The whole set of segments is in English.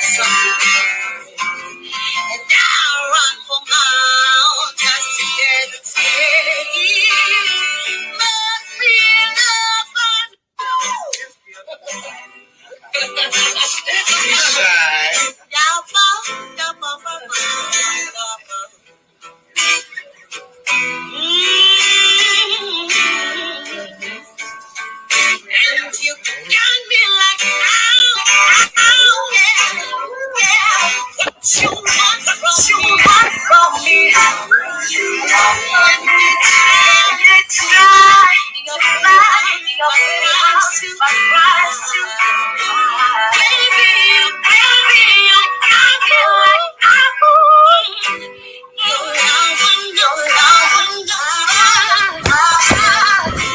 And I'll run for miles just to get the taste. Must be enough. And you got me like, yeah. What you want from me? You want me to try your price to baby, you got me like, your love,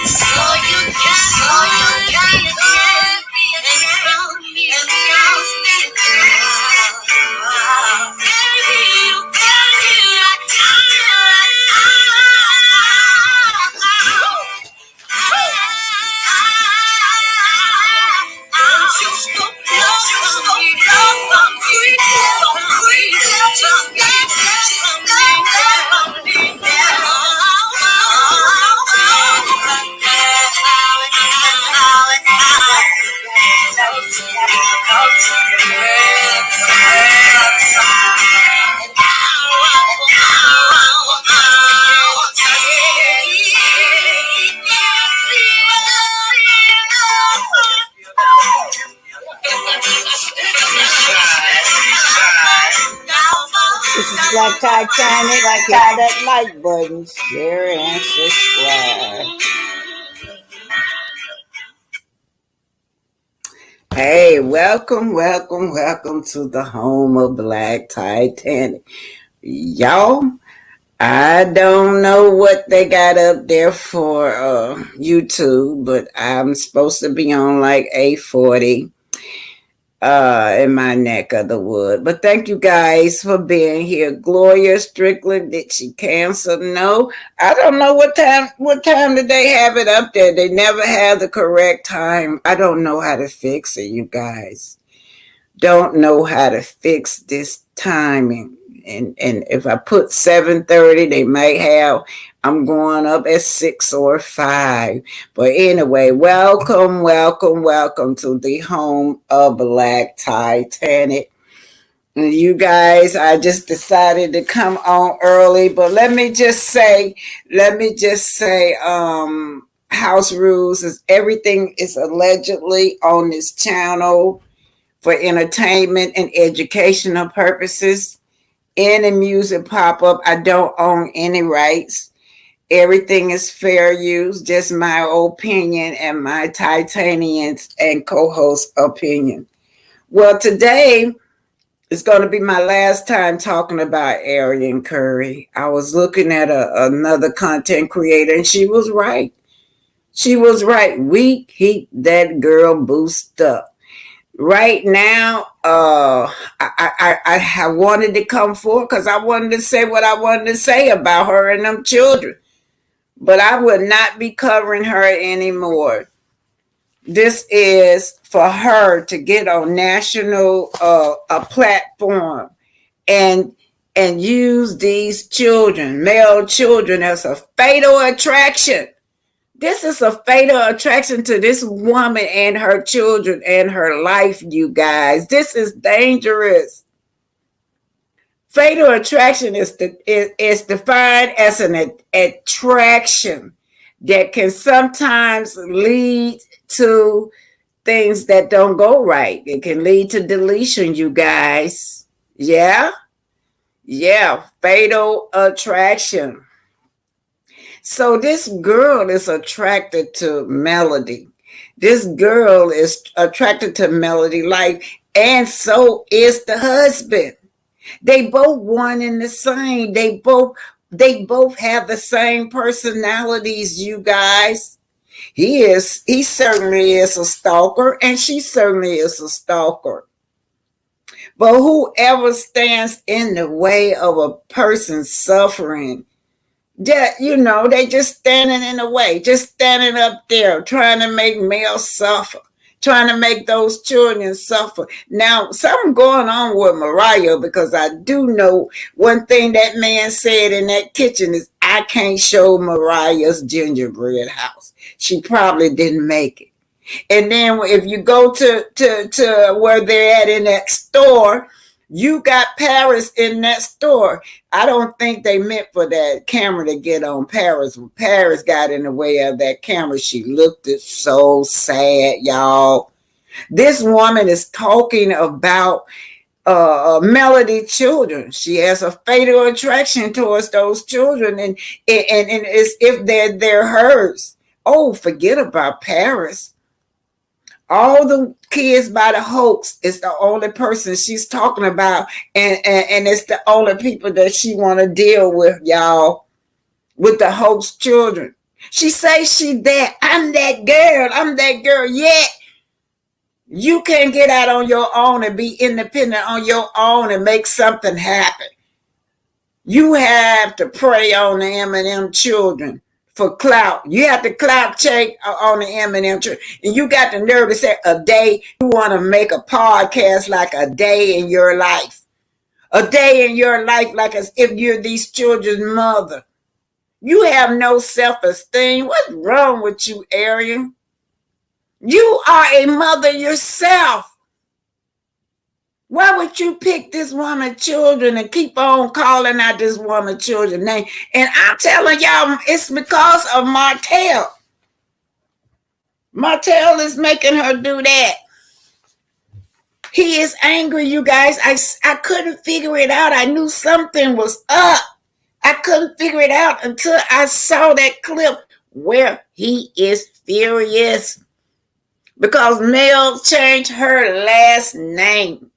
so you can be and from me and baby, you got me like, don't you stop This is Black Titanic. Hit that like button, share and subscribe. Hey, welcome to the home of Black Titanic. Y'all, I don't know what they got up there for YouTube, but I'm supposed to be on like 840 in my neck of the wood. But thank you guys for being here. Gloria Strickland, did she cancel? No, I don't know what time did they have it up there. They never have the correct time. I don't know how to fix it, you guys. Don't know how to fix this timing. And if I put 7:30, they might have, I'm going up at 6 or 5. But anyway, welcome to the home of Black Titanic. And you guys, I just decided to come on early, but let me just say, house rules is everything is allegedly on this channel for entertainment and educational purposes. Any music pop up, I don't own any rights. Everything is fair use, just my opinion and my Titanians and co-host opinion. Well, today is going to be my last time talking about Arian Curry. I was looking at another content creator, and she was right. We keep that girl boosted up. Right now, I wanted to come forward because I wanted to say what I wanted to say about her and them children. But I would not be covering her anymore. This is for her to get on national a platform and use these children, male children, as a fatal attraction. This is a fatal attraction to this woman and her children and her life, you guys. This is dangerous. Fatal attraction is defined as an attraction that can sometimes lead to things that don't go right. It can lead to deletion, you guys. Yeah, fatal attraction. So this girl is attracted to Melody. This girl is attracted to Melody, and so is the husband. They both one and the same. They both have the same personalities, you guys. He certainly is a stalker, and she certainly is a stalker. But whoever stands in the way of a person suffering, they just standing in the way, just standing up there trying to make males suffer. trying to make those children suffer. Now, something going on with Mariah, because I do know one thing that man said in that kitchen is, I can't show Mariah's gingerbread house. She probably didn't make it. And then if you go to where they're at in that store, you got Paris in that store. I don't think they meant for that camera to get on Paris. When Paris got in the way of that camera, she looked so sad, y'all. This woman is talking about Melody children. She has a fatal attraction towards those children, and it's if they're hers. Oh, forget about Paris. All the kids by the hoax is the only person she's talking about, and it's the only people that she want to deal with, y'all, with the hoax children. She says she that. I'm that girl. Yet you can't get out on your own and be independent on your own and make something happen. You have to prey on the M&M children for clout. You have to clout check on the M&M children. And you got the nerve to say a day, you want to make a podcast like a day in your life. A day in your life like as if you're these children's mother. You have no self-esteem. What's wrong with you, Arian? You are a mother yourself. Why would you pick this woman's children and keep on calling out this woman's children's name? And I'm telling y'all, it's because of Martel. Martel is making her do that. He is angry, you guys. I couldn't figure it out. I knew something was up. I couldn't figure it out until I saw that clip where he is furious because Mel changed her last name.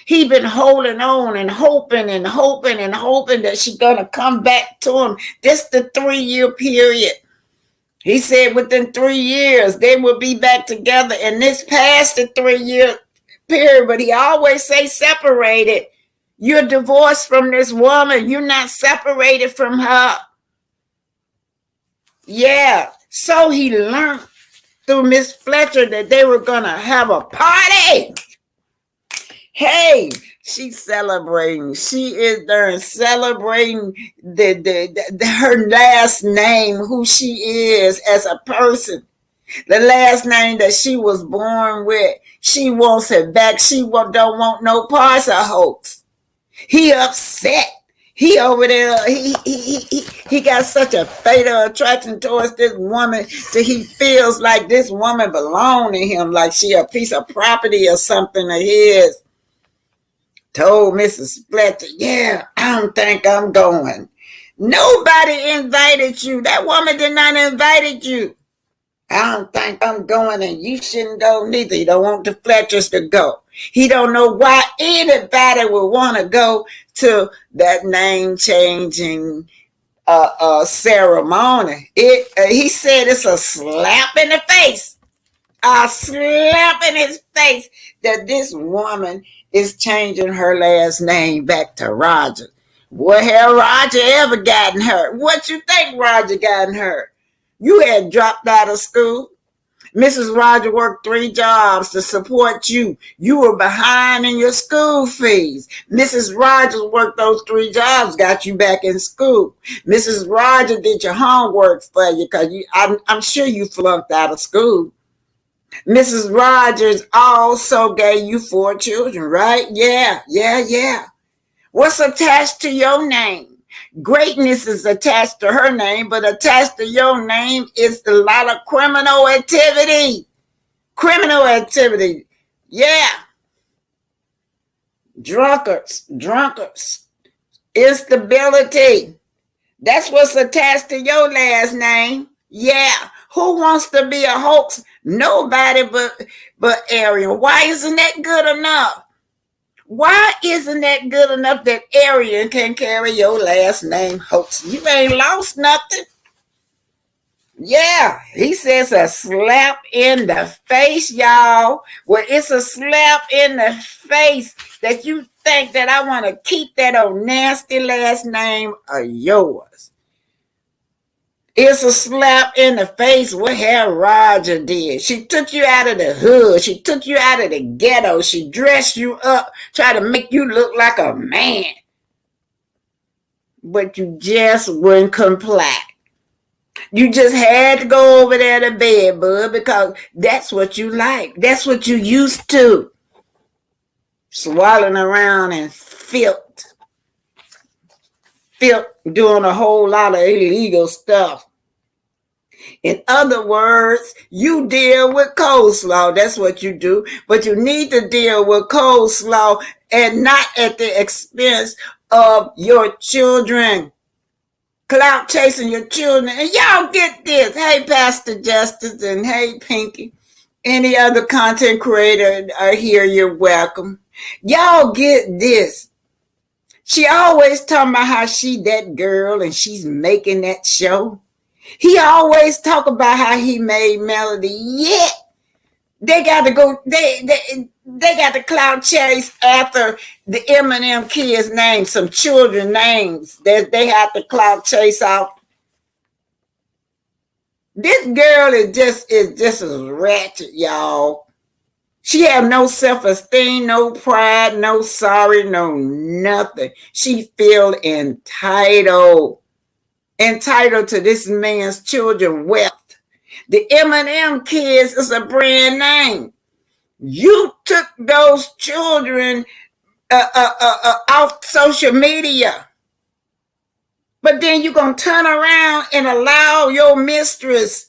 He been holding on and hoping that she's gonna come back to him. This the 3-year period. He said within 3 years they will be back together, and this past the 3-year period, but he always say separated. You're divorced from this woman. You're not separated from her. Yeah. So he learned through Miss Fletcher that they were gonna have a party. Hey, she's celebrating. She is there celebrating her last name, who she is as a person. The last name that she was born with. She wants it back. She don't want no parts of hoax. He upset. He over there, he got such a fatal attraction towards this woman that he feels like this woman belongs to him, like she a piece of property or something of his. Told Mrs. Fletcher, yeah, I don't think I'm going. Nobody invited you. That woman did not invite you. I don't think I'm going, and you shouldn't go neither. He don't want the Fletchers to go. He don't know why anybody would want to go to that name changing ceremony. He said it's a slap in the face. A slap in his face that this woman is changing her last name back to Roger. What had Roger ever gotten hurt? What you think Roger gotten hurt? You had dropped out of school. Mrs. Roger worked 3 jobs to support you. You were behind in your school fees. Mrs. Rogers worked those 3 jobs, got you back in school. Mrs. Roger did your homework for you because I'm sure you flunked out of school. Mrs. Rogers also gave you 4 children, right? Yeah. What's attached to your name? Greatness is attached to her name, but attached to your name is a lot of criminal activity. Criminal activity. Yeah. Drunkards. Instability. That's what's attached to your last name. Yeah. Who wants to be a hoax? Nobody but Arian. Why isn't that good enough? Why isn't that good enough that Arian can carry your last name hoax? You ain't lost nothing. Yeah, he says a slap in the face, y'all. Well, it's a slap in the face that you think that I want to keep that old nasty last name of yours. It's a slap in the face what Harold Roger did. She took you out of the hood. She took you out of the ghetto. She dressed you up, tried to make you look like a man. But you just wouldn't comply. You just had to go over there to bed, bud, because that's what you like. That's what you used to. Swallowing around in filth, doing a whole lot of illegal stuff. In other words, you deal with coleslaw. That's what you do. But you need to deal with coleslaw and not at the expense of your children. Clout chasing your children. And y'all get this. Hey, Pastor Justice, and hey, Pinky. Any other content creator are here, you're welcome. Y'all get this. She always talking about how she that girl and she's making that show. He always talk about how he made Melody. Yet they got to go. They got the clout chase after the Eminem kids' names, some children names that they have to clout chase out. This girl is just as ratchet, y'all. She have no self-esteem, no pride, no sorry, no nothing. She feel entitled to this man's children wealth. The Eminem kids is a brand name. You took those children off social media. But then you're going to turn around and allow your mistress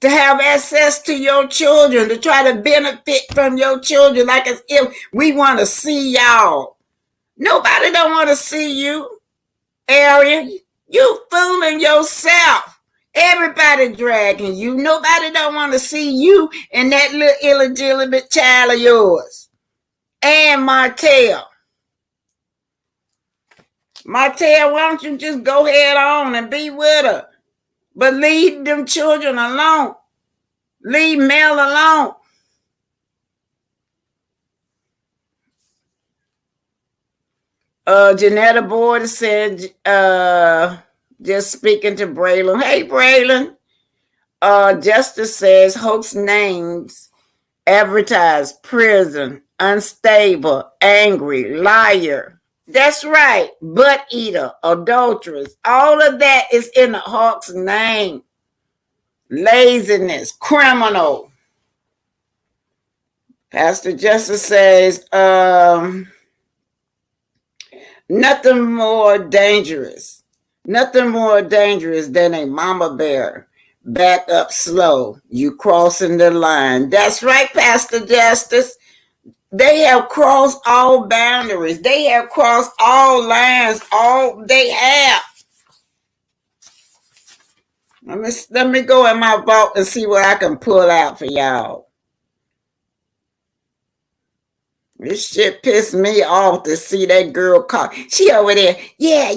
to have access to your children, to try to benefit from your children like as if we want to see y'all. Nobody don't want to see you, Arian. You fooling yourself. Everybody dragging you. Nobody don't want to see you and that little illegitimate child of yours. And Martel. Martel, why don't you just go head on and be with her? But leave them children alone. Leave Mel alone. Janetta Board said, just speaking to Braylon. Hey, Braylon. Justice says, hoax names advertise prison, unstable, angry, liar. That's right. Butt eater, adulteress. All of that is in the Hawk's name. Laziness, criminal. Pastor Justice says, nothing more dangerous than a mama bear. Back up slow. You crossing the line. That's right, Pastor Justice. They have crossed all boundaries. They have crossed all lines. All they have. Let me go in my vault and see what I can pull out for y'all. This shit pissed me off to see that girl call. She over there. Yeah,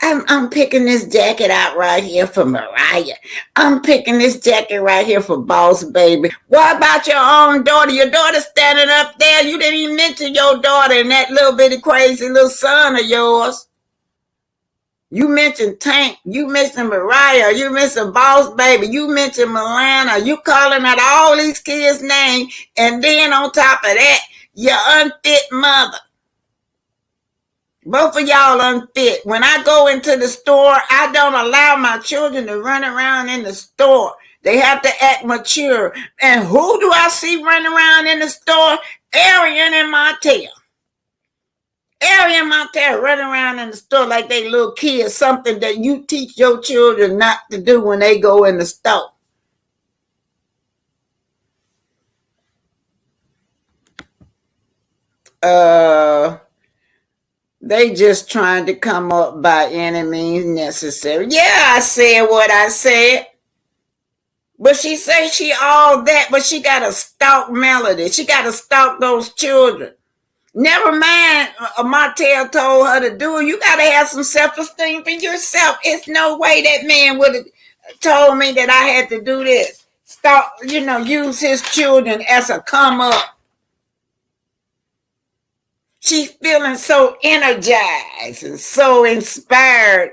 I'm picking this jacket out right here for Mariah. I'm picking this jacket right here for Boss Baby. What about your own daughter? Your daughter standing up there. You didn't even mention your daughter and that little bitty crazy little son of yours. You mentioned Tank. You mentioned Mariah. You mentioned Boss Baby. You mentioned Milana. You calling out all these kids' names. And then on top of that, your unfit mother. Both of y'all unfit. When I go into the store, I don't allow my children to run around in the store. They have to act mature. And who do I see running around in the store? Arian and Martel. Arian and Martel running around in the store like they little kids. Something that you teach your children not to do when they go in the store. They just trying to come up by any means necessary. Yeah, I said what I said. But she say she all that, but she got to stalk Melody. She got to stalk those children. Never mind, Martel told her to do it. You got to have some self-esteem for yourself. It's no way that man would have told me that I had to do this. Stop, use his children as a come up. She's feeling so energized and so inspired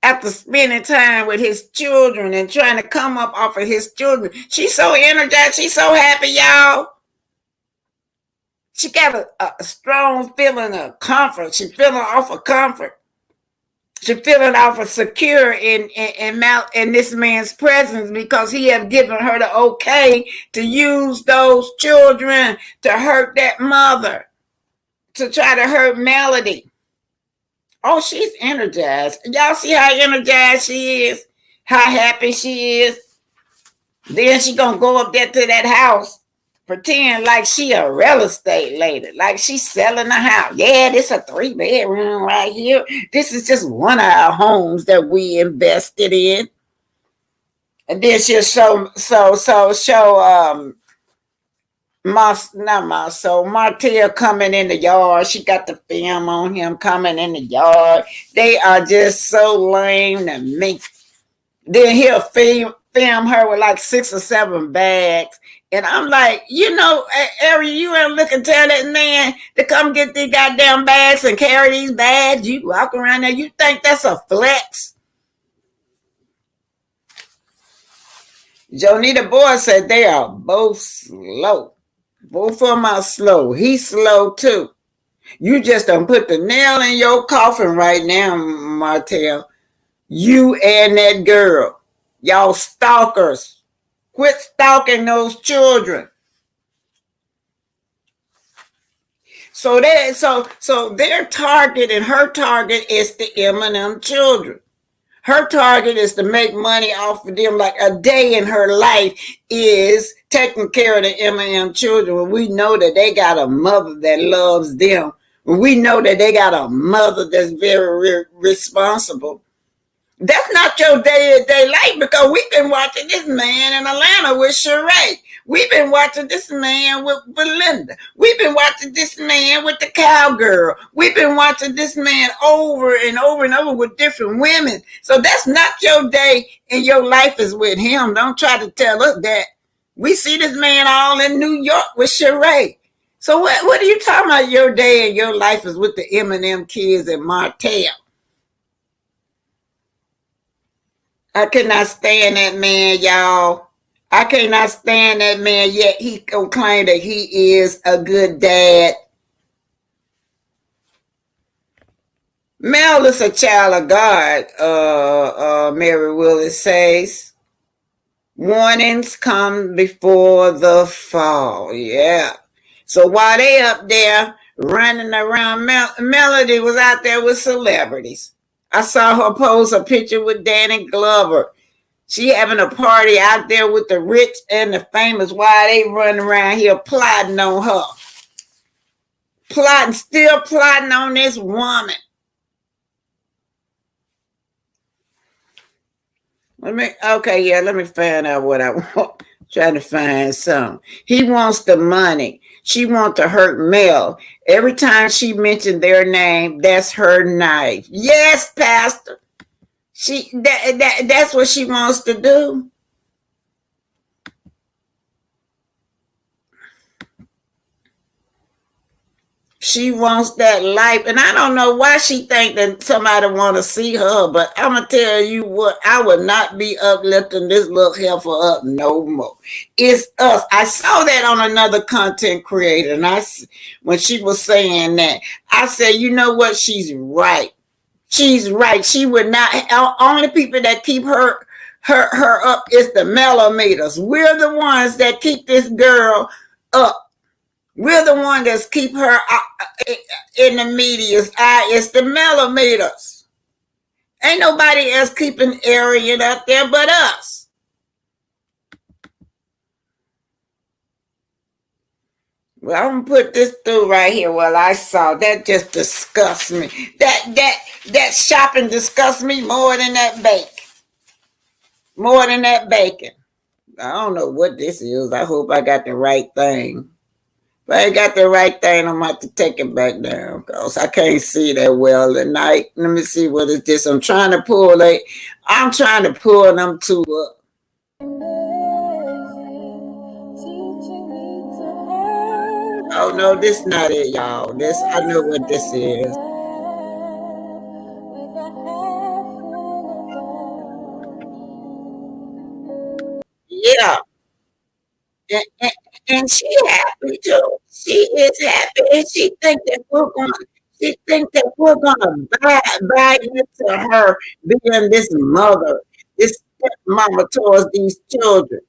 after spending time with his children and trying to come up off of his children. She's so energized. She's so happy, y'all. She got a strong feeling of comfort. She's feeling off of comfort. She's feeling off of secure in this man's presence because he have given her the okay to use those children to hurt that mother, to try to hurt Melody. Oh, she's energized. Y'all see how energized she is? How happy she is? Then she gonna go up there to that house, pretend like she a real estate lady, like she's selling a house. Yeah, this a 3-bedroom right here. This is just one of our homes that we invested in. And then she'll show Martel coming in the yard. She got the film on him coming in the yard. They are just so lame to me. Then he'll film her with like 6 or 7 bags. And I'm like, Arian, you ain't looking tell that man to come get these goddamn bags and carry these bags. You walk around there, you think that's a flex? Jonita Boy said they are both slow. Both of them are slow. He's slow too. You just done put the nail in your coffin right now, Martel. You and that girl. Y'all stalkers. Quit stalking those children. So their target and her target is the M&M children. Her target is to make money off of them. Like a day in her life is taking care of the M&M children. When we know that they got a mother that loves them. When we know that they got a mother that's very responsible. That's not your day-to-day life because we've been watching this man in Atlanta with Sheree. We've been watching this man with Belinda. We've been watching this man with the cowgirl. We've been watching this man over and over and over with different women. So that's not your day and your life is with him. Don't try to tell us that. We see this man all in New York with Sheree. So what are you talking about? Your day and your life is with the M&M kids and Martel. I cannot stand that man, y'all. I cannot stand that man, yet he gonna claim that he is a good dad. Mel is a child of God, Mary Willis says. Warnings come before the fall. Yeah. So while they up there running around, Melody was out there with celebrities. I saw her post a picture with Danny Glover. She having a party out there with the rich and the famous while they running around here plotting on her. Still plotting on this woman. Let me find out what I want. Trying to find something. He wants the money. She wants to hurt Mel. Every time she mentioned their name, that's her knife. Yes, Pastor. That's what she wants to do. She wants that life. And I don't know why she think that somebody want to see her, but I'm going to tell you what, I would not be uplifting this little heifer up no more. It's us. I saw that on another content creator, and when she was saying that, I said, you know what? She's right. She's right. She would not, only people that keep her up is the millimeters. We're the ones that keep this girl up. We're the one that's keep her in the media's eye. It's the millimeters. Ain't nobody else keeping Arian up there but us. Well, I'm gonna put this through right here. Well, I saw that just disgusts me. That shopping disgusts me more than that bake. More than that bacon. I don't know what this is. I hope I got the right thing. If I ain't got the right thing, I'm going to have to take it back down because I can't see that well tonight. Let me see what is this. I'm trying to pull them two up. Oh, no, this not it, y'all. I know what this is. and, and she happy too. She is happy, and She think that we're gonna buy into her being this mother, this stepmama towards these children.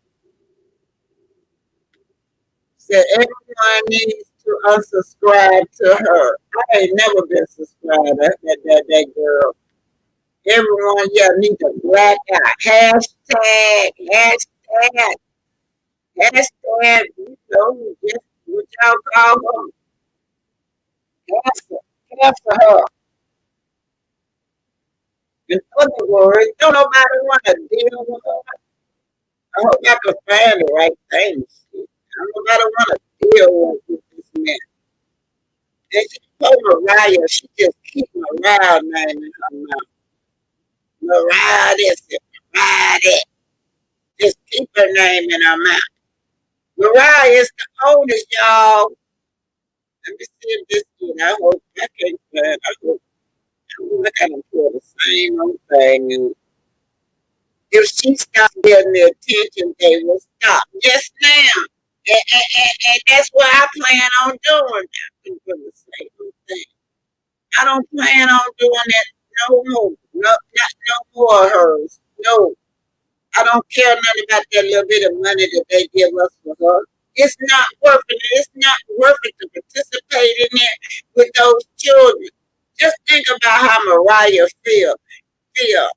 Said everyone needs to unsubscribe to her. I ain't never been subscribed to that girl. Everyone, yeah, need to black out. Hashtag, just what y'all call them. Cancel, cancel her. In other words, don't nobody want to deal with her. I hope I can find the right thing. Don't nobody want to deal with this man. And she told Mariah, she just keep Mariah name in her mouth. Mariah this, Mariah that. Just keep her name in her mouth. Mariah is the oldest, y'all. Let me see if this one. I hope I can't find. I gotta pull the same old thing. And if she stops getting the attention, they will stop. Yes, ma'am. And that's what I plan on doing. I'm gonna say one thing. I don't plan on doing that no more. No, not no more of hers. No. I don't care nothing about that little bit of money that they give us for her. It's not worth it. It's not worth it to participate in it with those children. Just think about how Mariah feel.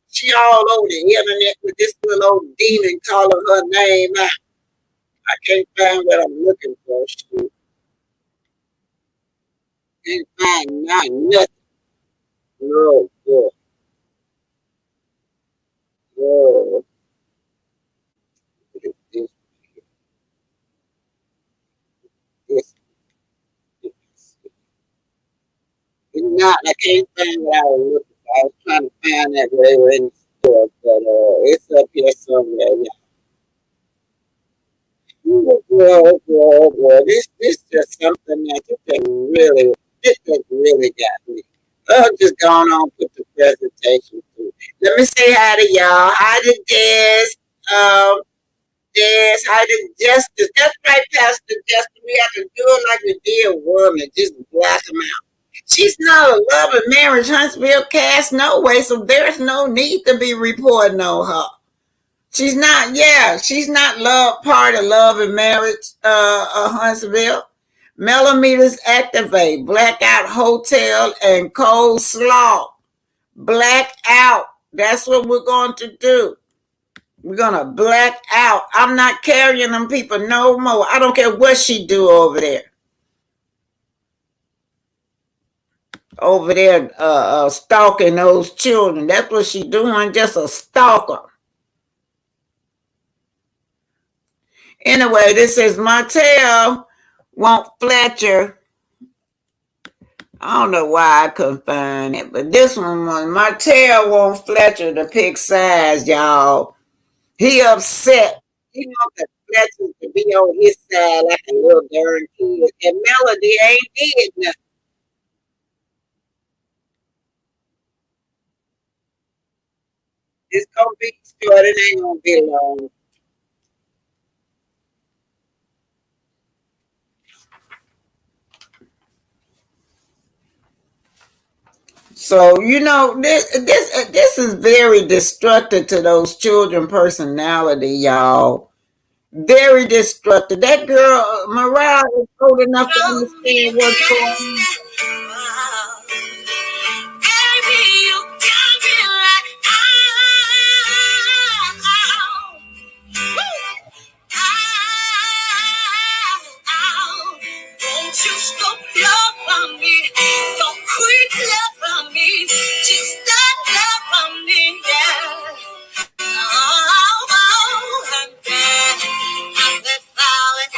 She all over the internet with this little old demon calling her name out. I can't find what I'm looking for. Shoot. Can't find nothing. No, good. No. This, this, this. It's not, I can't find what I was looking for. I was trying to find that later in the store, but it's up here somewhere. Well, this just something that you can really, this just really got me. I'm just going on with the presentation too. Let me say hi to y'all. Hi to Des. Hi to Justice. That's right, Pastor Justice. We have to do it like we did woman, just black them out. She's not a love and marriage Huntsville cast, no way, so there's no need to be reporting on her. She's not love part of love and marriage, Huntsville. Millimeters activate, blackout hotel and cold slaw. Blackout. That's what we're going to do. We're gonna black out. I'm not carrying them people no more. I don't care what she do over there. Over there, stalking those children. That's what she doing. Just a stalker. Anyway, this is Martel want Fletcher. I don't know why I couldn't find it, but this one was Martel want Fletcher to pick sides, y'all. He upset. He wants the Fletcher to be on his side like a little darn kid. And Melody ain't did nothing. It's gonna be short. It ain't gonna be long. So this is very destructive to those children personality, y'all. Very destructive. That girl Mariah is old enough to understand what's going on. Baby, you got me like, don't you stop loving me. Don't quit loving me. Just stop loving me, yeah. And then, and that's all it's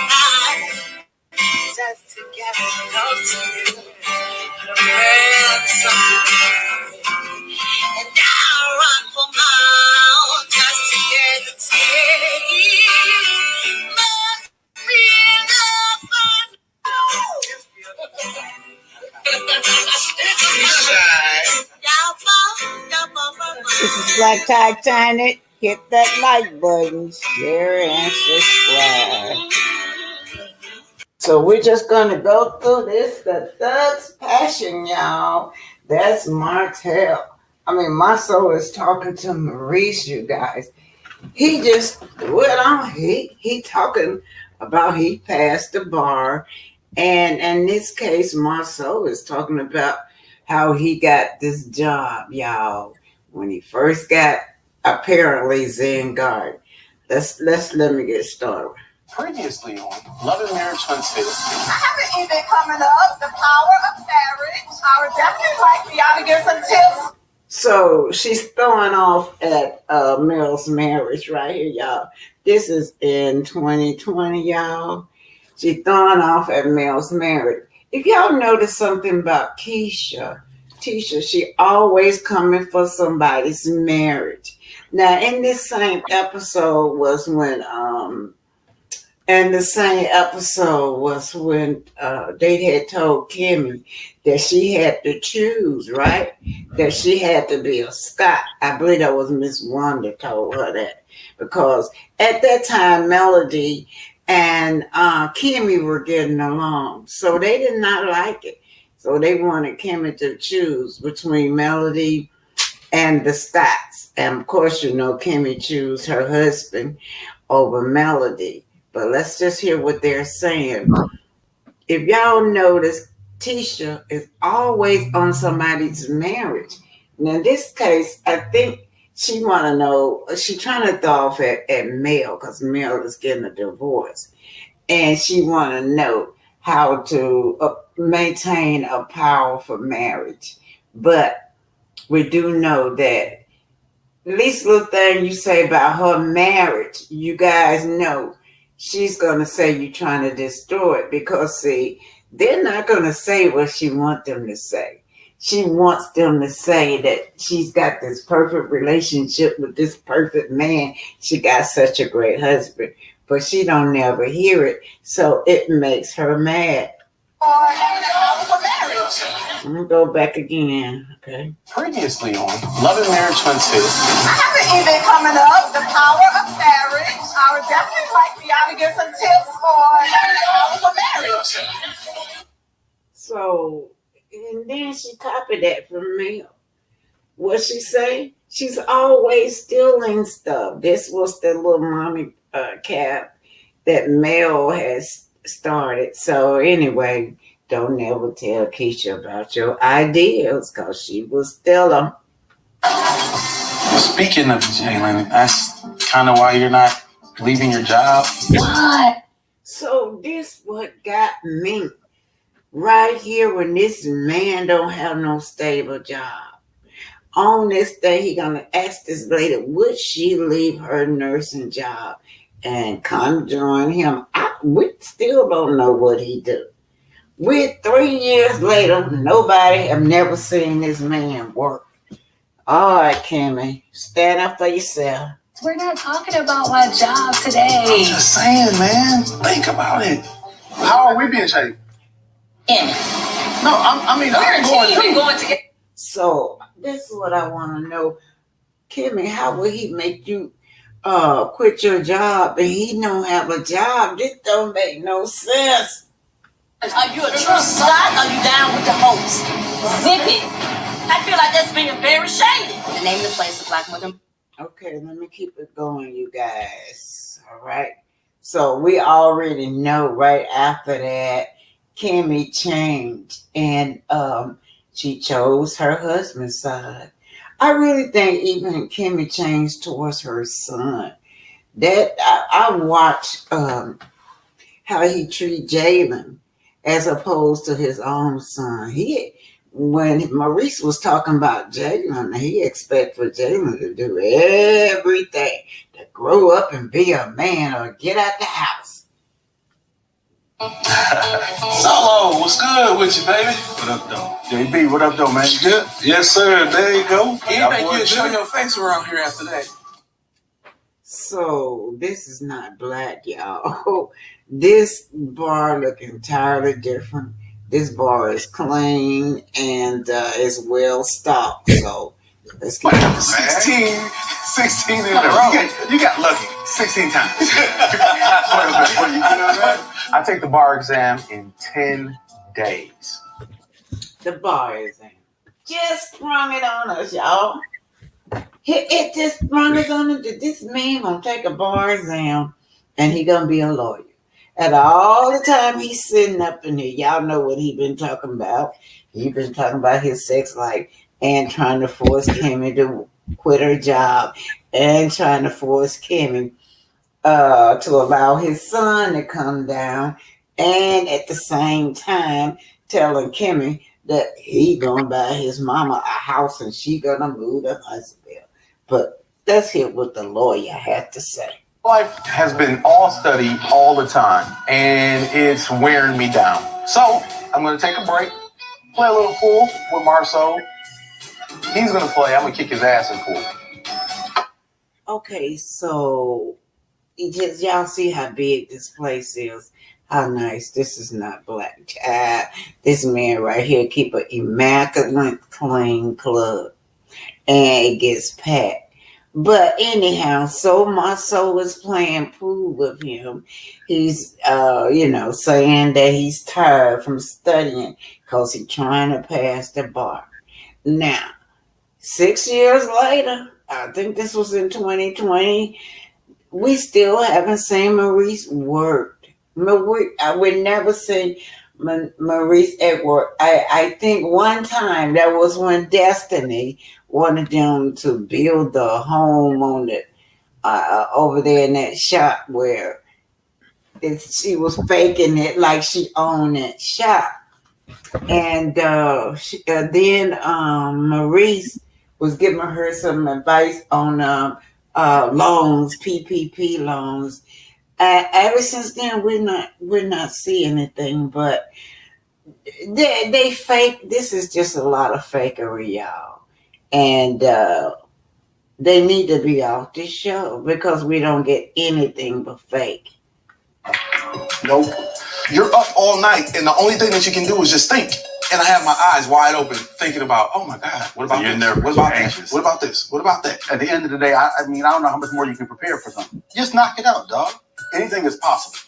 just to get close to you. Well, something. And I run for miles just to get a taste. Must be This is Black Titanic. Hit that like button, share, and subscribe. So we're just gonna go through this. The Thug's Passion, y'all. That's Martel. I mean, my soul is talking to Maurice, you guys. He just went on. He talking about he passed the bar, and in this case, Marceau is talking about how he got this job, y'all. When he first got apparently Zen Guard. Let me get started. Previously on Love and Marriage Unfit. I have an event coming up, the power of marriage. I would definitely like for y'all to give some tips. So she's throwing off at Mel's marriage right here, y'all. This is in 2020, y'all. She's throwing off at Mel's marriage. If y'all notice something about Tisha, she always coming for somebody's marriage. Now, in this same episode was when and the same episode was when they had told Kimmy that she had to choose, right? That she had to be a Scott. I believe that was Miss Wanda told her that. Because at that time, Melody and Kimmy were getting along. So they did not like it. So they wanted Kimmy to choose between Melody and the Scotts. And of course, you know, Kimmy chose her husband over Melody. But let's just hear what they're saying. If y'all notice, Tisha is always on somebody's marriage. Now, in this case, I think she want to know, she's trying to throw off at Mel because Mel is getting a divorce. And she want to know how to maintain a powerful marriage. But we do know that least little thing you say about her marriage, you guys know she's going to say you're trying to destroy it because, see, they're not going to say what she wants them to say. She wants them to say that she's got this perfect relationship with this perfect man. She got such a great husband, but she don't never hear it, so it makes her mad. I'm going to go back again, okay? Previously on Love and Marriage Unfit. I have an event coming up, the power of marriage. I would definitely like for y'all to get some tips on marriage. So, and then she copied that from Mel. What she say? She's always stealing stuff. This was the little mommy cap that Mel has started. So anyway, don't never tell Keisha about your ideas because she will steal them. Speaking of Jalen, that's kind of why you're not leaving your job. What? So this what got me right here when this man don't have no stable job. On this day, he gonna ask this lady, would she leave her nursing job and come join him? We still don't know what he do. We're 3 years later, nobody have never seen this man work. All right, Kimmy, stand up for yourself. We're not talking about my job today. I'm just saying, man. Think about it. How are we being shaped? In. No, I'm going to get. So this is what I want to know, Kimmy. How will he make you quit your job and he don't have a job? This don't make no sense. Are you a true Scott? Or are you down with the host? Zip it. I feel like that's being very shady. The name of the place is Black Mother. Okay, let me keep it going, you guys. All right. So we already know right after that, Kimmy changed and she chose her husband's side. I really think even Kimmy changed towards her son. That I watched how he treat Jalen as opposed to his own son. When Maurice was talking about Jalen, he expect for Jalen to do everything to grow up and be a man or get out the house. Solo, what's good with you, baby? What up, though? JB, what up, though, man? You good? Yes, sir. There you go. You think you'd show your face around here after that? So this is not black, y'all. This bar look entirely different. This bar is clean and is well stocked. So let's get 16 in a row. You got lucky. 16 times. I take the bar exam in 10 days. The bar exam just sprung it on us, y'all. It just sprung us on it that this man gonna take a bar exam and he gonna be a lawyer. And all the time he's sitting up in here, y'all know what he been talking about. He been talking about his sex life and trying to force Kimmy to quit her job and trying to force Kimmy to allow his son to come down, and at the same time telling Kimmy that he gonna buy his mama a house and she gonna move to Huntsville. But let's hear what the lawyer had to say. Life has been all study all the time, and it's wearing me down. So I'm going to take a break, play a little pool with Marcel. He's going to play. I'm going to kick his ass in pool. Okay, so y'all see how big this place is. How nice. This is not black. This man right here keep an immaculate clean club, and it gets packed. But anyhow, so Marcel was playing pool with him. He's, saying that he's tired from studying because he's trying to pass the bar. Now, 6 years later, I think this was in 2020, we still haven't seen Maurice work. I would never see Maurice at work. I think one time that was when Destiny wanted them to build the home on the over there in that shop where she was faking it like she owned that shop. And then Maurice was giving her some advice on loans, PPP loans. Ever since then, we're not seeing anything, but they fake. This is just a lot of fakery, y'all, and they need to be off this show because we don't get anything but fake. Nope. You're up all night, and the only thing that you can do is just think. And I have my eyes wide open, thinking about, oh my God, what about this? What about that? What about this? What about that? At the end of the day, I don't know how much more you can prepare for something. Just knock it out, dog. Anything is possible.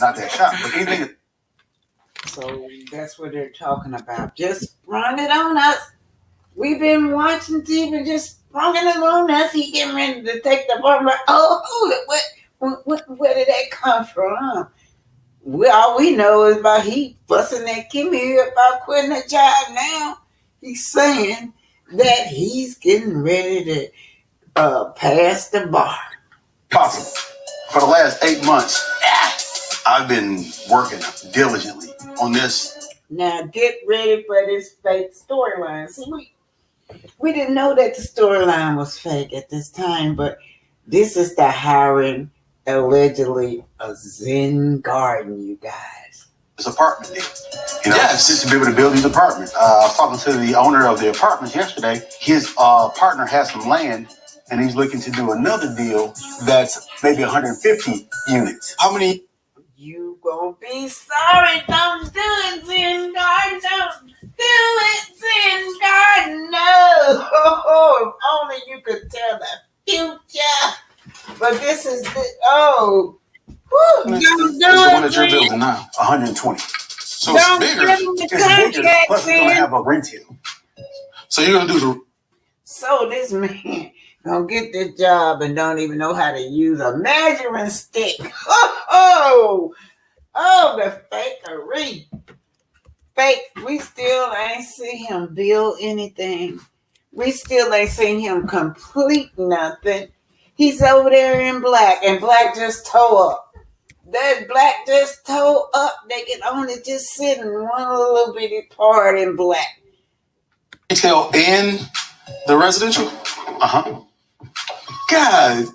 Not that shot, but anything. So that's what they're talking about. Just sprung it on us. We've been watching TV, just sprung it on us. He getting ready to take the bar. Like, where did that come from? All we know is about he fussing at Kimmy about quitting the job now. He's saying that he's getting ready to pass the bar. Possible. For the last 8 months, I've been working diligently on this. Now get ready for this fake storyline. See, we didn't know that the storyline was fake at this time, but this is the hiring allegedly a Zen garden, you guys. This apartment deal. Yes, just to be able to build these apartments. I was talking to the owner of the apartments yesterday. His partner has some land, and he's looking to do another deal that's maybe 150 units. How many? You gonna be sorry, don't do it, Zen garden, don't do it, Zen garden, no. If only you could tell the future. But this is the This is the one that you're building now, 120. So it's bigger. It's bigger. Plus, it's gonna have a retail. So you're gonna do the. So this man gonna get this job and don't even know how to use a measuring stick. Oh, the fakery. Fake. We still ain't see him build anything. We still ain't seen him complete nothing. He's over there in Black, and Black just tore up. That Black just tore up. They can only just sit in one little bitty part in Black. Retail and the residential? God,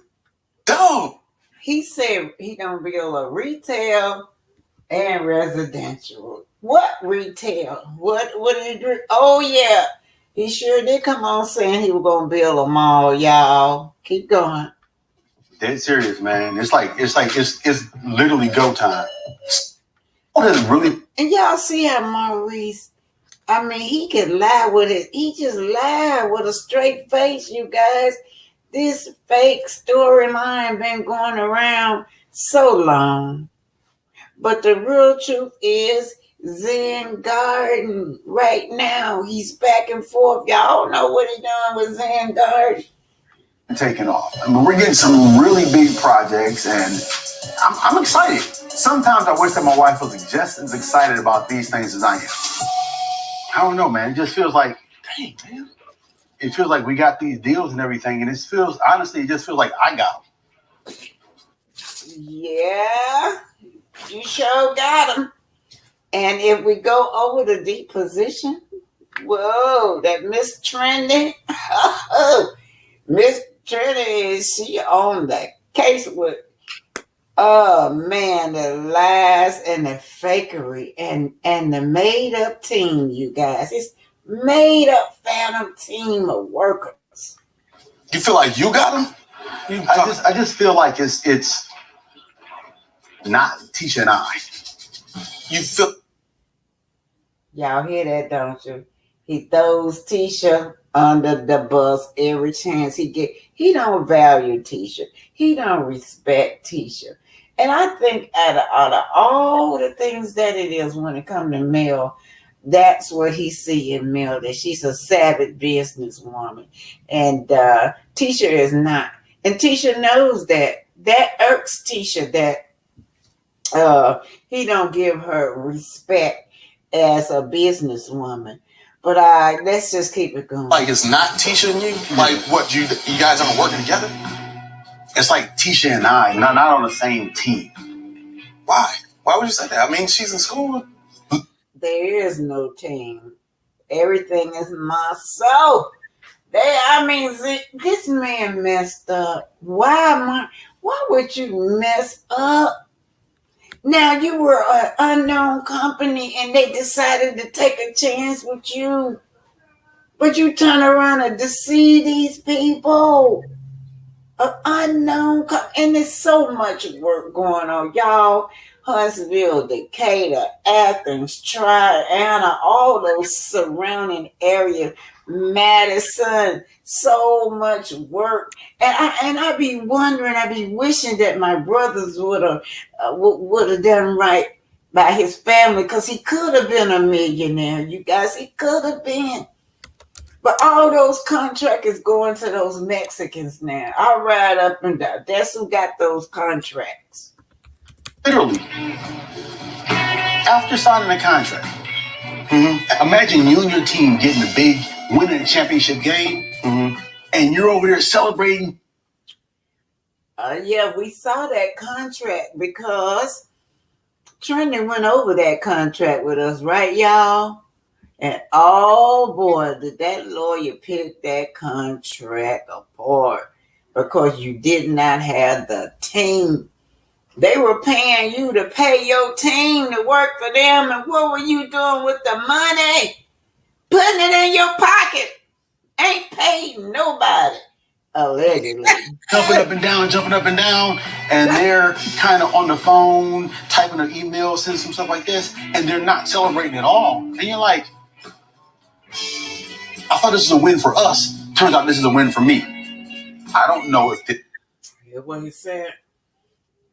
dog. He said he gonna build a retail and residential. What retail? What did he do? Oh yeah. He sure did come on saying he was gonna build a mall, y'all. Keep going. Dead serious, man. It's literally go time. What is really? And y'all see how Maurice, he can lie with it. He just lied with a straight face, you guys. This fake storyline been going around so long. But the real truth is Zen Garden right now. He's back and forth. Y'all know what he's doing with Zen Garden. Taking off. I mean, we're getting some really big projects, and I'm excited. Sometimes I wish that my wife was just as excited about these things as I am. I don't know, man. It just feels like, dang, man. It feels like we got these deals and everything, and honestly, it just feels like I got them. Yeah, you sure got them. And if we go over the deposition, whoa, that Miss Trinity, Miss Trinity, she on the case with, oh man, the lies and the fakery and the made up team, you guys. It's made up phantom team of workers. You feel like you got them? I just feel like it's not Tisha and I. You feel. Y'all hear that, don't you? He throws Tisha under the bus every chance he get. He don't value Tisha. He don't respect Tisha. And I think out of all the things that it is when it comes to Mel, that's what he see in Mel, that she's a savage businesswoman. And Tisha is not. And Tisha knows that. That irks Tisha that he don't give her respect as a businesswoman. But let's just keep it going. Like it's not Tisha and you? Like what, you guys aren't working together? It's like Tisha and I, not on the same team. Why? Why would you say that? I mean, she's in school. There is no team. Everything is my soul. This man messed up. Why would you mess up? Now you were an unknown company and they decided to take a chance with you. But you turn around and deceive these people. An unknown and there's so much work going on. Y'all, Huntsville, Decatur, Athens, Triana, all those surrounding areas, Madison, so much work. And I be wondering, I be wishing that my brothers would have done right by his family, because he could have been a millionaire, you guys. He could have been. But all those contracts going to those Mexicans now. I ride up and down. That's who got those contracts. Literally. After signing the contract, imagine you and your team getting the big winning the championship game, and you're over there celebrating. Yeah, we saw that contract because Trinity went over that contract with us, right, y'all? And oh boy, did that lawyer pick that contract apart, because you did not have the team. They were paying you to pay your team to work for them, and what were you doing with the money? Putting it in your pocket. Ain't paid nobody. Allegedly. Jumping up and down, and they're kind of on the phone, typing an email, sending some stuff like this, and they're not celebrating at all. And you're like, I thought this was a win for us. Turns out this is a win for me. I don't know if it. Hear what he said?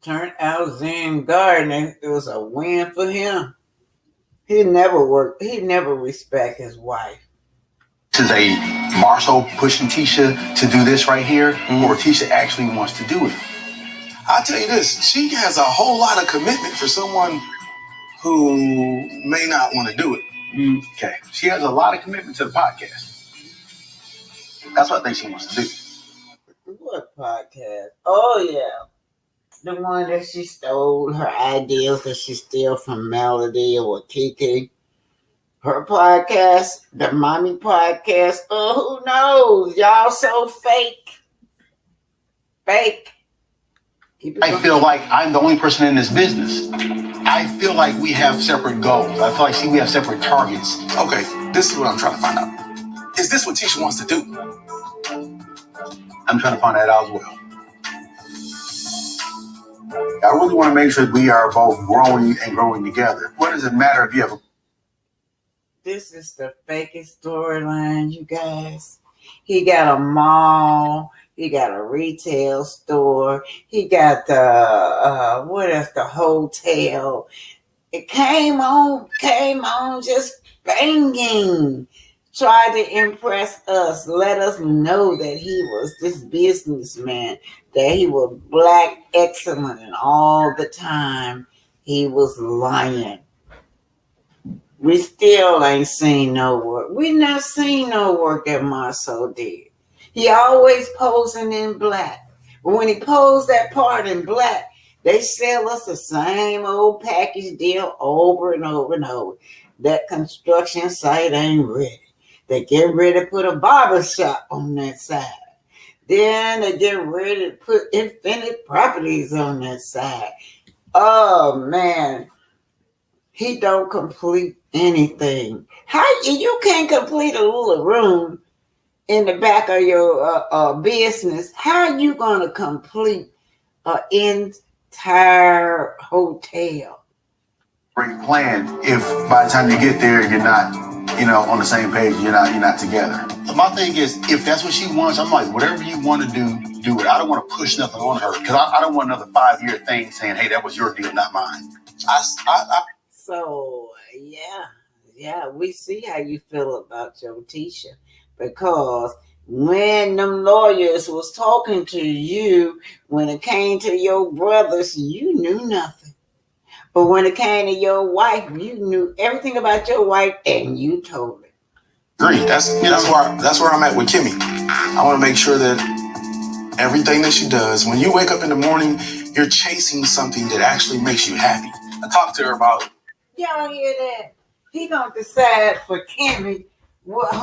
Turned out Zen Garden, it was a win for him. He never respect his wife. This is a Marshall pushing Tisha to do this right here, or Tisha actually wants to do it. I'll tell you this, she has a whole lot of commitment for someone who may not want to do it. Okay. She has a lot of commitment to the podcast. That's what I think she wants to do. What podcast? Oh, yeah. The one that she stole her ideas that she stole from Melody or Kiki. Her podcast, the Mommy Podcast. Oh, who knows? Y'all so fake. Fake. I feel like I'm the only person in this business. I feel like we have separate goals. I feel like we have separate targets. Okay, this is what I'm trying to find out. Is this what Tisha wants to do? I'm trying to find that out as well. I really want to make sure that we are both growing together. What does it matter if you have a... This is the fakest storyline, you guys. He got a mall. He got a retail store. He got the what is the hotel? It came on just banging. Tried to impress us, let us know that he was this businessman, that he was black excellent, and all the time he was lying. We still ain't seen no work. We not seen no work that Marcel did. He always posing in black. But when he posed that part in black, they sell us the same old package deal over and over and over. That construction site ain't ready. They get ready to put a barber shop on that side. Then they get ready to put infinite properties on that side. Oh man, he don't complete anything. How you can't complete a little room in the back of your business? How you gonna complete an entire hotel? Great plan if by the time you get there you're not, on the same page. You're not together. My thing is, if that's what she wants, I'm like, whatever you want to do it. I don't want to push nothing on her because I don't want another 5-year thing saying, hey, that was your deal, not mine. So yeah, we see how you feel about your teacher, because when them lawyers was talking to you, when it came to your brothers, you knew nothing. But when it came to your wife, you knew everything about your wife, and you told it. Agreed. That's where I'm at with Kimmy. I want to make sure that everything that she does, when you wake up in the morning, you're chasing something that actually makes you happy. I talked to her about it. Y'all hear that? He gonna decide for Kimmy what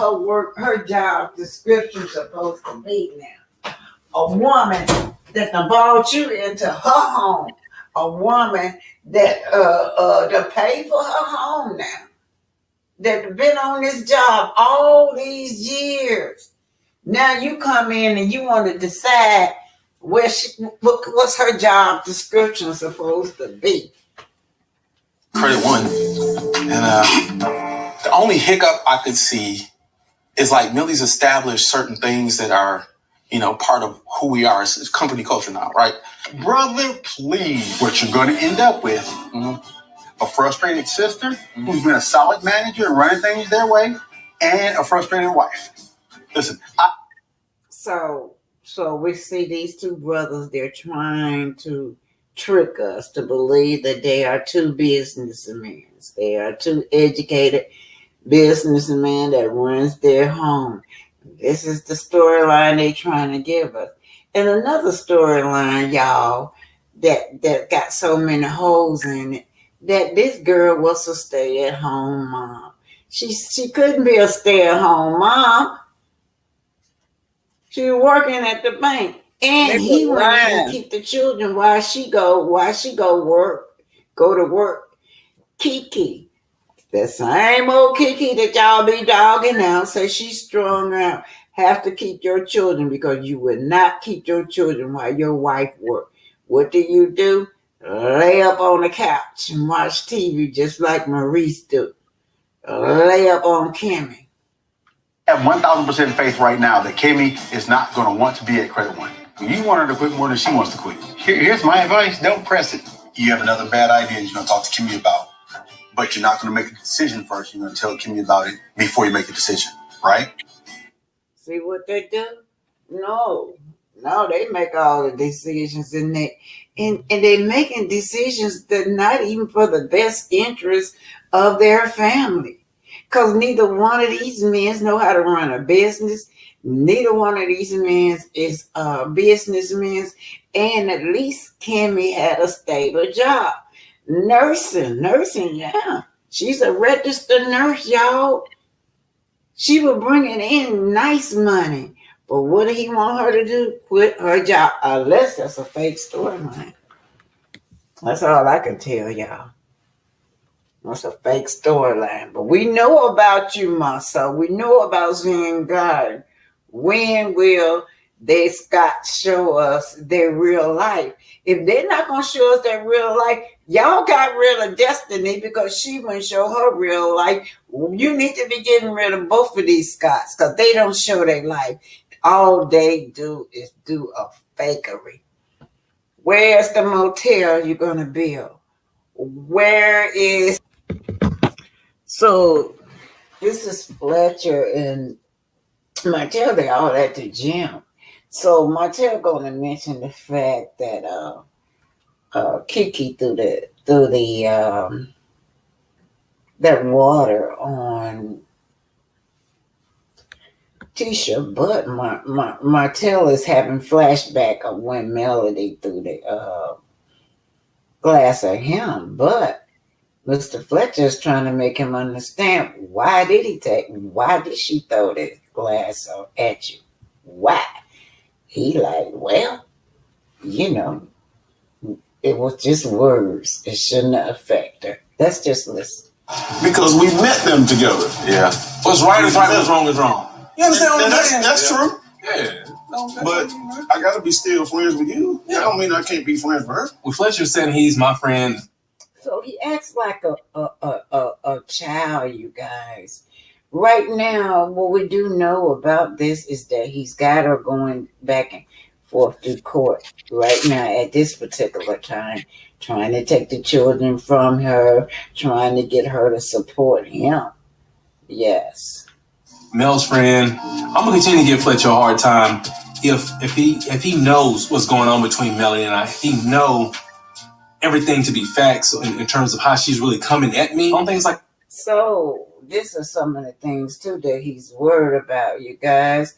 her job description supposed to be now. A woman that done brought you into her home. A woman that pay for her home now. That been on this job all these years. Now you come in and you want to decide what's her job description supposed to be. Credit one. And the only hiccup I could see is like Millie's established certain things that are, part of who we are. It's company culture now, right? Brother, please. What you're going to end up with, a frustrated sister who's been a solid manager and running things their way, and a frustrated wife. Listen, So we see these two brothers, they're trying to trick us to believe that they are two businessmen. They are two educated businessmen that runs their home. This is the storyline they're trying to give us. And another storyline, y'all, that got so many holes in it, that this girl was a stay-at-home mom. She couldn't be a stay-at-home mom. She was working at the bank. And he went in to keep the children while she go to work. Kiki. That same old Kiki that y'all be dogging out, say she's strung out. Have to keep your children because you would not keep your children while your wife worked. What do? Lay up on the couch and watch TV just like Maurice do. Lay up on Kimmy. I have 1,000% faith right now that Kimmy is not going to want to be at Credit One. You want her to quit more than she wants to quit. Here's my advice. Don't press it. You have another bad idea you're going to talk to Kimmy about. But you're not going to make a decision first. You're going to tell Kimmy about it before you make the decision, right? See what they do? No, they make all the decisions and they're making decisions that not even for the best interest of their family. Because neither one of these men know how to run a business. Neither one of these men is businessmen. And at least Kimmy had a stable job. Nursing, yeah. She's a registered nurse, y'all. She was bringing in nice money. But what did he want her to do? Quit her job. Unless that's a fake storyline. That's all I can tell y'all. That's a fake storyline. But we know about you, Marcel. We know about Zen God. When will they Scott show us their real life? If they're not going to show us their real life, y'all got rid of Destiny because she wouldn't show her real life. You need to be getting rid of both of these Scotts because they don't show their life. All they do is do a fakery. Where's the motel you're going to build? Where is... So this is Fletcher and Martel. They all at the gym. So Martel going to mention the fact that Kiki threw the that water on Tisha, but Martel is having flashback of when Melody threw the glass at him, but Mr. Fletcher is trying to make him understand why did she throw the glass at you? Why? He like, well, it was just words. It shouldn't have affected her. Let's just listen. Because we met them together. Yeah. What's right is right, what's wrong is wrong. You understand what I'm saying? That's true. Yeah. But I gotta be still friends with you. That don't mean I can't be friends with her. Well, Fletcher said he's my friend. So he acts like a child, you guys. Right now, what we do know about this is that he's got her going back and forth through court right now at this particular time, trying to take the children from her, trying to get her to support him. Yes. Mel's friend. I'm gonna continue to give Fletcher a hard time if he knows what's going on between Melody and I. If he know everything to be facts in terms of how she's really coming at me on things like. So this is some of the things too that he's worried about, you guys.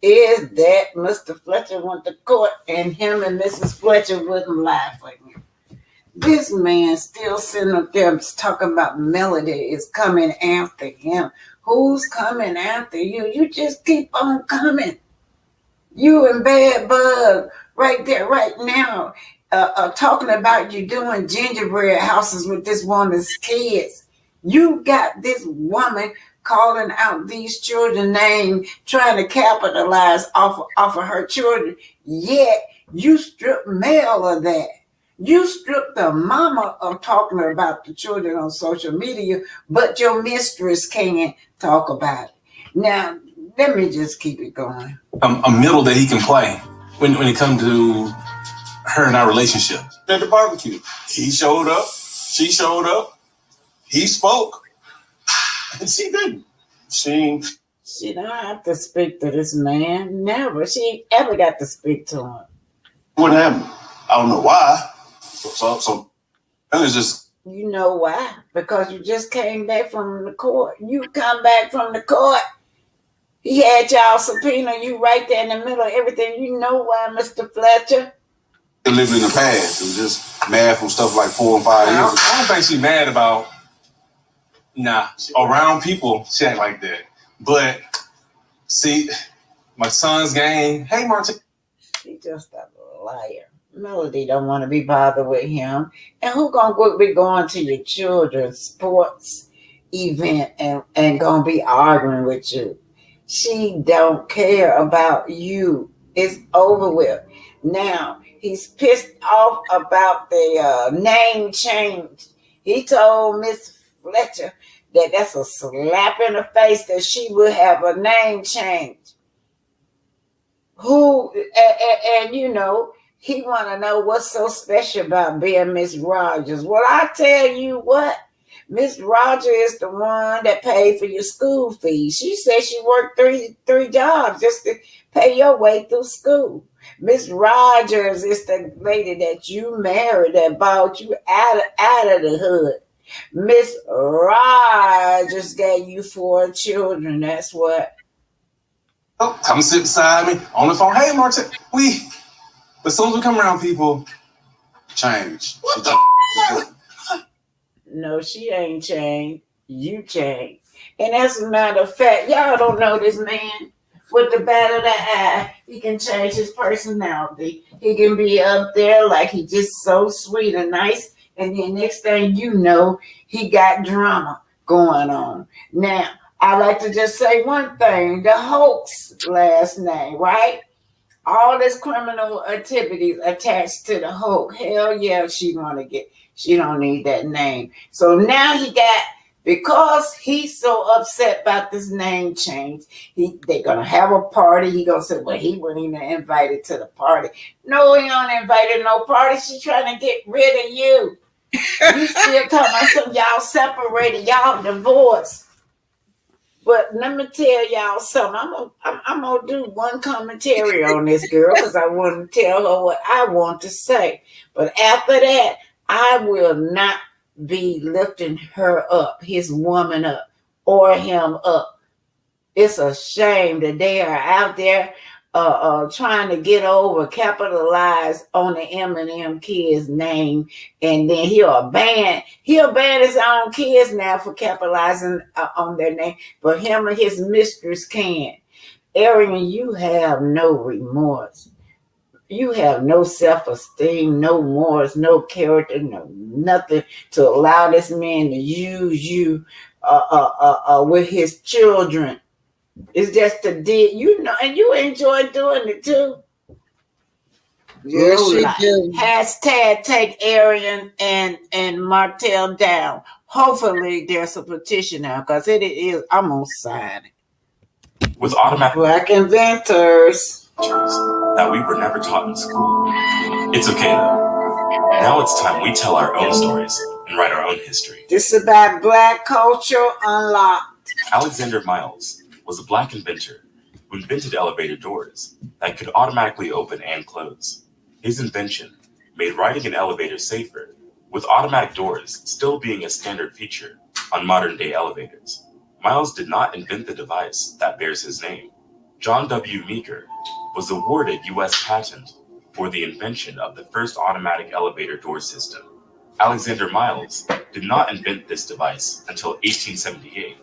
Is that Mr. Fletcher went to court and him and Mrs. Fletcher wouldn't lie for him. This man still sitting up there talking about Melody is coming after him. Who's coming after you? You just keep on coming. You and Bad Bug right there, right now, talking about you doing gingerbread houses with this woman's kids. You got this woman calling out these children's names, trying to capitalize off of her children. Yet you strip Mel of that. You strip the mama of talking about the children on social media, but your mistress can't talk about it. Now, let me just keep it going. A middle that he can play when it comes to her and our relationship. At the barbecue, he showed up, she showed up, he spoke, and she didn't. She don't have to speak to this man. Never. She ain't ever got to speak to him. What happened? I don't know why. So and it's just. You know why? Because you just came back from the court. You come back from the court. He had y'all subpoena you right there in the middle of everything. You know why, Mr. Fletcher? Living in the past. It was just mad from stuff like 4 and 5 years ago. I don't think she's mad about. Nah, around people, she ain't like that. But see, my son's game. Hey, Martel. She just a liar. Melody don't want to be bothered with him. And who gonna be going to your children's sports event and gonna be arguing with you? She don't care about you. It's over with. Now, he's pissed off about the name change. He told Miss Fletcher that that's a slap in the face that she would have a name change. And he want to know what's so special about being Miss Rogers. Well, I tell you what, Miss Rogers is the one that paid for your school fees. She said she worked three jobs just to pay your way through school. Miss Rogers is the lady that you married that bought you out of the hood. Miss Rogers gave you 4 children. That's what. Oh, come sit beside me on the phone. Hey, Martel. But as soon as we come around, people change. No, she ain't changed. You changed. And as a matter of fact, y'all don't know this man with the bat of the eye. He can change his personality. He can be up there like he just so sweet and nice. And then next thing you know, he got drama going on. Now, I like to just say one thing. The hoax last name, right? All this criminal activities attached to the hoax. Hell yeah, she don't need that name. So now he got because he's so upset about this name change, they're going to have a party. He going to say, well, he wasn't even invited to the party. No, he don't invited no party. She's trying to get rid of you. You still talking about some y'all separated, y'all divorced. But let me tell y'all something. I'm gonna do one commentary on this girl because I want to tell her what I want to say. But after that, I will not be lifting her up, his woman up, or him up. It's a shame that they are out there trying to get over, capitalize on the Eminem kid's name, and then he'll ban his own kids now for capitalizing on their name, but him and his mistress can't. Arian, you have no remorse. You have no self-esteem, no morals, no character, no nothing to allow this man to use you with his children. It's just a deal, and you enjoy doing it too. Yes, she do. Hashtag take Arian and Martel down. Hopefully there's a petition now, because it is. I'm gonna sign it. With automatic Black inventors that we were never taught in school. It's okay though. Now it's time we tell our own stories and write our own history. This is about Black culture unlocked. Alexander Miles was a Black inventor who invented elevator doors that could automatically open and close. His invention made riding an elevator safer, with automatic doors still being a standard feature on modern-day elevators. Miles did not invent the device that bears his name. John W. Meeker was awarded U.S. patent for the invention of the first automatic elevator door system. Alexander Miles did not invent this device until 1878.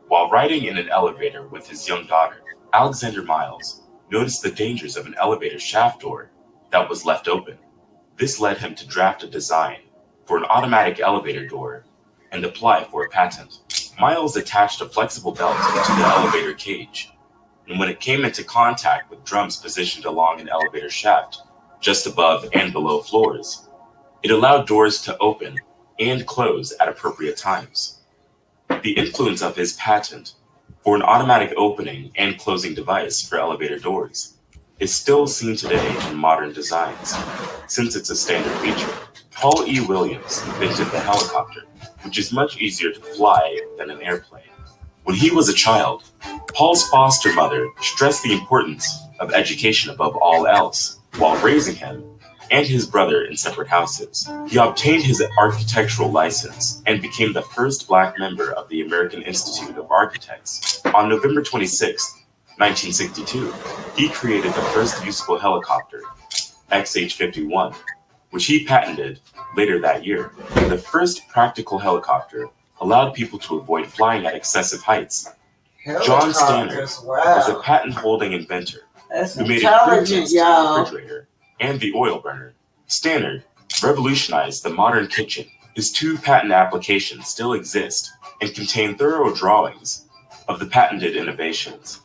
While riding in an elevator with his young daughter, Alexander Miles noticed the dangers of an elevator shaft door that was left open. This led him to draft a design for an automatic elevator door and apply for a patent. Miles attached a flexible belt to the elevator cage, and when it came into contact with drums positioned along an elevator shaft, just above and below floors, it allowed doors to open and close at appropriate times. The influence of his patent for an automatic opening and closing device for elevator doors is still seen today in modern designs, since it's a standard feature. Paul E. Williams invented the helicopter, which is much easier to fly than an airplane. When he was a child, Paul's foster mother stressed the importance of education above all else while raising him and his brother in separate houses. He obtained his architectural license and became the first Black member of the American Institute of Architects. On November 26, 1962, he created the first usable helicopter, XH-51, which he patented later that year. The first practical helicopter allowed people to avoid flying at excessive heights. John Stannard was a patent-holding inventor who made improvements to the refrigerator and the oil burner. Stannard revolutionized the modern kitchen. His 2 patent applications still exist and contain thorough drawings of the patented innovations.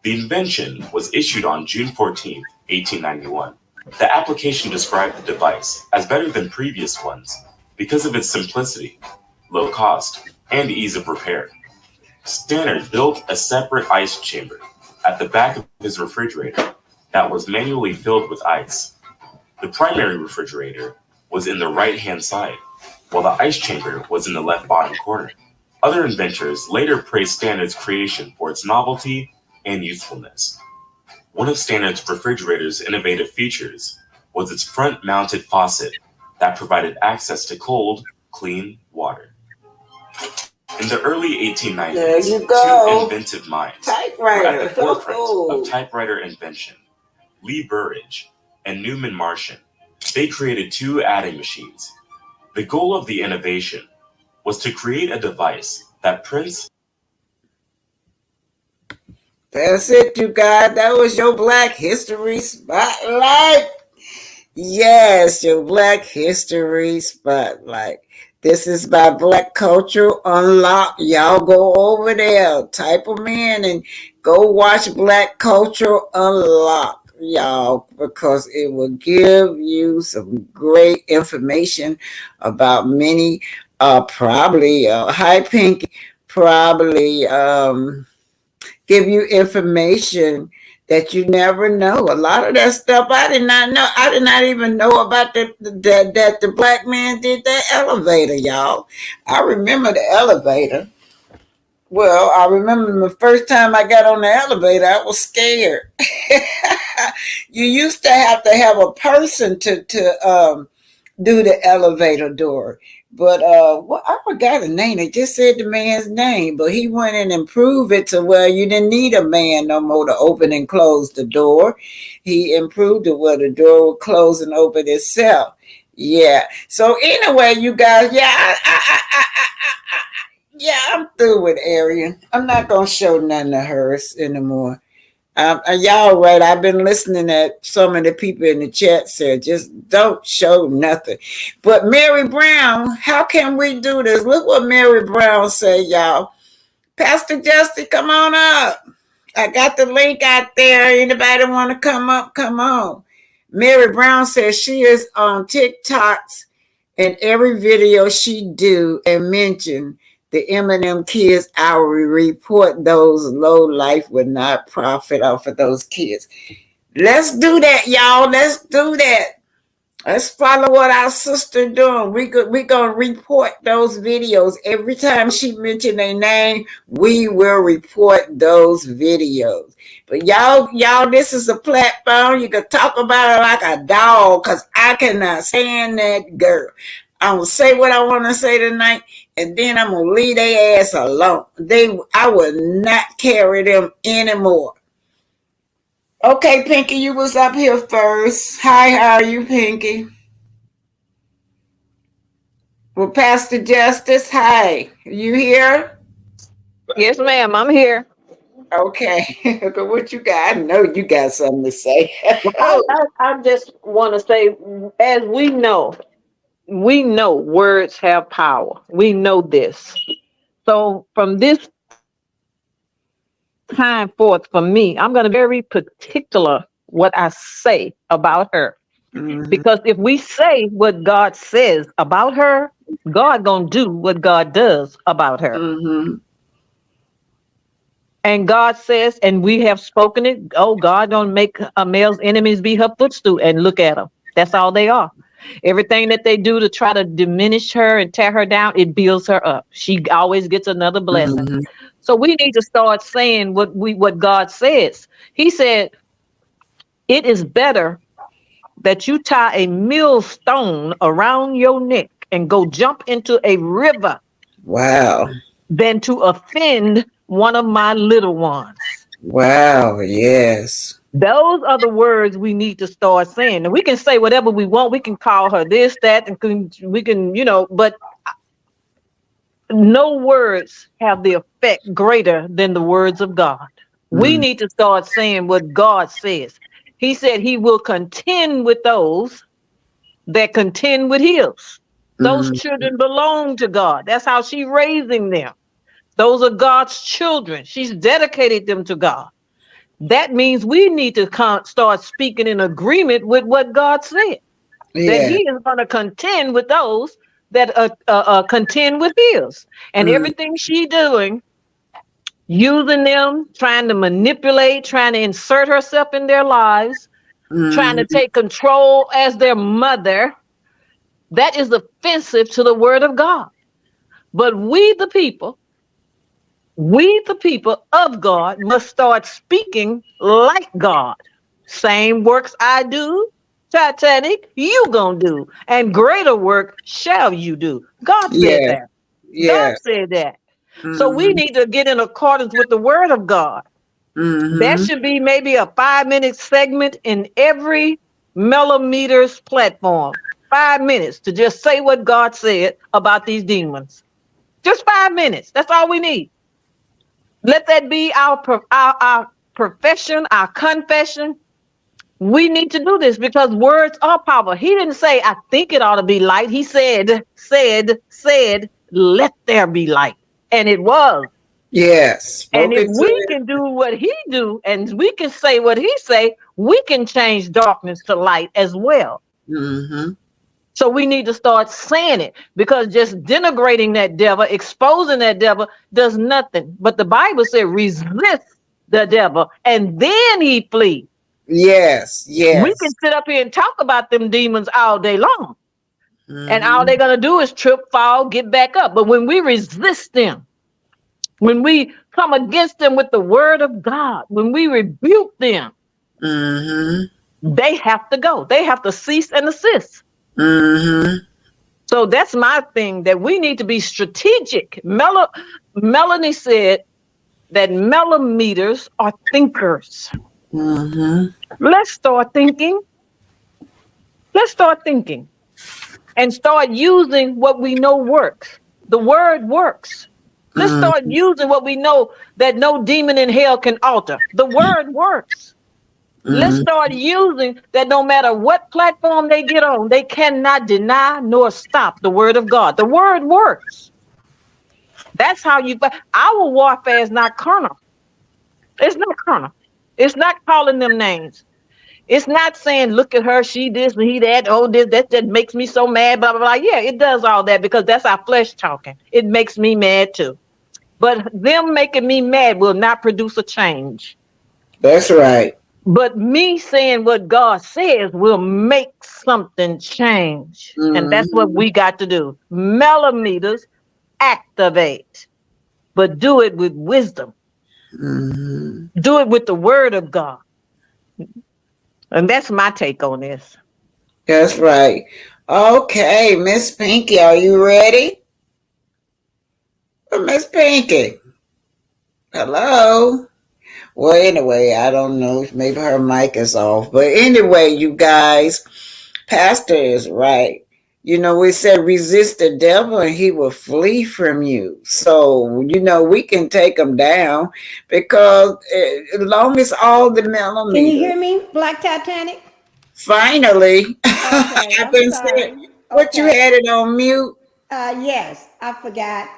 The invention was issued on June 14, 1891. The application described the device as better than previous ones because of its simplicity, low cost, and ease of repair. Stannard built a separate ice chamber at the back of his refrigerator that was manually filled with ice. The primary refrigerator was in the right-hand side, while the ice chamber was in the left bottom corner. Other inventors later praised Stannard's creation for its novelty and usefulness. One of Stannard's refrigerator's innovative features was its front-mounted faucet that provided access to cold, clean water. In the early 1890s, 2 inventive minds were at the forefront of typewriter invention. Lee Burridge and Newman Martian. They created 2 adding machines. The goal of the innovation was to create a device that prints. That's it, you guys. That was your Black History Spotlight. Yes, your Black History Spotlight. This is by Black Culture Unlocked. Y'all go over there, type them in, and go watch Black Culture Unlocked, y'all, because it will give you some great information about many Probably, hi Pinky, probably give you information that you never know. A lot of that stuff I did not know. I did not even know about that the black man did that elevator, y'all. I remember the elevator. Well, I remember the first time I got on the elevator, I was scared. You used to have a person to do the elevator door. But well, I forgot his name. They just said the man's name, but he went in and improved it to where you didn't need a man no more to open and close the door. He improved it where the door would close and open itself. Yeah. So anyway, you guys, yeah, yeah, I'm through with Arian. I'm not gonna show none of hers anymore. Y'all right. I've been listening at some of the people in the chat said just don't show nothing. But Mary Brown, how can we do this? Look what Mary Brown said, y'all. Pastor Justin, come on up. I got the link out there. Anybody want to come up? Come on. Mary Brown says she is on TikToks, and every video she do and mention the Eminem kids, I will report those low life would not profit off of those kids. Let's do that, y'all. Let's do that. Let's follow what our sister doing. We gonna report those videos. Every time she mention their name, we will report those videos. But y'all, this is a platform. You can talk about it like a dog, because I cannot stand that girl. I'm gonna say what I want to say tonight, and then I'm gonna leave their ass alone. I will not carry them anymore. Okay, Pinky, you was up here first. Hi, how are you, Pinky? Well, Pastor Justice, hi. You here? Yes, ma'am, I'm here. Okay. What you got? I know you got something to say. I just want to say, as we know words have power. We know this. So from this time forth, for me, I'm going to be very particular what I say about her. Mm-hmm. Because if we say what God says about her, God going to do what God does about her. Mm-hmm. And God says, and we have spoken it, oh, God don't make a male's enemies be her footstool. And look at them. That's all they are. Everything that they do to try to diminish her and tear her down, it builds her up. She always gets another blessing. Mm-hmm. So we need to start saying what God says. He said, it is better that you tie a millstone around your neck and go jump into a river. Wow. Than to offend one of my little ones. Wow, yes. Those are the words we need to start saying. And we can say whatever we want. We can call her this, that, and we can, but no words have the effect greater than the words of God. We need to start saying what God says. He said he will contend with those that contend with his. Those children belong to God. That's how she's raising them. Those are God's children. She's dedicated them to God. That means we need to start speaking in agreement with what God said. Yeah. That he is going to contend with those that contend with his. And everything she's doing, using them, trying to manipulate, trying to insert herself in their lives, trying to take control as their mother, that is offensive to the word of God. But we the people of God must start speaking like God. Same works I do, Titanic, you gonna do, and greater work shall you do. God said that. Yeah. God said that. So we need to get in accordance with the word of God. That should be maybe a 5-minute segment in every millimeters platform. 5 minutes to just say what God said about these demons. Just 5 minutes. That's all we need. Let that be our profession, our confession. We need to do this because words are power. He didn't say, I think it ought to be light. He said, let there be light. And it was. Yes. And if we can do what he do and we can say what he say, we can change darkness to light as well. So we need to start saying it, because just denigrating that devil, exposing that devil does nothing. But the Bible said resist the devil and then he flee. Yes, We can yes. sit up here and talk about them demons all day long. And all they're going to do is trip, fall, get back up. But when we resist them, when we come against them with the word of God, when we rebuke them, they have to go. They have to cease and desist. So that's my thing, that we need to be strategic. Melanie said that millimeters are thinkers. Let's start thinking. Let's start thinking and start using what we know works. The word works. Let's start using what we know that no demon in hell can alter. The word works. Let's start using that no matter what platform they get on, they cannot deny nor stop the word of God. The word works. That's how our warfare is not carnal. It's not carnal. It's not calling them names. It's not saying, look at her, she this and he that, oh, this, that makes me so mad, blah, blah, blah. Yeah, it does all that because that's our flesh talking. It makes me mad too. But them making me mad will not produce a change. That's right. But me saying what God says will make something change. And that's what we got to do. Millimeters activate, but do it with wisdom. Do it with the word of God. And that's my take on this. That's right. Okay, Miss Pinky, are you ready? Miss Pinky. Hello. Well, anyway, I don't know. Maybe her mic is off. But anyway, you guys, Pastor is right. You know, we said resist the devil and he will flee from you. So, you know, we can take him down because as long as all the millimeters. Can you hear me, Black Titanic? Finally. Okay, I've I'm been sorry. saying, what you had it on mute? Yes, I forgot.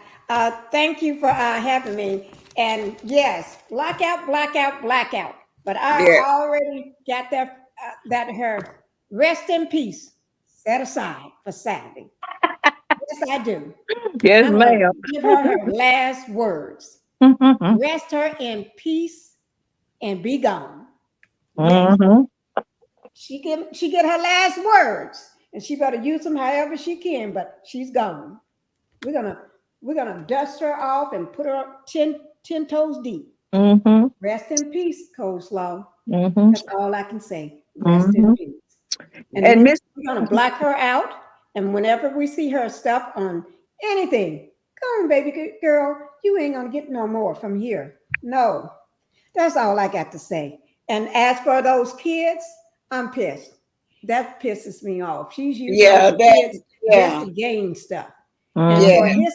Thank you for having me. And yes, blackout, blackout, blackout. But I already got that her rest in peace set aside for Saturday. Yes, I do. Yes, ma'am. Give her last words. Rest her in peace and be gone. Yes. She get her last words, and she better use them however she can. But she's gone. We're gonna dust her off and put her up 10 toes deep. Rest in peace, Coleslaw. That's all I can say. Rest in peace. And then we're gonna block her out. And whenever we see her stuff on anything, come on, baby girl, you ain't gonna get no more from here. No, that's all I got to say. And as for those kids, I'm pissed. That pisses me off. She's using kids just to gain stuff. And for his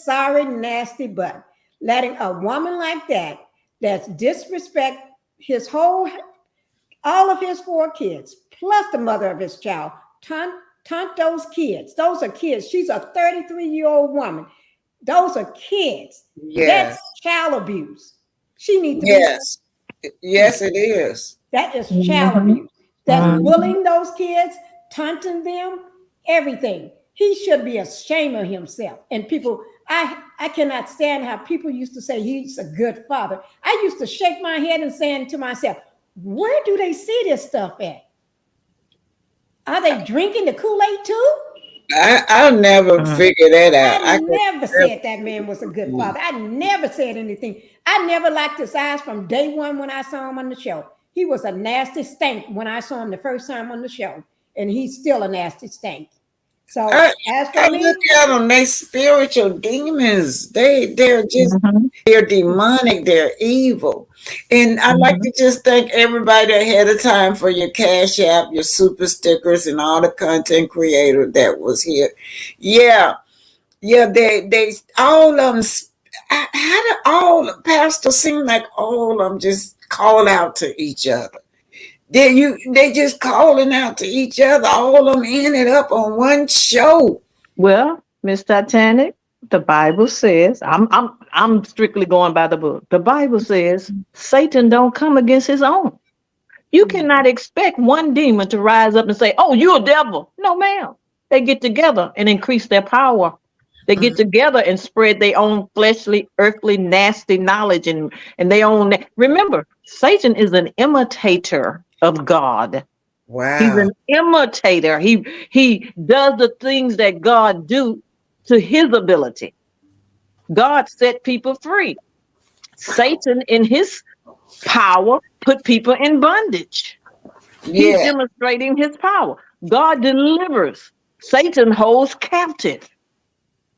sorry, nasty butt, letting a woman like that's disrespect all of his 4 kids, plus the mother of his child, taunt those kids. Those are kids. She's a 33-year-old woman. Those are kids. That's child abuse. She needs to be. Yes, it is. That is child abuse. That's bullying those kids, taunting them, everything. He should be ashamed of himself. And people, I cannot stand how people used to say he's a good father. I used to shake my head and saying to myself, where do they see this stuff at? Are they drinking the Kool-Aid too? I'll never figure that out. I never said that man was a good father. I never said anything. I never liked his eyes from day one when I saw him on the show. He was a nasty stank when I saw him the first time on the show. And he's still a nasty stank. So as for me, look at them, they spiritual demons. They're just they're demonic, they're evil. And I like to just thank everybody ahead of time for your Cash App, your super stickers, and all the content creator that was here. Yeah, they all of them. How do all the pastors seem like all of them just call out to each other? They just calling out to each other. All of them ended up on one show. Well, Miss Titanic, the Bible says, I'm strictly going by the book. The Bible says Satan don't come against his own. You cannot expect one demon to rise up and say, "Oh, you're a devil." No, ma'am. They get together and increase their power. They get together and spread their own fleshly, earthly, nasty knowledge and their own. Remember, Satan is an imitator of God. Wow. He's an imitator. He does the things that God do to his ability. God set people free. Satan, in his power, put people in bondage. He's demonstrating his power. God delivers. Satan holds captive.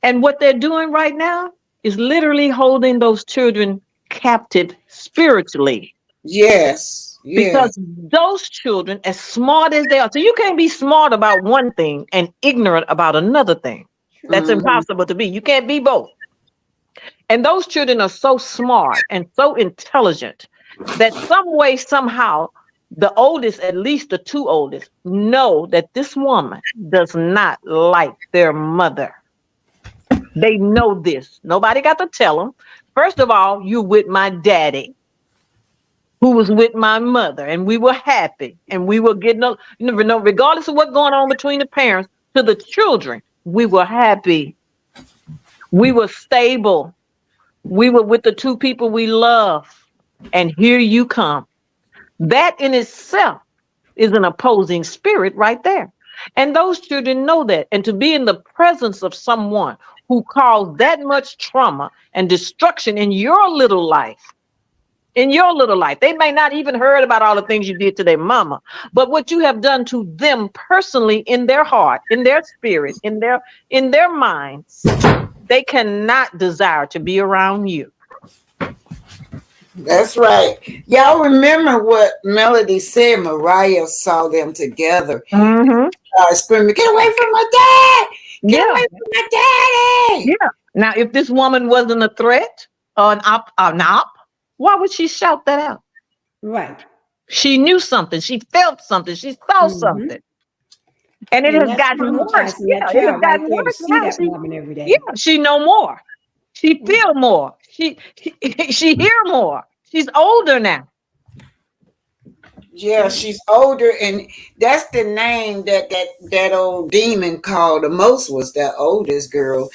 And what they're doing right now is literally holding those children captive spiritually. Yes. Because those children, as smart as they are, so you can't be smart about one thing and ignorant about another thing. That's impossible to be. You can't be both. And those children are so smart and so intelligent that some way, somehow, the oldest, at least the two oldest, know that this woman does not like their mother. They know this. Nobody got to tell them. First of all, you're with my daddy, who was with my mother, and we were happy, and we were getting, regardless of what's going on between the parents, to the children, we were happy. We were stable. We were with the two people we love, and here you come. That in itself is an opposing spirit right there. And those children know that. And to be in the presence of someone who caused that much trauma and destruction in your little life, they may not even heard about all the things you did to their mama, but what you have done to them personally in their heart, in their spirit, in their minds, they cannot desire to be around you. That's right. Y'all remember what Melody said? Mariah saw them together. Screaming, "Get away from my dad! Get away from my daddy!" Yeah. Now, if this woman wasn't a threat or an op, why would she shout that out? Right. She knew something. She felt something. She saw something. And it has gotten worse. Yeah, it has gotten worse. See that woman every day. Yeah, she know more. She feel more. She hear more. She's older now. Yeah, she's older, and that's the name that old demon called the most, was that oldest girl.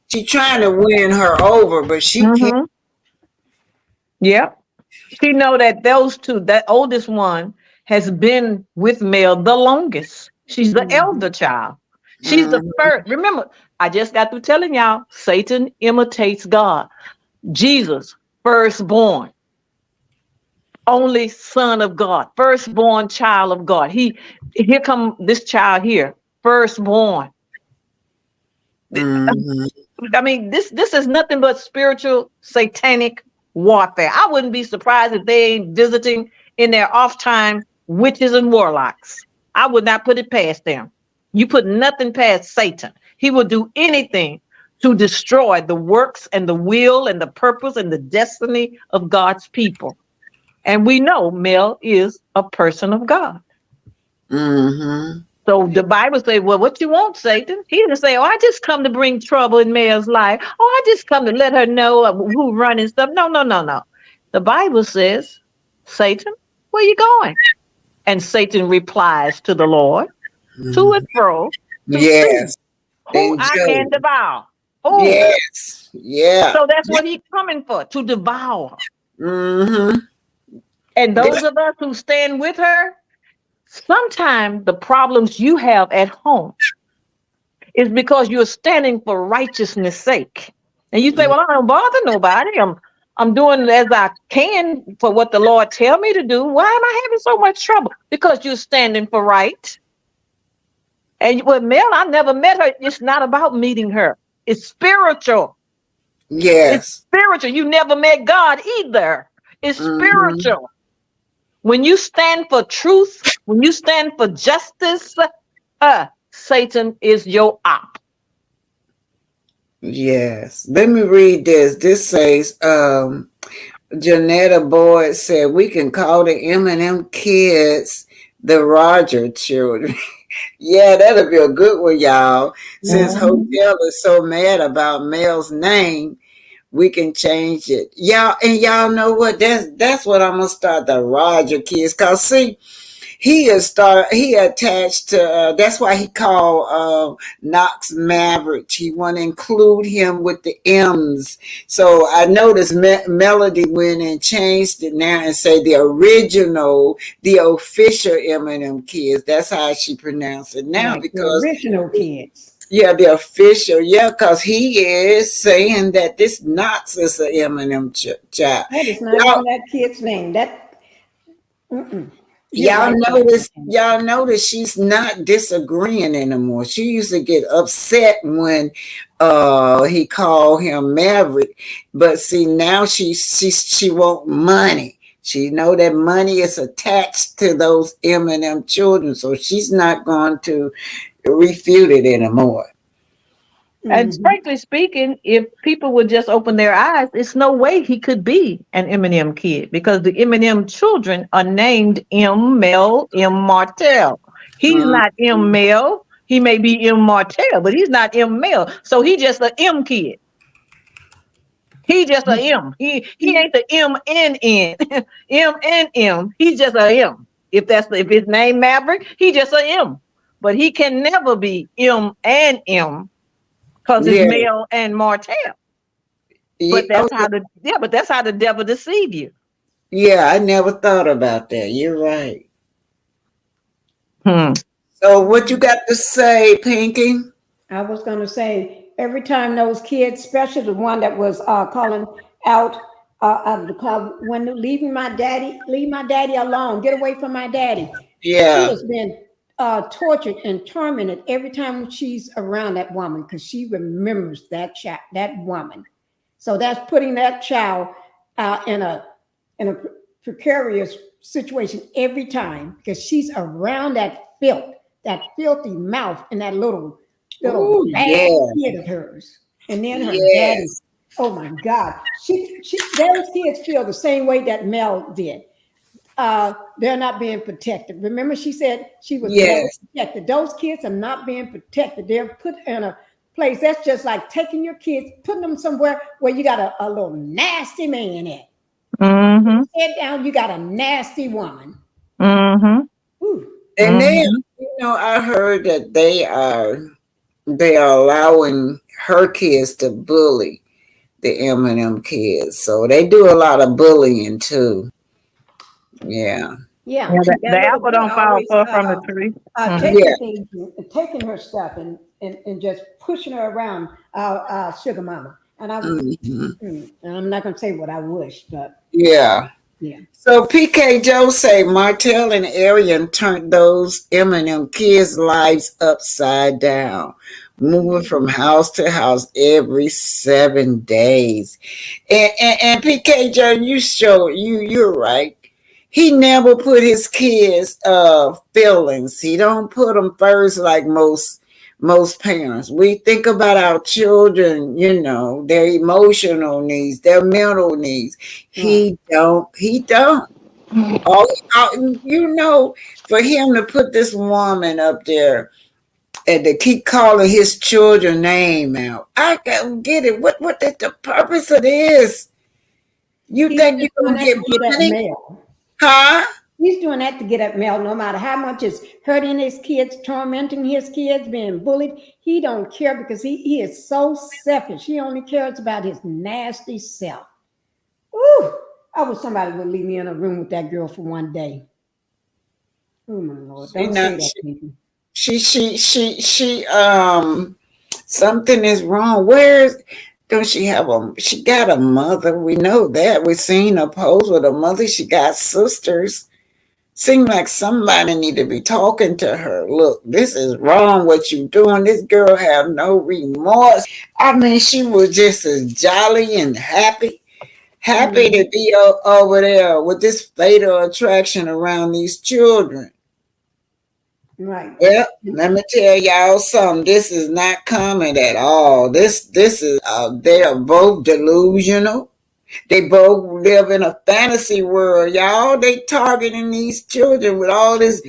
She trying to win her over, but she can't. Yeah. She know that those two, that oldest one has been with Mel the longest. She's the elder child. She's the first. Remember, I just got through telling y'all, Satan imitates God. Jesus, firstborn, only son of God, firstborn child of God. Here come this child here, firstborn. I mean, this is nothing but spiritual satanic warfare. I wouldn't be surprised if they ain't visiting in their off time witches and warlocks. I would not put it past them. You put nothing past Satan. He will do anything to destroy the works and the will and the purpose and the destiny of God's people. And we know Mel is a person of God. So the Bible says, well, what you want, Satan? He didn't say, "Oh, I just come to bring trouble in Mel's life. Oh, I just come to let her know who running stuff." No. The Bible says, "Satan, where you going?" And Satan replies to the Lord, to and fro. Yes. Who I can devour. Oh. Yes. Yeah. So that's what he's coming for, to devour. And those of us who stand with her, sometimes the problems you have at home is because you're standing for righteousness' sake. And you say, "Well, I don't bother nobody. I'm doing as I can for what the Lord tell me to do. Why am I having so much trouble?" Because you're standing for right. And with Mel, I never met her. It's not about meeting her. It's spiritual. Yes. It's spiritual. You never met God either. It's spiritual. When you stand for truth, when you stand for justice, Satan is your op. Yes. Let me read this. This says, Janetta Boyd said, "We can call the M&M kids the Roger children." Yeah, that'll be a good one, y'all. Since Hotel is so mad about Mel's name, we can change it. Y'all know what? That's what I'm gonna start the Roger kids. Cause see, he attached to that's why he called Knox Maverick. He want to include him with the M's. So I noticed Melody went and changed it now and say the original, the official Eminem kids. That's how she pronounced it now, Like because the original kids. yeah, the official, yeah, because he is saying that this Knox is an Eminem child. That is not even that kid's name. Y'all notice she's not disagreeing anymore. She used to get upset when he called him Maverick, but see now she want money. She know that money is attached to those Eminem children, so she's not going to refute it anymore. And frankly speaking, if people would just open their eyes, it's no way he could be an Eminem kid, because the Eminem children are named M. Mel, M. Martel. He's not M. Mel. He may be M. Martel, but he's not M. Mel. So he's just an M kid. He just a M. He ain't the M and N. M and M. He's just a M. If his name Maverick, he just a M. But he can never be M and M. Because it's Mel and Martel. But that's how the devil deceive you. Yeah, I never thought about that. You're right. So what you got to say, Pinky? I was going to say, every time those kids, especially the one that was calling out of the club, when leave my daddy alone, get away from my daddy. Yeah. She has been tortured and tormented every time she's around that woman, because she remembers that woman. So that's putting that child in a precarious situation every time, because she's around that filthy mouth and that little bad kid of hers. And then her daddy, oh my God, those kids feel the same way that Mel did. They're not being protected. Remember, she said she was never protected. Those kids are not being protected. They're put in a place that's just like taking your kids, putting them somewhere where you got a little nasty man at. Sit down, you got a nasty woman. And then, I heard that they are allowing her kids to bully the Eminem kids. So they do a lot of bullying too. Yeah. Yeah. The apple don't fall far from the tree. Taking her stuff and just pushing her around our sugar mama. And and I'm not going to say what I wish, but yeah. So PK Joe say Martel and Arian turned those Eminem kids' lives upside down, moving from house to house every 7 days. And PK Joe, you're right. He never put his kids' feelings. He don't put them first like most parents. We think about our children, their emotional needs, their mental needs. He don't. For him to put this woman up there and to keep calling his children name out, I don't get it. What is the purpose of this? You think you're gonna get money? Huh? He's doing that to get at Mel, no matter how much it's hurting his kids, tormenting his kids, being bullied. He don't care, because he is so selfish. He only cares about his nasty self. Ooh, I wish somebody would leave me in a room with that girl for one day. Oh my Lord! Don't say that. She something is wrong. Don't she have she got a mother? We know that. We've seen her pose with a mother. She got sisters. Seems like somebody need to be talking to her. Look, this is wrong what you doing. This girl have no remorse. I mean, she was just as jolly and happy to be over there with this fatal attraction around these children. Right. Well, let me tell y'all something. This is not common at all. This is they are both delusional. They both live in a fantasy world, y'all. They targeting these children with all this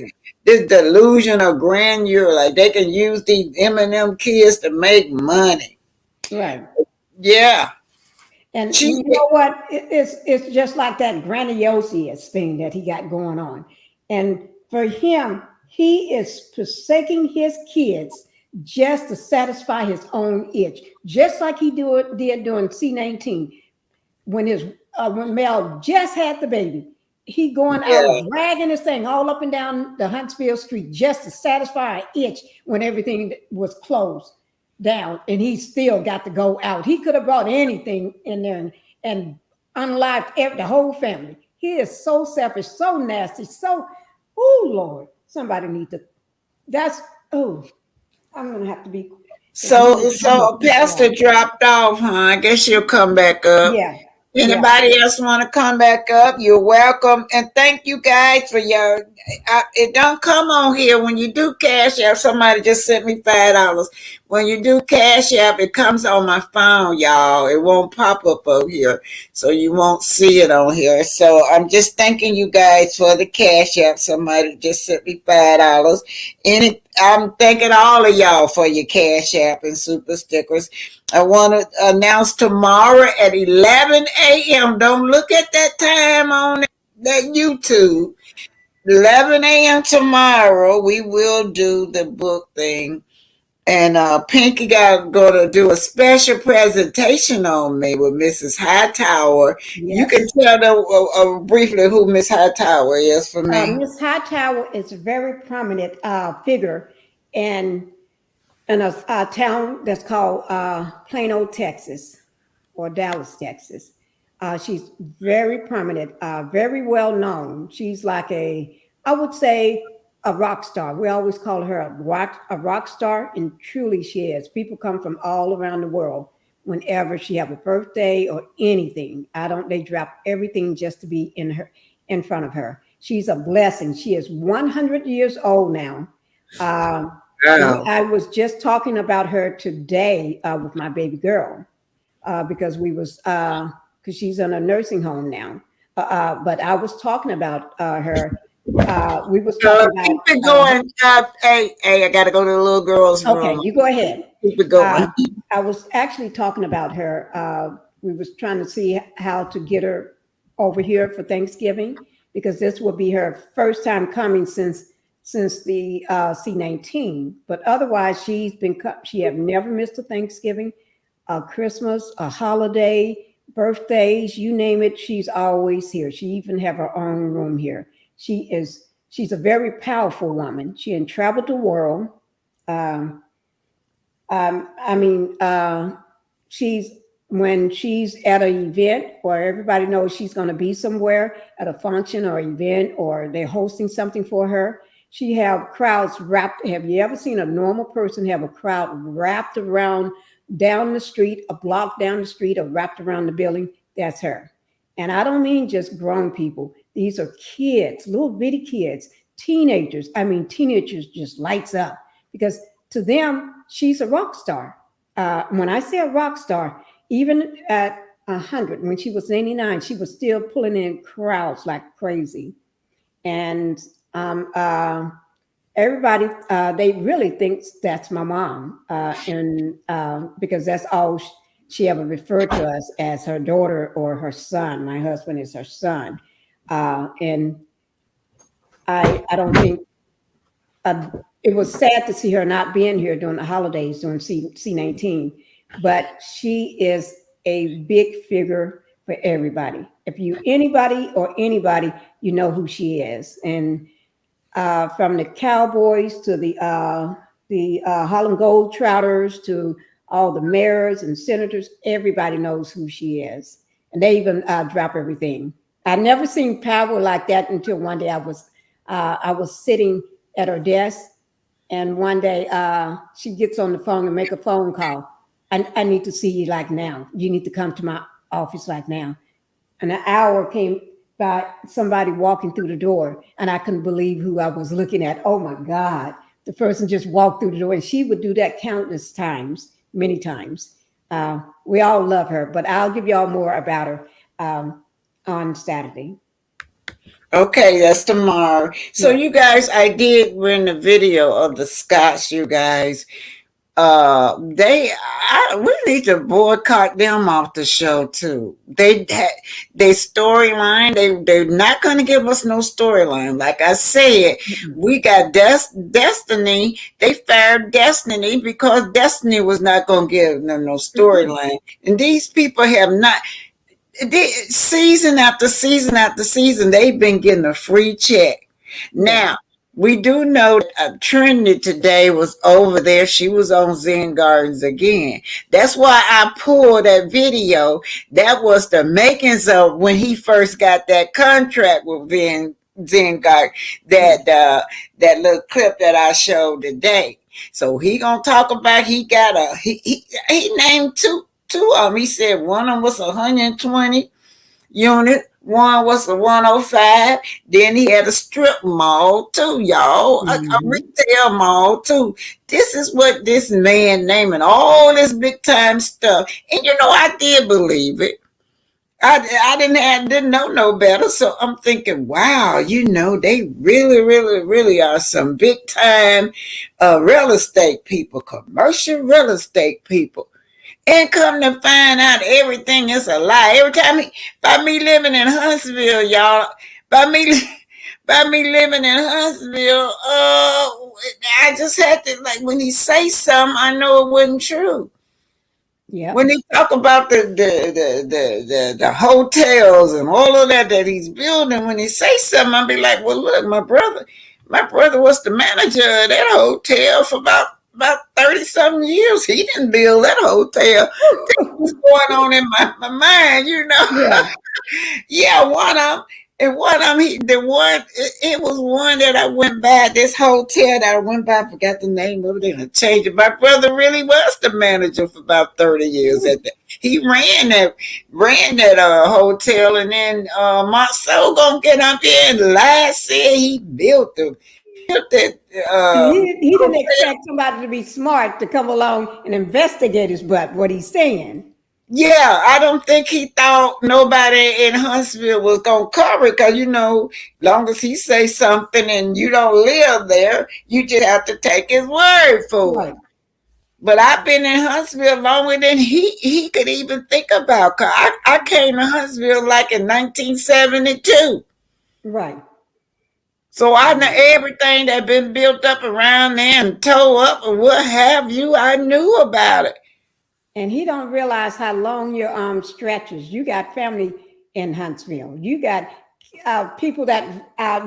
delusion of grandeur. Like they can use these Eminem kids to make money. Right. Yeah. And you know what? It's just like that grandiose thing that he got going on. And for him, he is forsaking his kids just to satisfy his own itch, just like he did during C-19 when Mel just had the baby. He going out dragging this thing all up and down the Huntsville street just to satisfy an itch when everything was closed down, and he still got to go out. He could have brought anything in there and unlived the whole family. He is so selfish, so nasty, so, oh Lord, somebody need to, I'm gonna have to be. So Pastor dropped off, huh? I guess she'll come back up. Yeah. Anybody else want to come back up? You're welcome. And thank you guys for your, it don't come on here when you do Cash App. Somebody just sent me $5. When you do Cash App, it comes on my phone, y'all. It won't pop up over here. So you won't see it on here. So I'm just thanking you guys for the Cash App. Somebody just sent me $5. I'm thanking all of y'all for your Cash App and super stickers. I want to announce tomorrow at 11 a.m. Don't look at that time on that YouTube. 11 a.m. tomorrow, we will do the book thing. And Pinky got going to do a special presentation on me with Mrs. Hightower. Yes. You can tell them briefly who Miss Hightower is for me. Miss Hightower is a very prominent figure in a town that's called Plano, Texas, or Dallas, Texas. She's very prominent, very well known. She's like I would say, a rock star. We always call her a rock star, and truly she is. People come from all around the world whenever she have a birthday or anything. They drop everything just to be in front of her. She's a blessing. She is 100 years old now. I was just talking about her today with my baby girl because she's in a nursing home now. But I was talking about her. We was talking about. Keep it going. Hey, I got to go to the little girl's room. Okay, you go ahead. Keep it going. I was actually talking about her. We was trying to see how to get her over here for Thanksgiving because this will be her first time coming since the C-19. But otherwise, she have never missed a Thanksgiving, a Christmas, a holiday, birthdays, you name it. She's always here. She even have her own room here. She's a very powerful woman. She had traveled the world. When she's at an event where everybody knows she's going to be somewhere at a function or event, or they're hosting something for her, she have crowds wrapped. Have you ever seen a normal person have a crowd wrapped around down the street, a block down the street, or wrapped around the building? That's her. And I don't mean just grown people. These are kids, little bitty kids, teenagers. Teenagers just lights up because to them, she's a rock star. When I say a rock star, even at 100, when she was 89, she was still pulling in crowds like crazy. And everybody, they really think that's my mom. Because that's all she ever referred to us as her daughter or her son. My husband is her son. And I don't think it was sad to see her not being here during the holidays during C-19, but she is a big figure for everybody. If anybody, you know who she is. And from the Cowboys to the Harlem Globetrotters to all the mayors and senators, everybody knows who she is. And they even drop everything. I never seen power like that until one day I was sitting at her desk, and one day she gets on the phone and make a phone call. I need to see you like now. You need to come to my office like now. And an hour came by, somebody walking through the door, and I couldn't believe who I was looking at. Oh my God. The person just walked through the door, and she would do that countless times, many times. We all love her, but I'll give y'all more about her on Saturday. Okay, that's tomorrow. So you guys, I did win the video of the Scots, you guys. We need to boycott them off the show too. They storyline, they're not going to give us no storyline. Like I said, we got Destiny. They fired Destiny because Destiny was not going to give them no storyline. And these people have not, season after season after season, they've been getting a free check. Now, we do know that Trinity today was over there. She was on Zen Gardens again. That's why I pulled that video. That was the makings of when he first got that contract with Zen Garden. That little clip that I showed today. So he gonna talk about he named two of them. He said one of them was 120 unit. One was a 105. Then he had a strip mall too, y'all. A retail mall too. This is what this man naming all this big time stuff. And I did believe it. I didn't know no better. So I'm thinking, wow, they really, really, really are some big time real estate people, commercial real estate people. And come to find out everything is a lie. Every time by me living in Huntsville, y'all, by me living in Huntsville, I just had to, like, when he say something, I know it wasn't true. Yeah. When he talk about the hotels and all of that he's building, when he say something, I'll be like, well, look, my brother was the manager of that hotel for about 30-something years. He didn't build that hotel. That's what's going on in my mind, Yeah, one of them. And one of them, it was one that I went by, this hotel that I went by, I forgot the name of it, and I changed it. My brother really was the manager for about 30 years. He ran that hotel, and then Martel gonna get up here and lie, said he built it. He didn't expect somebody to be smart to come along and investigate his butt, what he's saying. Yeah, I don't think he thought nobody in Huntsville was going to cover it because, long as he say something and you don't live there, you just have to take his word for it. But I've been in Huntsville longer than he could even think about. Cause I came to Huntsville like in 1972. Right. So I know everything that been built up around there and tore up or what have you, I knew about it. And he don't realize how long your arm stretches. You got family in Huntsville. You got people that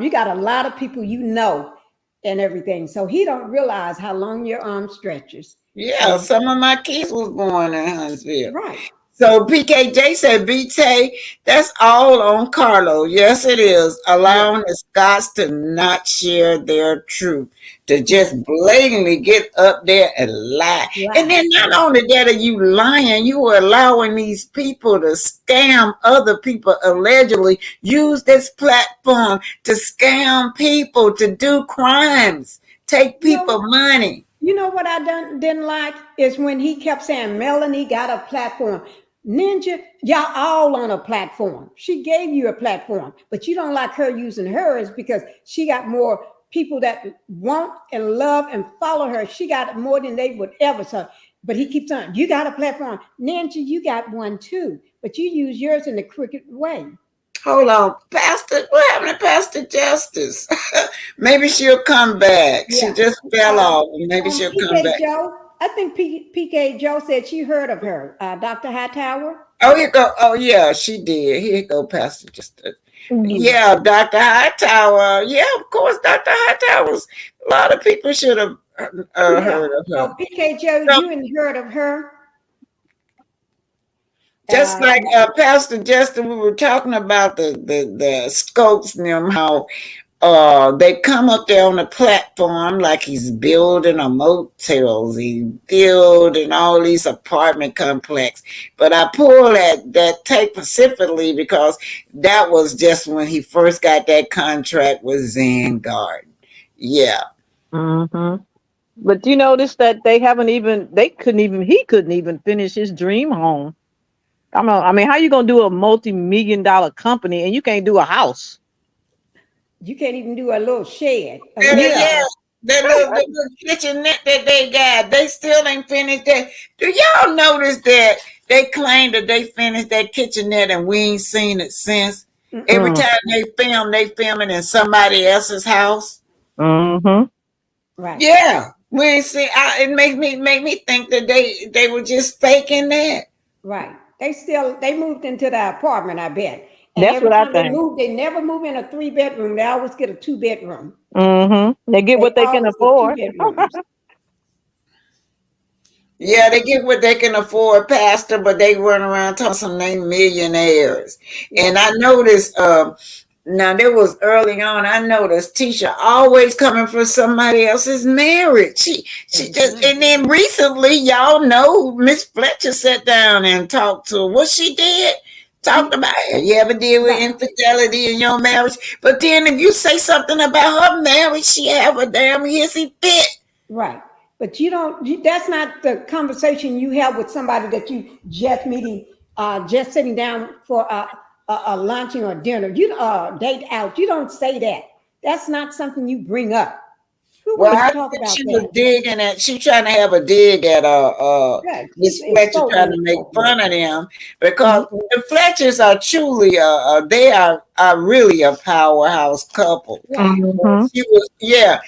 you got a lot of people and everything. So he don't realize how long your arm stretches. Yeah, some of my kids was born in Huntsville. Right. So PKJ said, BT, that's all on Carlo. Yes, it is. Allowing the Scots to not share their truth, to just blatantly get up there and lie. Right. And then not only that are you lying, you are allowing these people to scam other people, allegedly use this platform to scam people, to do crimes, take people money. You know what I didn't like is when he kept saying Melanie got a platform. Ninja, y'all all on a platform. She gave you a platform, but you don't like her using hers because she got more people that want and love and follow her. She got more than they would ever. So, but he keeps on, you got a platform. Ninja, you got one too, but you use yours in a crooked way. Hold on, Pastor, what happened to Pastor Justice? Maybe she'll come back. Yeah. She just fell off. Maybe she'll come back. Joe, I think PK Joe said she heard of her. Dr. Hightower. Oh, here go. Oh, yeah, she did. Here go, Pastor Justice. Mm-hmm. Yeah, Dr. Hightower. Yeah, of course, Dr. Hightower's. A lot of people should have heard of her. So PK Joe, you ain't heard of her? Just like Pastor Justin, we were talking about the scopes and them, how they come up there on the platform like he's building a motels, he's building all these apartment complex. But I pulled that tape specifically because that was just when he first got that contract with Zen Garden. Yeah. Mm-hmm. But you notice that he couldn't even finish his dream home. I mean, how you gonna do a multi-million-dollar company and you can't do a house? You can't even do a little shed. The little kitchenette that they got, they still ain't finished that. Do y'all notice that they claim that they finished that kitchenette and we ain't seen it since? Every time they film it in somebody else's house. Mm-hmm. Right. Yeah, we ain't seen. It make me think that they were just faking that. Right. They moved into the apartment, I bet. And That's every what I time they think. move, they never move in a 3-bedroom. They always get a 2-bedroom. Mm-hmm. They get what they can always get 2 afford. bedrooms. Yeah, they get what they can afford, Pastor, but they run around talking some they millionaires. And I noticed, now there was early on, I noticed Tisha always coming for somebody else's marriage. She just, and then recently, y'all know, Miss Fletcher sat down and talked to her. What she did, talked about it. You ever deal with infidelity in your marriage? But then if you say something about her marriage, she have a damn hissy fit. Right. But that's not the conversation you have with somebody that you just meeting, just sitting down for a luncheon or dinner. You date out. You don't say that. That's not something you bring up. Who Well, wants I to talk think about she that? was digging at. She trying to have a dig at Miss Fletcher, trying to make fun of them because the Fletchers are truly they are really a powerhouse couple. Mm-hmm.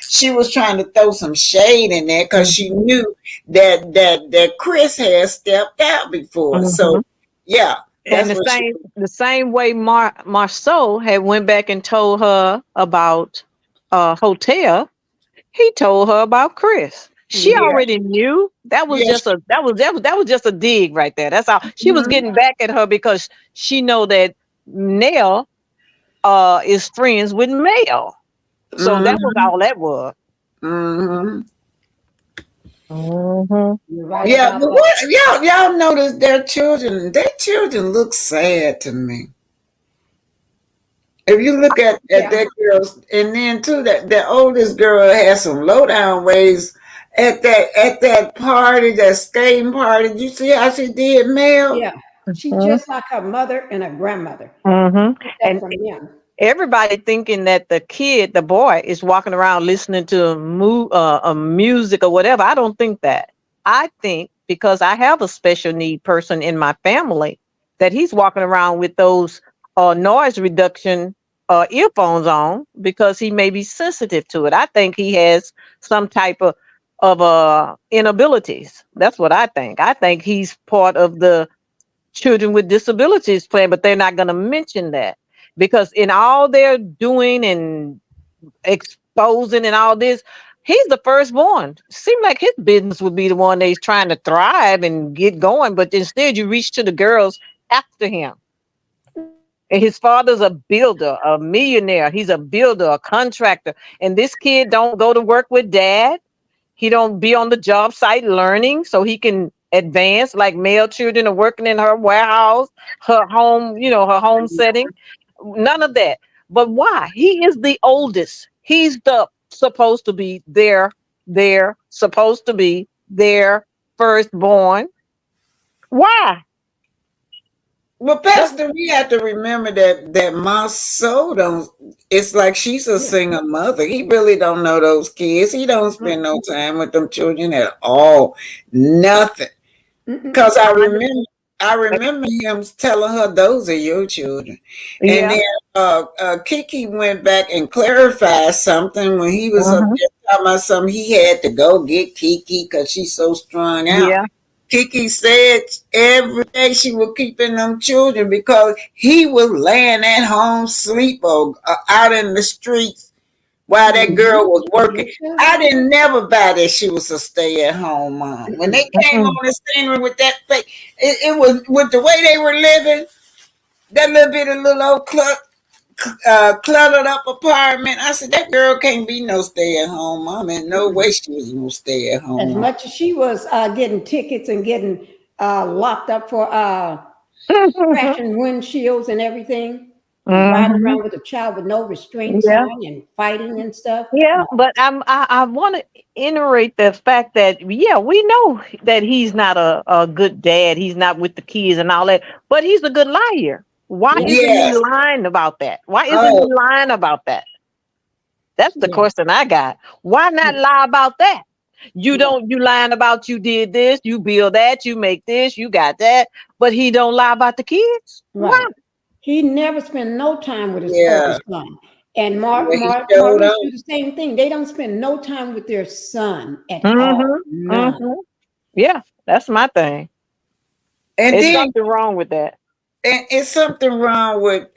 She was trying to throw some shade in there because she knew that Chris had stepped out before. So yeah, and the same way Marceau had went back and told her about Hotel, he told her about Chris. She already knew. That was just a dig right there. That's all. She was getting back at her because she know that Nell is friends with Mel. So that was all that was. Mm-hmm. You're right. Yeah, but what y'all notice their children look sad to me. If you look at that girls, and then too that the oldest girl has some low down ways at that party, that skating party. You see how she did, Mel? Yeah, she's just like her mother and her grandmother. Mm-hmm. And from them. Everybody thinking that the boy, is walking around listening to a music or whatever. I don't think that. I think because I have a special need person in my family that he's walking around with those noise reduction earphones on because he may be sensitive to it. I think he has some type of inabilities. That's what I think. I think he's part of the children with disabilities plan, but they're not going to mention that because in all they're doing and exposing and all this, he's the firstborn. Seems like his business would be the one that's trying to thrive and get going, but instead you reach to the girls after him. And his father's a builder, a millionaire. He's a builder, a contractor. And this kid don't go to work with dad. He don't be on the job site learning so he can advance like male children are working in her warehouse, her home, her home setting. None of that. But why? He is the oldest. He's supposed to be their firstborn. Why? Well, Pastor, we have to remember that Marceau don't. It's like she's a single mother. He really don't know those kids. He don't spend no time with them children at all. Nothing. Because I remember him telling her those are your children. And then Kiki went back and clarified something when he was up there talking about something. He had to go get Kiki because she's so strung out. Yeah. Kiki said every day she was keeping them children because he was laying at home sleep or out in the streets while that girl was working. I didn't never buy that she was a stay-at-home mom. When they came on the scene with that face, it was with the way they were living, that little old cluttered up apartment. I said, that girl can't be no stay-at-home mom. And no way she was no stay-at-home As mom. much as she was getting tickets and getting locked up for crashing windshields and everything, riding around with a child with no restraints on and fighting and stuff. Yeah, but I want to iterate the fact that we know that he's not a good dad. He's not with the kids and all that, but he's a good liar. Why isn't he lying about that? Why isn't he lying about that? That's the question I got. Why not lie about that? You lying about you did this, you build that, you make this, you got that, but he don't lie about the kids. Right. Why? He never spent no time with his oldest son. And He Maurice showed do up. the same thing. They don't spend no time with their son at all. None. Yeah, that's my thing. And There's then something wrong with that. and it's something wrong with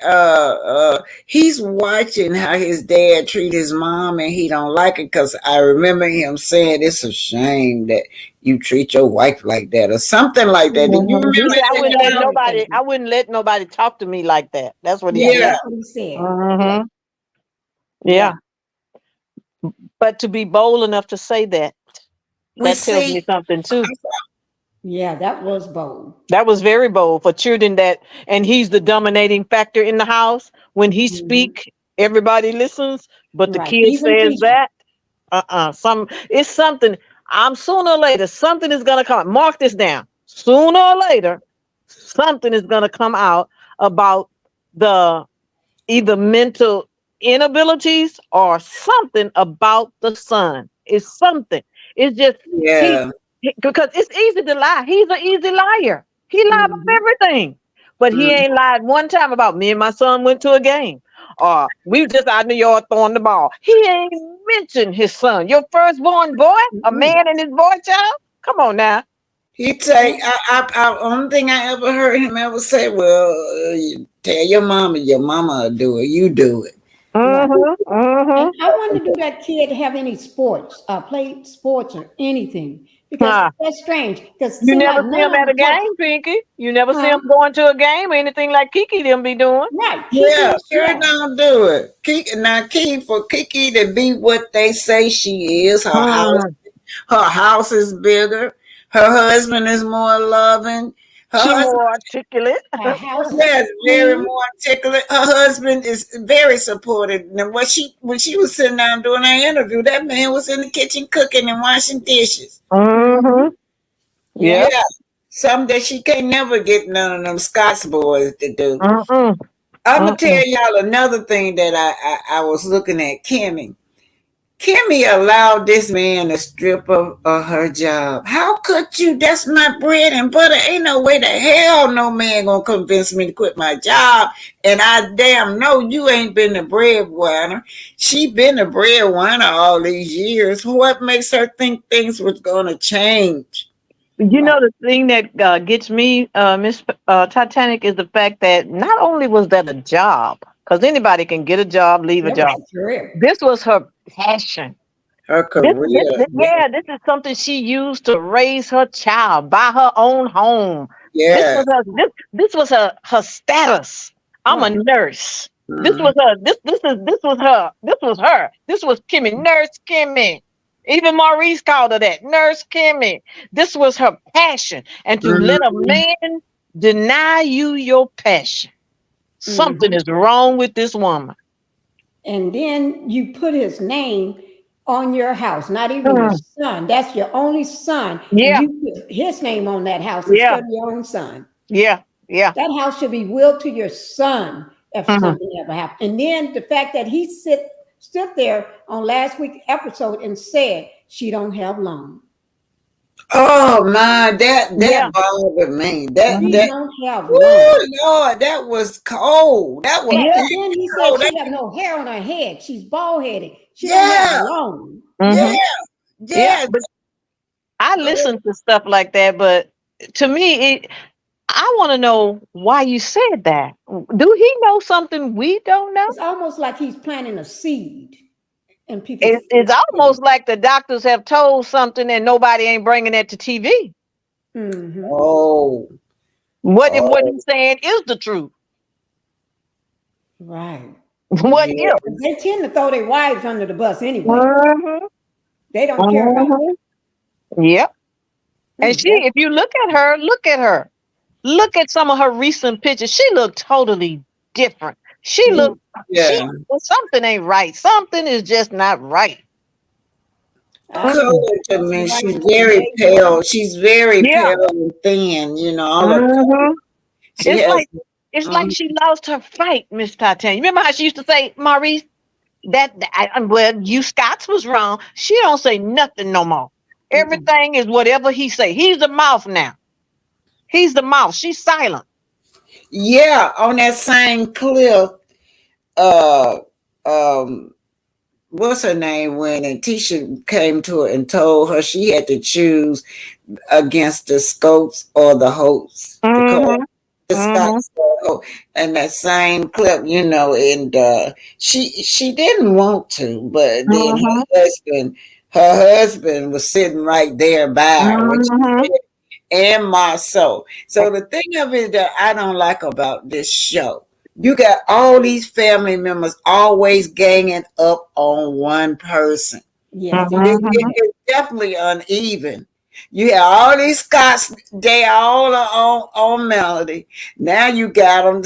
he's watching how his dad treat his mom and he don't like it, because I remember him saying it's a shame that you treat your wife like that or something like that. Did you remember He said, that? I wouldn't let nobody talk to me like that. That's what he Yeah. said. That's what he said. Yeah. But to be bold enough to say that, tells me something too. Yeah, that was bold. That was very bold for children and he's the dominating factor in the house. When he speak, everybody listens, but the kid Even says teachers. that. It's something. Sooner or later, something is gonna come. Mark this down. Sooner or later, something is gonna come out about the either mental inabilities or something about the son. It's something. It's just because it's easy to lie. He's an easy liar. He lied about everything. But he ain't lied one time about me and my son went to a game. Or we just out in the yard throwing the ball. He ain't mentioned his son. Your firstborn boy, a man and his boy child? Come on now. He say, I only thing I ever heard him ever say, well, you tell your mama will do it. You do it. And I wonder, do that kid have any sports, play sports or anything? Because that's strange. Because you never see him at a game, Pinky. You never see him going to a game or anything like Kiki them be doing. Right. Yeah, sure don't do it. Kiki for Kiki to be what they say she is. Her house is bigger. Her husband is more loving. She's more articulate. Yes, very more articulate. Her husband is very supportive. And when she was sitting down doing her interview, that man was in the kitchen cooking and washing dishes. Yeah. Something that she can't never get none of them Scots boys to do. I'm gonna tell y'all another thing that I was looking at. Kimmy allowed this man to strip of her job. How could you? That's my bread and butter. Ain't no way the hell no man gonna convince me to quit my job. And I damn know you ain't been the breadwinner. She been the breadwinner all these years. What makes her think things was gonna change? You know, the thing that gets me, Miss Titanic, is the fact that not only was that a job, because anybody can get a job, leave a job. This was her passion. Her career. This is something she used to raise her child, buy her own home. Yeah. This was her status. I'm a nurse. This was her. This was her. This was Kimmy, Nurse Kimmy. Even Maurice called her that, Nurse Kimmy. This was her passion. And to let a man deny you your passion, something is wrong with this woman. And then you put his name on your house, not even your son. That's your only son. Yeah. And you put his name on that house instead of your own son. Yeah. Yeah. That house should be willed to your son if something ever happened. And then the fact that he stood there on last week's episode and said she don't have long. Oh my, that bothered me. That don't have long. Lord, that was cold. That was and then he said she have no hair on her head. She's bald headed. She don't have long. Yeah. But I listen to stuff like that, but to me, I want to know why you said that. Do he know something we don't know? It's almost like he's planting a seed. And people, it's almost like the doctors have told something and nobody ain't bringing it to TV. Oh, what he's saying is the truth. Right. What if? They tend to throw their wives under the bus anyway. They don't care about it. Yep. And if you look at her, look at some of her recent pictures. She looked totally different. She looked, something ain't right. Something is just not right. To me, she's very pale. She's very pale and thin, you know. It's like she lost her fight, Miss Titania. Remember how she used to say, Maurice, Well, you Scots was wrong. She don't say nothing no more. Everything is whatever he say. He's the mouth now. He's the mouth. She's silent. Yeah, on that same clip, uh, um, what's her name when and Tisha came to her and told her she had to choose against the Scopes or the Holts. Mm-hmm. The Mm-hmm. Scots and that same clip, and she didn't want to, but then her husband was sitting right there by her when she Mm-hmm. said, and Marceau. So the thing of it that I don't like about this show, you got all these family members always ganging up on one person. Yes, It's definitely uneven. You have all these Scots, they all are on Melody. Now you got them,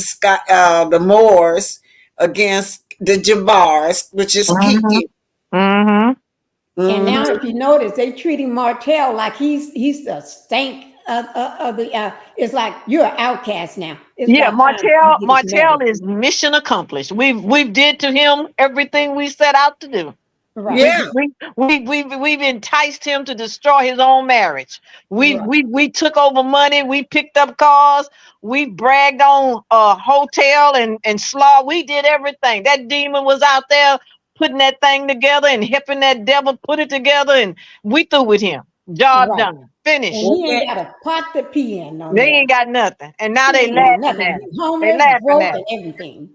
the Moors against the Jabars, which is Kiki. Mm-hmm. And now, if you notice, they treating Martel like he's the stank of the. It's like you're an outcast now. It's Yeah, about time you get his Martel medicine. is mission accomplished. We've did to him everything we set out to do. Right. Yeah. We've enticed him to destroy his own marriage. We took over money. We picked up cars. We bragged on a hotel and slaw. We did everything. That demon was out there putting that thing together and helping that devil put it together. And we through with him. Job done. Finished. And he ain't got a pot to pee in no They more. ain't got nothing. And now He they ain't got laughing nothing. at him. He's They homeless, laughing broke, at him. and everything.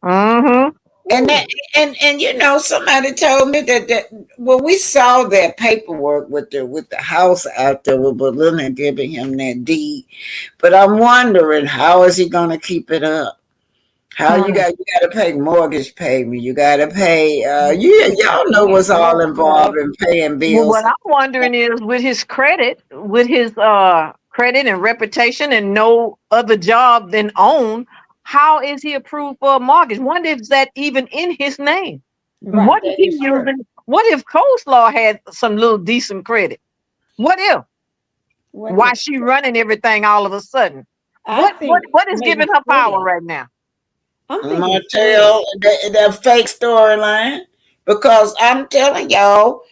Mm-hmm. And that, and somebody told me that when we saw that paperwork with the house out there with Belinda giving him that deed, but I'm wondering how is he gonna keep it up? How you got to pay mortgage payment, you got to pay. Y'all know what's all involved in paying Well, bills. what I'm wondering is with his credit and reputation and no other job than own, how is he approved for a mortgage? What if that even in his name? Right. What if he using? What if Coleslaw had some little decent credit? What if? Why she running everything all of a sudden? What is giving her power right now? Martel, that fake storyline, because I'm telling y'all,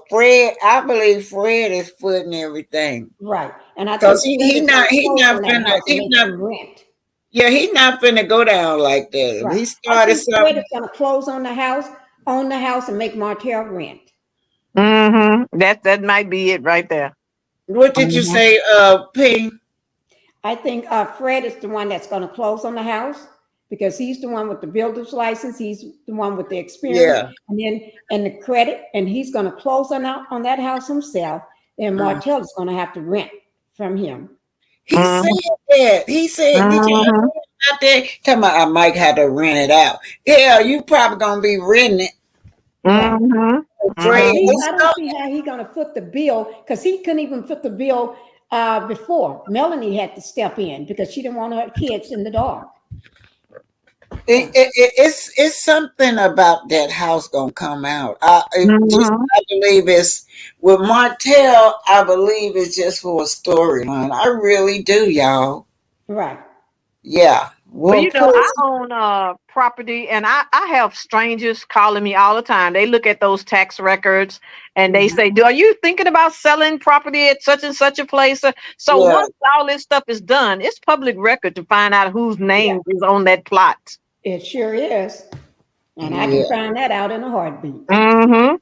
Fred, I believe Fred is footing everything. Right. And I because think he's not finna go down like that. Right. He started something. Fred is gonna close on the house, and make Martel rent. Mm-hmm. That might be it right there. What did you say, P? I think Fred is the one that's going to close on the house because he's the one with the builder's license. He's the one with the experience, and the credit, and he's going to close on that house himself. And Martel is going to have to rent from him. He said that. He said, "Did you know out there? Talking about I might have to rent it out. Yeah, you probably gonna be renting it." Mm-hmm. I don't see how he's going to foot the bill because he couldn't even foot the bill before. Melanie had to step in because she didn't want her kids in the dark. It's something about that house gonna come out. I believe it's with Martel. I believe it's just for a storyline. I really do, y'all. Right. Yeah. Well, I own property, and I have strangers calling me all the time. They look at those tax records and they say, "Are you thinking about selling property at such and such a place?" So once all this stuff is done, it's public record to find out whose name is on that plot. It sure is, and I can find that out in a heartbeat. Mm-hmm.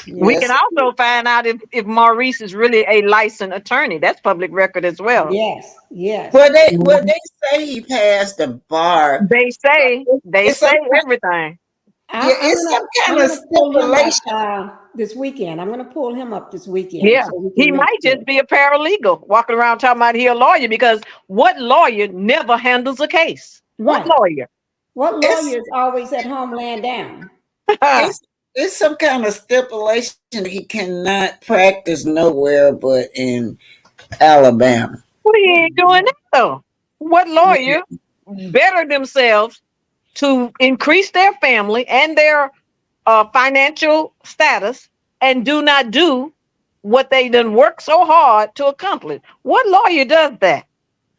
Yes. We can also find out if Maurice is really a licensed attorney. That's public record as well. Yes, yes. Well, they say he passed the bar. They say everything. It's some kind of stipulation. This weekend, I'm going to pull him up this weekend. Yeah, so he might just be a paralegal walking around talking about he a lawyer, because what lawyer never handles a case? Right. What lawyer? What lawyer is always at home laying down? It's some kind of stipulation that he cannot practice nowhere but in Alabama. Well, he ain't doing that though. What lawyer better themselves to increase their family and their financial status and do not do what they done work so hard to accomplish? What lawyer does that?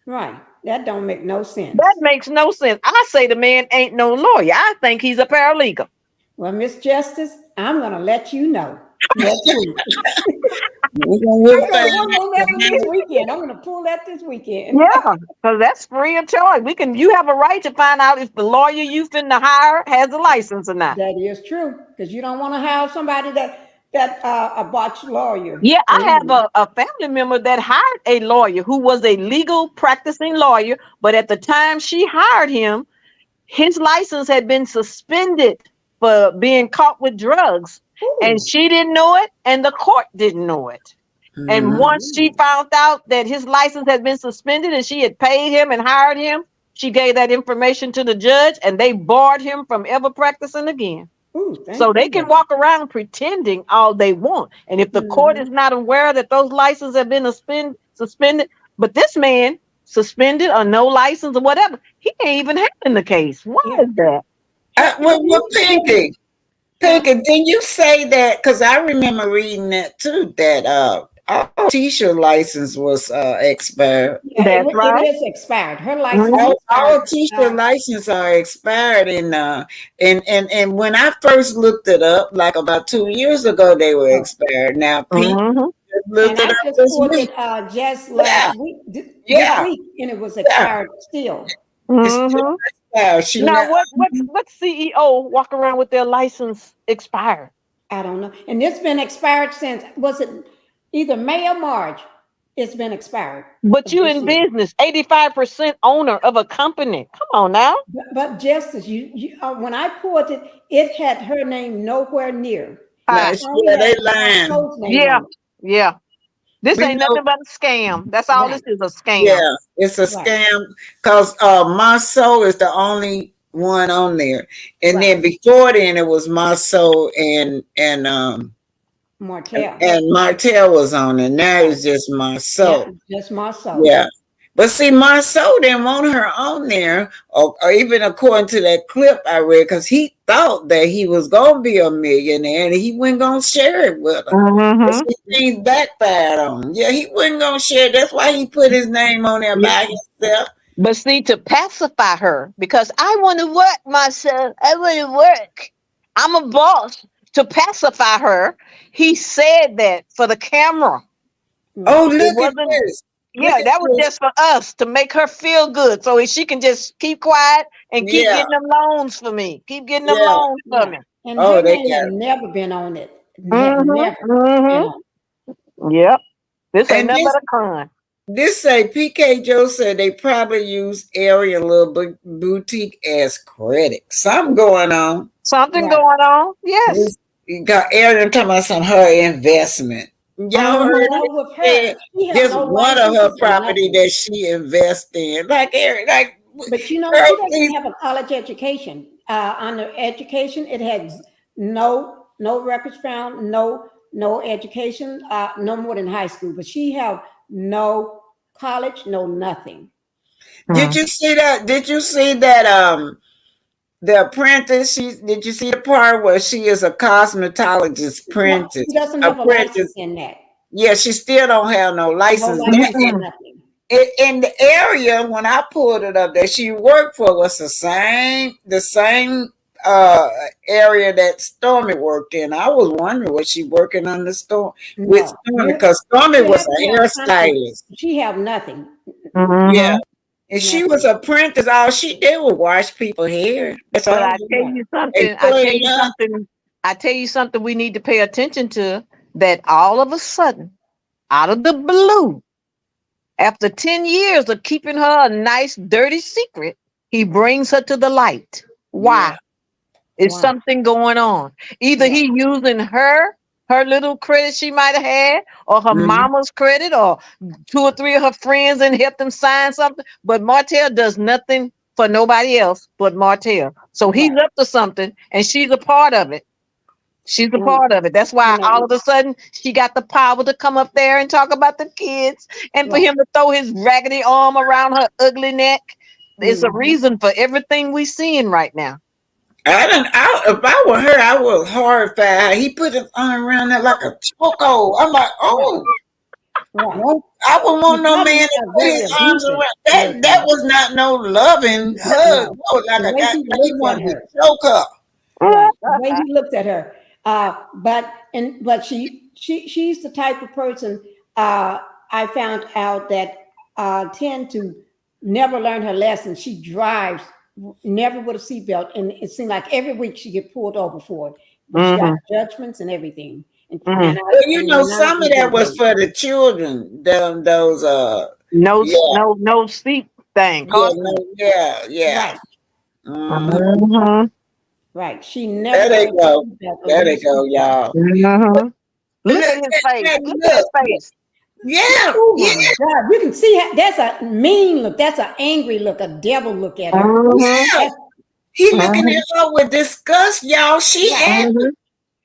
Right. That don't make no sense. That makes no sense. I say the man ain't no lawyer. I think he's a paralegal. Well, Miss Justice, I'm going to let you know next week. We'll I'm going to work on that one this weekend. I'm going to pull that this weekend. Yeah, because that's free of charge. You have a right to find out if the lawyer you finna hire has a license or not. That is true, because you don't want to hire somebody that a botched lawyer. Yeah, I have a family member that hired a lawyer who was a legal practicing lawyer, but at the time she hired him, his license had been suspended for being caught with drugs. Ooh. And she didn't know it, and the court didn't know it. And once she found out that his license had been suspended and she had paid him and hired him, she gave that information to the judge, and they barred him from ever practicing again. Ooh, so they can walk around pretending all they want. And if the court is not aware that those licenses have been suspended, but this man suspended or no license or whatever, he ain't even having the case. Why is that? Well, Pinky, didn't you say that? Because I remember reading that too, that our teacher license was expired. Yeah, That's right. It is expired. Her license. All teacher licenses are expired, and when I first looked it up, like about 2 years ago, they were expired. Now, Pete looked it up this week. Just last week, this week, and it was expired still. It's still Now, what CEO walk around with their license expired? I don't know, and it's been expired since, was it either May or March? It's been expired. But you in business, 85% owner of a company. Come on now. But Justice, you when I pulled it, it had her name nowhere near. They lying. Yeah. This ain't nothing but a scam. That's all this is, a scam. Yeah, it's a scam because Marceau is the only one on there. And then before then it was Marceau and Martel. And Martel was on it. Now it's just Marceau. Yeah, just Marceau. Yeah. But see, Marceau didn't want her on there, or even according to that clip I read, because he thought that he was going to be a millionaire and he wasn't going to share it with her. He backfired on him. Yeah, he wasn't going to share it. That's why he put his name on there by himself. But see, to pacify her, because I want to work myself. I want to work. I'm a boss. To pacify her, he said that for the camera. Oh, look at this. Yeah, that was just for us to make her feel good, so she can just keep quiet and keep getting them loans for me. Keep getting them loans for me. And her name has never been on it. Never been on it. Yep. This ain't nothing but a con. This say PK Joe said they probably use Arian little boutique as credit. Something going on. Something going on. Yes. You got Arian talking about her investment. Y'all heard it? Just one of her property that she invests in. Like Arian, but you know, she doesn't have a college education. Under education, it has no records found, no education, no more than high school. But she have no college, no nothing. Did you see that? The apprentice, did you see the part where she is a cosmetologist apprentice? No, she doesn't have a license in that. Yeah, she still don't have no license. In the area, when I pulled it up, that she worked for was the same area that Stormy worked in. I was wondering, was she working on the store with Stormy? Because Stormy was a hairstylist. She have nothing. Yeah. And she was an apprentice. All she did was wash people's hair. That's all. I tell you something we need to pay attention to, that all of a sudden, out of the blue, after 10 years of keeping her a nice, dirty secret, he brings her to the light. Why? It's something going on. Either he using her little credit she might have had, or her mama's credit, or 2 or 3 of her friends and help them sign something. But Martel does nothing for nobody else but Martel. So he's up to something, and she's a part of it. She's a part of it. That's why all of a sudden she got the power to come up there and talk about the kids, and for him to throw his raggedy arm around her ugly neck. There's a reason for everything we're seeing right now. If I were her, I would horrify. He put his arm around there like a choco. I'm like, I wouldn't want no man to put his arms around. That was not no loving hug. Like he wanted to choke her. Right. The way he looked at her. But she's the type of person I found out that tend to never learn her lesson. She drives never with a seatbelt, and it seemed like every week she get pulled over for it. But she got judgments and everything. And, well, some of that was for the children. Those no seat thing. Yeah. Right. Right. She never. There they go. There they go, y'all. Look at his face. Look at his face. Yeah. Oh my God. You can see that's a mean look. That's an angry look, a devil look at her. Yeah. He looking at her with disgust, y'all. She angry.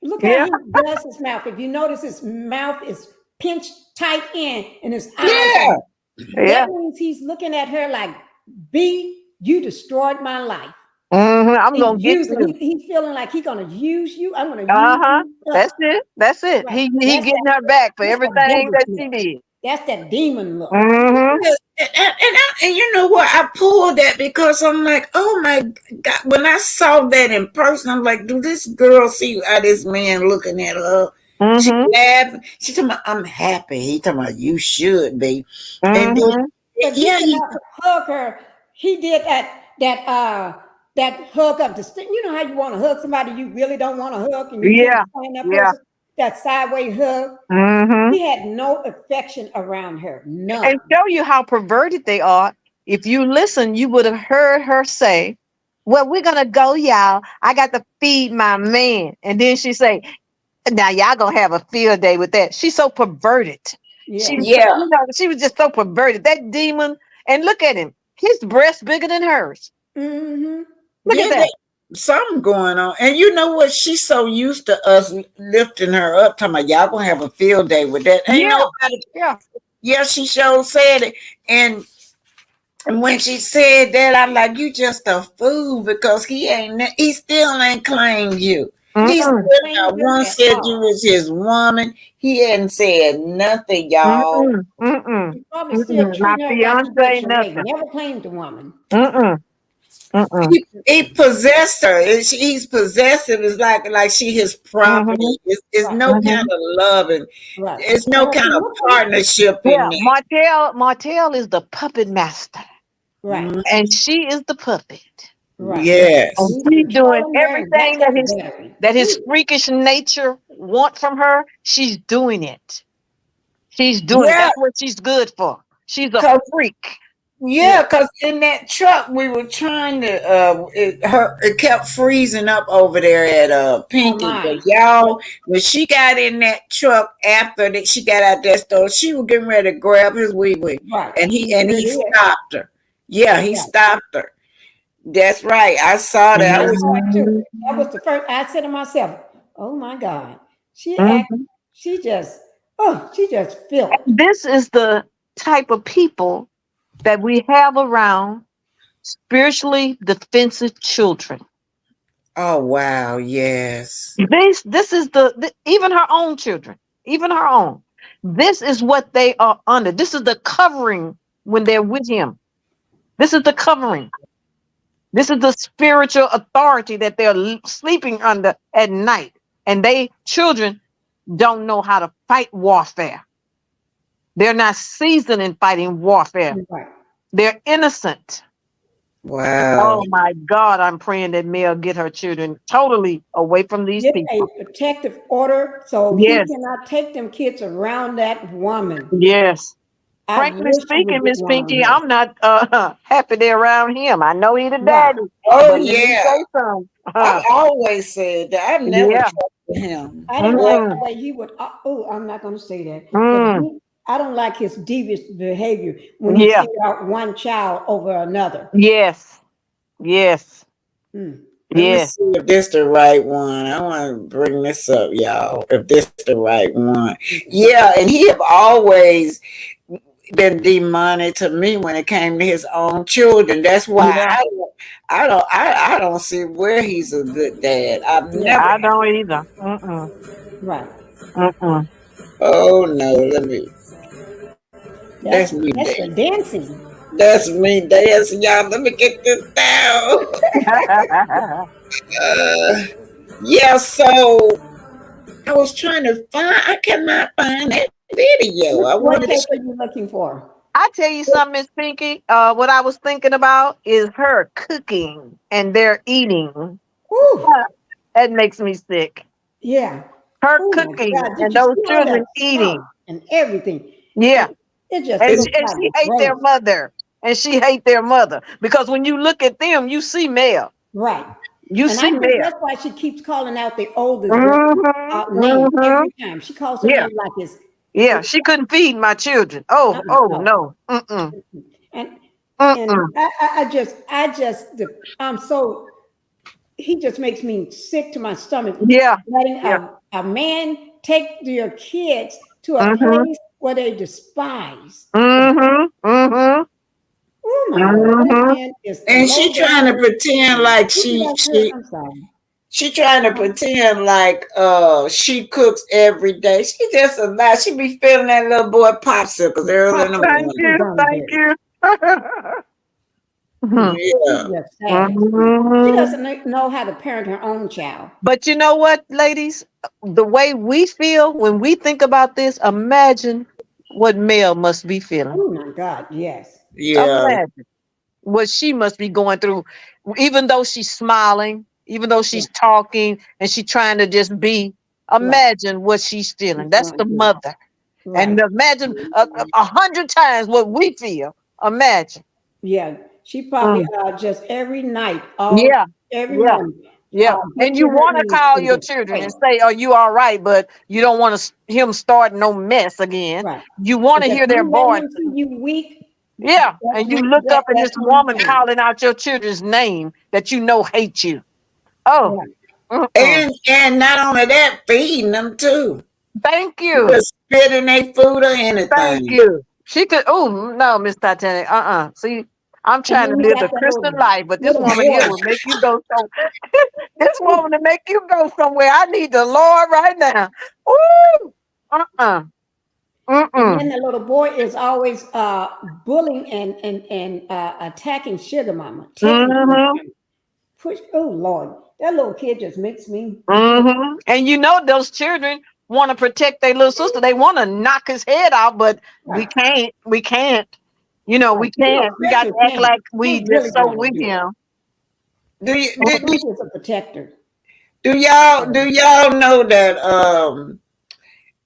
Look how he does his mouth. If you notice, his mouth is pinched tight in, and his eyes. That means he's looking at her like, "B, you destroyed my life. I'm gonna get you." He's feeling like he's gonna use you. I'm gonna use you. That's it. Right. He getting her back for everything that she did. That's that demon look. And you know what? I pulled that because I'm like, oh my God. When I saw that in person, I'm like, do this girl see how this man looking at her? She laughing. She talking about, I'm happy. He talking about, you should be. And then, he hug her. He did that hug up. You know how you want to hug somebody you really don't want to hug, and you can't find that person. That sideways hug. He had no affection around her. None. And show you how perverted they are. If you listen, you would have heard her say, well, we're going to go, y'all. I got to feed my man. And then she say, now y'all going to have a field day with that. She's so perverted. She was just so perverted. That demon. And look at him. His breast bigger than hers. Look at that. Something going on. And you know what? She's so used to us lifting her up, talking about y'all gonna have a field day with that. She sure said it. And when she said that, I'm like, you just a fool, because he still ain't claimed you. He still once said you was his woman. He hadn't said nothing, y'all. He probably still treating her like nothing. Never claimed the woman. He possessed her. He's possessive. It's like she his property. It's no kind of love, and it's no kind of partnership in there. Martel is the puppet master, and she is the puppet. Yes, and she's doing everything that his freakish nature want from her. She's doing it. She's doing it. That's what she's good for. She's a freak. Yeah, because in that truck we were trying to it kept freezing up over there at Pinky. But y'all, when she got in that truck after that, she got out that store, she was getting ready to grab his wee-wee. And he stopped her. Yeah, he stopped her. That's right. I saw that. That was the first. I said to myself, "Oh my God, she just felt." This is the type of people that we have around spiritually defensive children. Oh wow, yes. This is even her own children, even her own. This is what they are under. This is the covering when they're with him. This is the covering. This is the spiritual authority that they're sleeping under at night. And children don't know how to fight warfare. They're not seasoned in fighting warfare. They're innocent. Wow. Oh my God, I'm praying that Mel get her children totally away from these people. A protective order so he cannot take them kids around that woman. Yes. Frankly speaking, Miss Pinky, I'm not happy they're around him. I know he's the daddy. Oh, yeah. I always said that. I've never trusted him. I don't like the way he would. I'm not going to say that. I don't like his devious behavior when he figure out one child over another. Yes. Yes. Let me see if this the right one. I want to bring this up, y'all. If this the right one. Yeah, and he have always been demonic to me when it came to his own children. That's why I don't see where he's a good dad. I don't either. Right. Oh no, let me. That's me. That's the dancing. That's me dancing, y'all. Let me get this down. Yeah, so I was trying to find. I cannot find that video. I What wanted tape to. are you looking for? I tell you something, Miss Pinky. What I was thinking about is her cooking and their eating. Ooh, That makes me sick. yeah. Her Oh my cooking God! Did and you those see all that children salt eating. and everything? Yeah. And it just And looks like she hate their gross. mother. And she hate their mother. Because when you look at them, you see Mel. Right. You And I see think Mel. that's why she keeps calling out the older girl Mm-hmm, name mm-hmm. every time. She calls her Yeah. name like Yeah. it's She couldn't feed my children. Oh, oh no. no. Mm-mm. And Mm-mm. I'm so he just makes me sick to my stomach. Yeah. Letting Yeah. a man take your kids to a Mm-hmm. place where they despise. Mm-hmm. Mm-hmm. Oh my Lord, that Mm-hmm. man is the And she low trying to down. pretend like Who does her? I'm sorry. she trying to pretend like she cooks every day. She just a lie. She be feeling that little boy popsicles early in the Thank morning. you. Thank you. Mhm. She's Yeah. just sad. She Mhm. doesn't know how to parent her own child. But you know what, ladies? The way we feel when we think about this, imagine what Mel must be feeling. Oh my God, yes. Yeah. Imagine what she must be going through, even though she's smiling, even though Yeah, she's talking and she's trying to just be. right. Imagine what she's She's feeling. That's going the through. mother. And Right. imagine 100 times what we feel. Imagine. Yeah. She probably Mm. just every night, Yeah. every Yeah. morning, Yeah. get And to you her want to knees call and your just children pray. and say, "Are you all right?" But you don't want him starting no mess again. Right. You want to Because hear their you let voice. him see you weak, Yeah. And you look up and this that's when woman he turns. calling out your children's name that you know hate you. Oh. Right. Mm-mm. And not only that, feeding them too. Thank you. Just spitting their food or Thank anything. you. She could. Oh no, Miss Titanic. See, I'm And trying then to you live got the that Christian life, but this little woman here boy. will make you go so. This woman to make you go somewhere. I need the Lord right now. Ooh. And then Mm-mm. the little boy is always bullying and attacking Sugar Mama, taking things Mm-hmm. from her. Push. Oh Lord, that little kid just makes me. Mm-hmm. And you know those children want to protect their little sister. They want to knock his head out, but we Right. can't. We can't. You know, Right. we can't. We got Christian to act like we can't really just so go and with do it. him. Do you The Prince is a protector. do y'all know that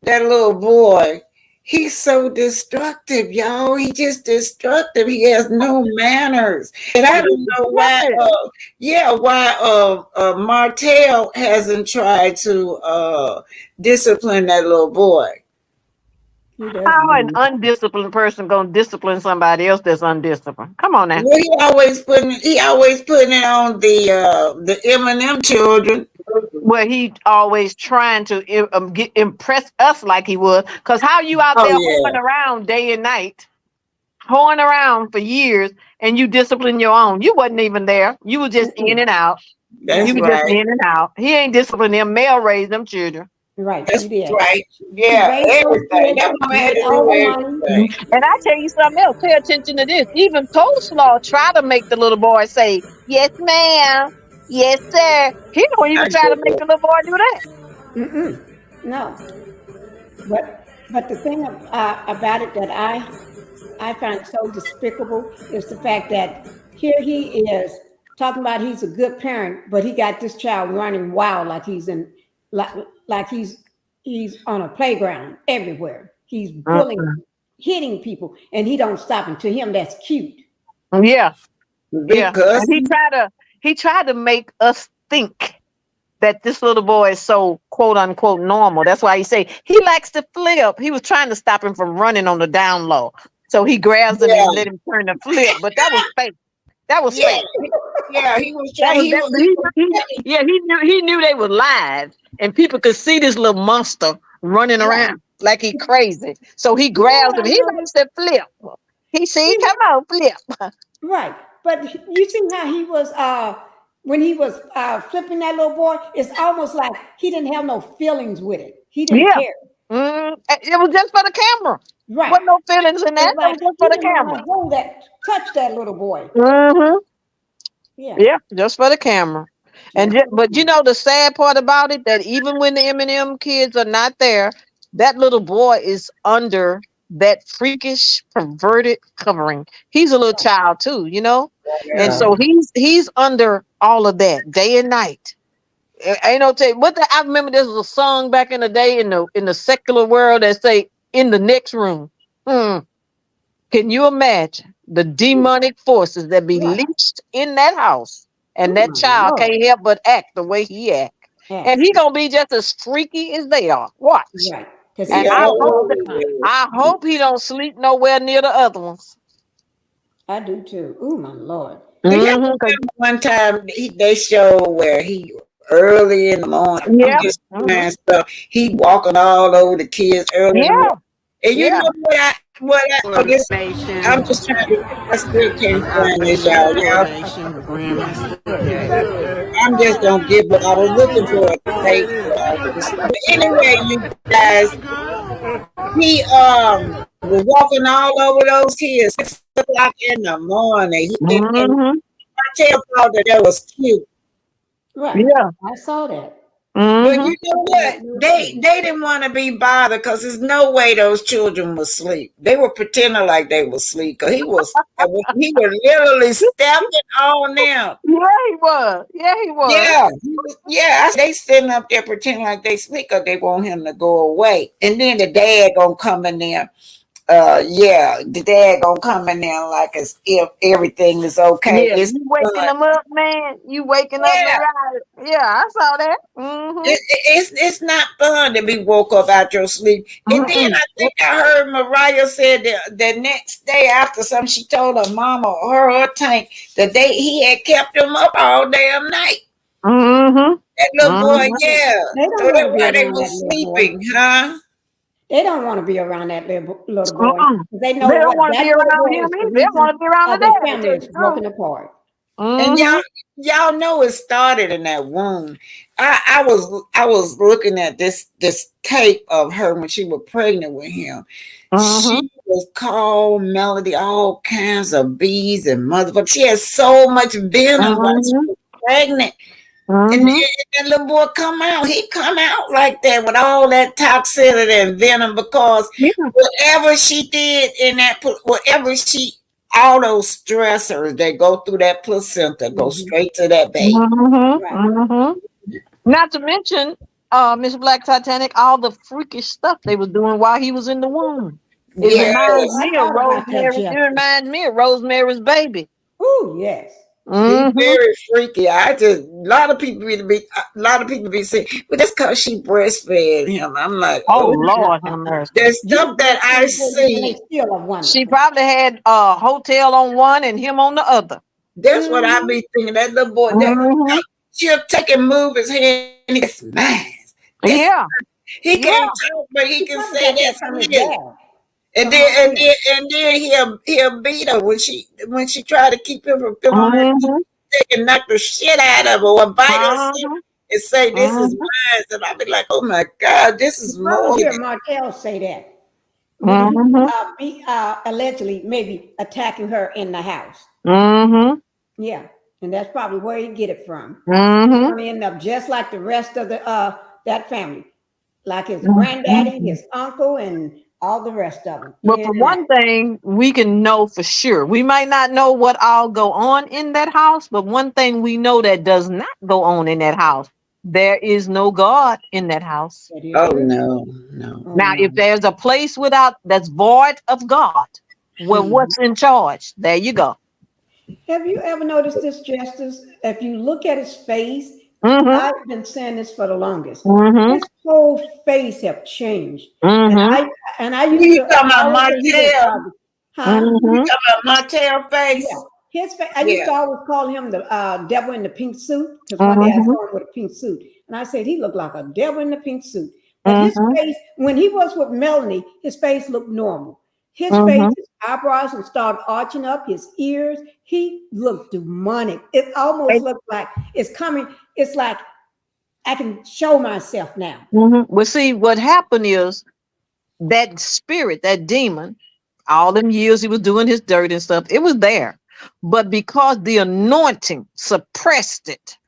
that little boy, he's so destructive, y'all. He just destructive. He has no manners. And I don't know why why Martel hasn't tried to discipline that little boy. He How an doesn't. undisciplined person gonna discipline somebody else that's undisciplined? Come on now. Well, he always putting it on the Eminem children. Where he always trying to impress us like he was. Cause how you out Oh there yeah, hoeing around day and night, hoeing around for years, and you discipline your own. You wasn't even there. You was just in and out. You that's were Right. just right. in and out. He ain't disciplining them. Male raised them children. Right. That's She did. right. She Yeah, raised those everything. kids, That mama had made to all do the money. everything. And I tell you something else. Pay attention to this. Even Coleslaw try to make the little boy say, "Yes, ma'am. Yes, sir." He don't I even try to make do. the little boy do that. Mm-mm. No. But the thing about it that I find so despicable is the fact that here he is talking about he's a good parent, but he got this child running wild like like, like he's on a playground everywhere. He's bullying, Mm-mm. hitting people, and he don't stop. And to him, that's cute. Yeah. Yeah, Because and he tried to make us think that this little boy is so quote unquote normal. That's why he say he likes to flip. He was trying to stop him from running on the down low, so he grabs him and yeah, let him turn the flip. But that was fake. That was yeah, fake. yeah, he was That trying. was that. Yeah, he knew they were live, and people could see this little monster running Right. around like he crazy. So he You know grabs what him. I He noticed? likes to flip. He see, come on, flip. Right. But you see how he was when he was flipping that little boy, it's almost like he didn't have no feelings with it. He didn't Yeah. care. It was just for the camera. Right. Wasn't no feelings in that. It's That like was just he for the didn't want camera. to touch that little boy. Mm-hmm. Yeah. Yeah, just for the camera. And but you know the sad part about it, that even when the M&M kids are not there, that little boy is under that freakish, perverted covering. He's a little child too, you know, and so he's under all of that day and night. Ain't no tell what I remember. There was a song back in the day in the secular world that say "in the next room." Can you imagine the demonic forces that be leashed in that house, and that child can't help but act the way he act, and he gonna be just as freaky as they are. Watch, Right? and I hope he don't sleep nowhere near the other ones. I do too. Oh my Lord! One time they showed where he early in the morning. Yeah. I'm just saying stuff. He walking all over the kids early in the morning. And you know I'm just trying to. I still can't find this, y'all. I'm just gonna give what I was looking for. But anyway, you guys, he was walking all over those kids 6 o'clock in the morning. Martel thought that was cute. Right. Yeah, I saw that. But you know what? They didn't want to be bothered because there's no way those children would sleep. They were pretending like they were asleep because he was literally stepping on them. Yeah, he was. Yeah. They sitting up there pretending like they sleep because they want him to go away. And then the dad gonna come in there. The dad gonna come in there like as if everything is okay. Yeah, you waking them up, man. You waking up. Yeah, I saw that. It's not fun to be woke up out your sleep. And then I think I heard Mariah said the next day after something, she told her mama or her tank that he had kept them up all damn night. That little boy, so that's why they were sleeping, huh? They don't want to be around that little boy. They know they don't want to be around him either. They want to be around the family is broken apart. And y'all know it started in that womb. I was looking at this tape of her when she was pregnant with him. She was called Melody, all kinds of bees and motherfuckers. She had so much venom while she was pregnant. And then that little boy come out. He come out like that with all that toxicity and venom because whatever she did in that, all those stressors that go through that placenta go straight to that baby. Not to mention, Miss Black Titanic, all the freakish stuff they was doing while he was in the womb. It reminds me of Rosemary. It reminds me of Rosemary's Baby. Oh yes. He's very freaky. A lot of people be saying, but that's because she breastfed him. I'm like, oh Lord, have mercy. There's stuff that I see. She probably had a hotel on one and him on the other. That's what I be thinking. That little boy, she'll take and move his hand and he smiles. He can't talk, but he can say that's his. And then he'll beat her when she try to keep him from feeling her. They can knock the shit out of her or bite her and say this is mine. And I'll be like, oh my God, this is more. Hear Martel say that. Allegedly maybe attacking her in the house. Yeah, and that's probably where he get it from. He's gonna end up just like the rest of the that family, like his granddaddy, his uncle, and all the rest of them. But for one thing, we can know for sure. We might not know what all go on in that house, but one thing we know that does not go on in that house, there is no God in that house. Oh no. Now, if there's a place that's void of God, well, what's in charge? There you go. Have you ever noticed this, Justice? If you look at his face, I've been saying this for the longest. His whole face have changed. And I used to talking about Martel. You talking about Martel face? Yeah. His face. I used to always call him the devil in the pink suit because one day I saw him with a pink suit, and I said he looked like a devil in the pink suit. But his face, when he was with Melanie, his face looked normal. His face, his eyebrows would start arching up, his ears, he looked demonic. It almost looked like it's coming. It's like I can show myself now. Well, see, what happened is that spirit, that demon, all them years he was doing his dirt and stuff, it was there. But because the anointing suppressed it,